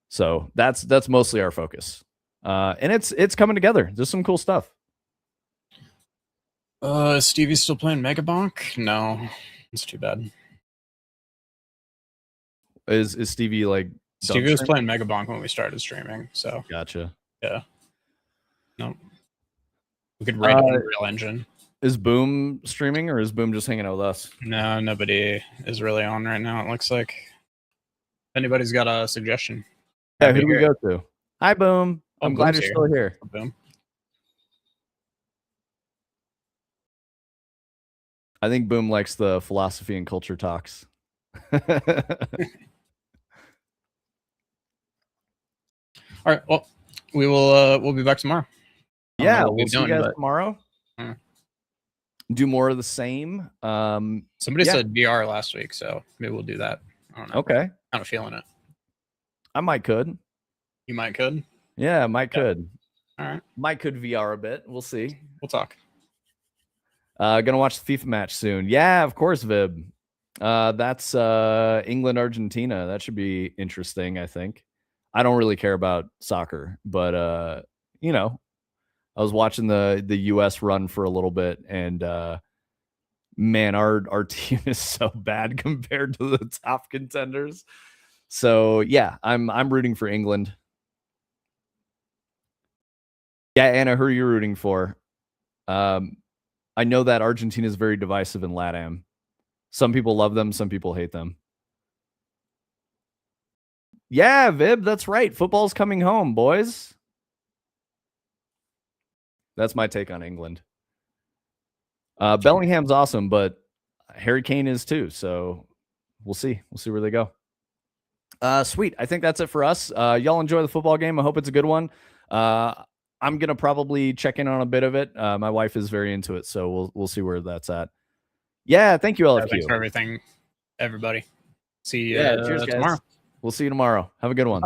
So that's mostly our focus. And it's coming together. There's some cool stuff. Stevie's still playing Megabonk? No, it's too bad. Is Stevie like Stevie was playing Mega Bonk when we started streaming, so gotcha. yeah. No, we could write Unreal Engine. Is Boom streaming, or is Boom just hanging out with us? No, nobody is really on right now. It looks like. If anybody's got a suggestion. Yeah, who do we go to? Hi, Boom. I'm glad you're still here. Boom. I think Boom likes the philosophy and culture talks. All right. Well, we'll be back tomorrow. Yeah, we'll see you guys tomorrow. Do more of the same. Somebody said VR last week, so maybe we'll do that. I don't know. Okay. Kind of feeling it. I might could. You might could? Yeah, might could. All right. Might could VR a bit. We'll see. We'll talk. Gonna watch the FIFA match soon. Yeah, of course, Vib. That's England, Argentina. That should be interesting, I think. I don't really care about soccer, but you know, I was watching the US run for a little bit, and man, our team is so bad compared to the top contenders. So yeah, I'm rooting for England. Yeah, Anna, who are you rooting for? I know that Argentina is very divisive in LATAM. Some people love them, some people hate them. Yeah, Vib, that's right. Football's coming home, boys. That's my take on England. Bellingham's awesome, but Harry Kane is too. So we'll see. We'll see where they go. Sweet. I think that's it for us. Y'all enjoy the football game. I hope it's a good one. I'm gonna probably check in on a bit of it. My wife is very into it, so we'll see where that's at. Yeah, thank you, LFQ. Thanks for everything, everybody. See you cheers, tomorrow. Guys. We'll see you tomorrow. Have a good one.